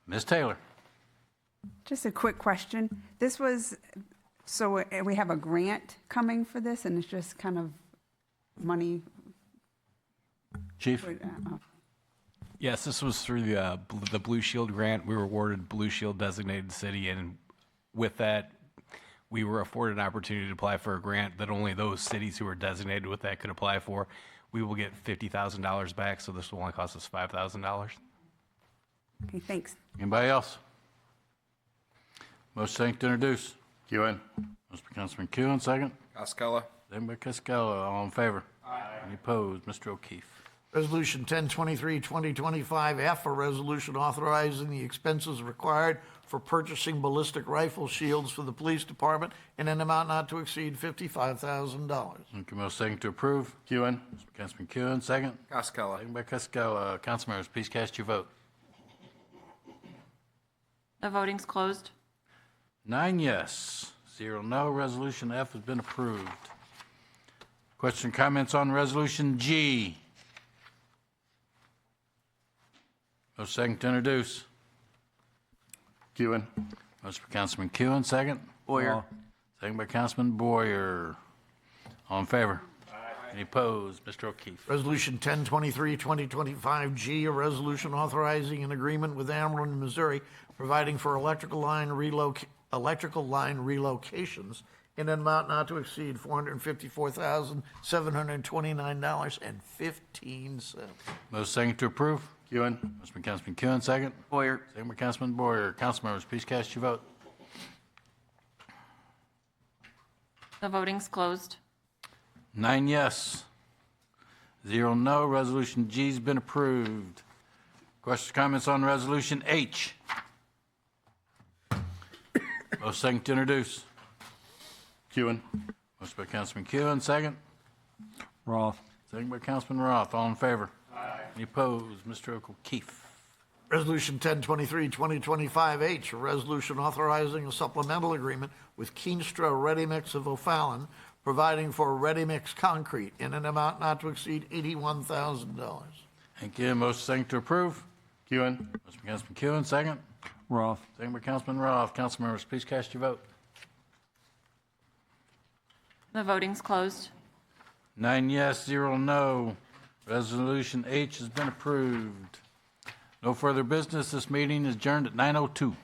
Ms. Taylor. Just a quick question. This was, so we have a grant coming for this, and it's just kind of money? Chief? Yes, this was through the Blue Shield grant. We were awarded Blue Shield designated city, and with that, we were afforded an opportunity to apply for a grant that only those cities who were designated with that could apply for. We will get $50,000 back, so this will only cost us $5,000. Okay, thanks. Anybody else? Motion second to introduce. Kewen. Motion by Councilman Kewen, second. Costello. Second by Costello. All in favor? Aye. Any opposed? Mr. O'Keefe. Resolution 1023, 2025F, a resolution authorizing the expenses required for purchasing ballistic rifle shields for the police department in an amount not to exceed $55,000. Thank you. Motion second to approve. Kewen. Councilman Kewen, second. Costello. Second by Costello. Council members, please cast your vote. The voting's closed. 9 yes, 0 no. Resolution F has been approved. Question or comments on Resolution G? Motion second to introduce. Kewen. Motion by Councilman Kewen, second. Boyer. Second by Councilman Boyer. All in favor? Any opposed? Mr. O'Keefe. Resolution 1023, 2025G, a resolution authorizing an agreement with Ameren, Missouri, providing for electrical line relocations in an amount not to exceed $454,729.15. Motion second to approve. Kewen. Motion by Councilman Kewen, second. Boyer. Second by Councilman Boyer. Council members, please cast your vote. The voting's closed. 9 yes, 0 no. Resolution G's been approved. Questions or comments on Resolution H? Motion second to introduce. Kewen. Motion by Councilman Kewen, second. Roth. Second by Councilman Roth. All in favor? Aye. Any opposed? Mr. O'Keefe. Resolution 1023, 2025H, a resolution authorizing a supplemental agreement with Keenstra Ready Mix of O'Fallon, providing for ready mix concrete in an amount not to exceed $81,000. Thank you. Motion second to approve. Kewen. Motion by Councilman Kewen, second. Roth. Second by Councilman Roth. Council members, please cast your vote. The voting's closed. 9 yes, 0 no. Resolution H has been approved. No further business. This meeting is adjourned at 9:02.